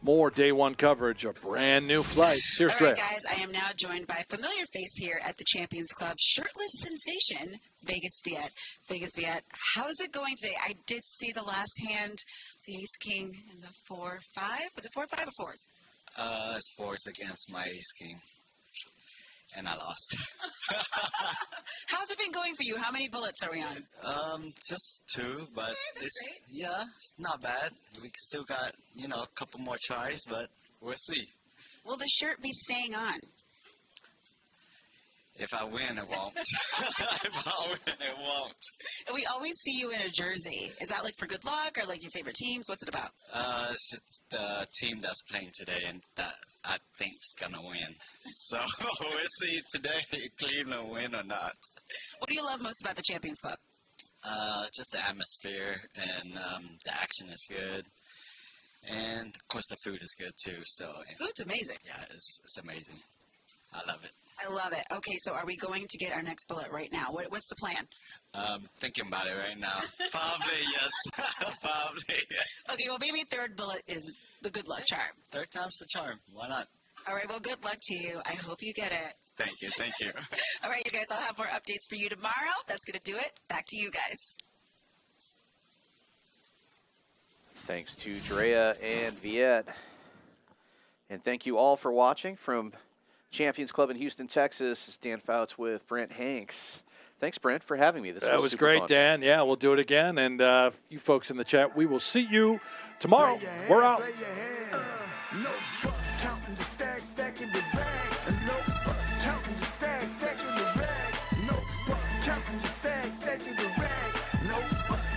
More day one coverage, a brand new flight. Here's All Dre. right, guys, I am now joined by a familiar face here at the Champions Club, shirtless sensation, Vegas Viet. Vegas Viet, how's it going today? I did see the last hand, the ace-king and the 4-5. Was it 4-5 or 4s? It's 4s against my ace-king. And I lost. How's it been going for you? How many bullets are we on? Just 2, but it's not bad. We still got, a couple more tries, but we'll see. Will the shirt be staying on? If I win, it won't. If I win, it won't. We always see you in a jersey. Is that like for good luck or like your favorite teams? What's it about? It's just the team that's playing today and that I think's gonna win. So we'll see today if Cleveland win or not. What do you love most about the Champions Club? Just the atmosphere and the action is good. And of course the food is good too. So Food's amazing. Yeah, it's amazing. I love it. I love it. Okay, so are we going to get our next bullet right now? What's the plan? Thinking about it right now. Probably, yes. Probably. Okay, well, maybe third bullet is the good luck charm. Third time's the charm. Why not? All right, well, good luck to you. I hope you get it. Thank you. Thank you. All right, you guys, I'll have more updates for you tomorrow. That's going to do it. Back to you guys. Thanks to Drea and Viet. And thank you all for watching from Champions Club in Houston, Texas. It's Dan Fouts with Brent Hanks. Thanks Thanks, Brent, for having me. That was super great, fun. Dan. Yeah, we'll do it again. And you folks in the chat, we will see you tomorrow. We're out. Counting the stacks, stacking the bags. No, counting the stacks, stacking the rags. No, counting the stacks, stacking the rags. No,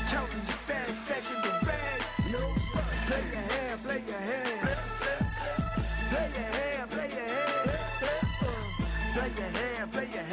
counting the stacks, stacking the rags. No, play your hand, play your hand. Play your hand, play your hand. Play your hand, play your hand.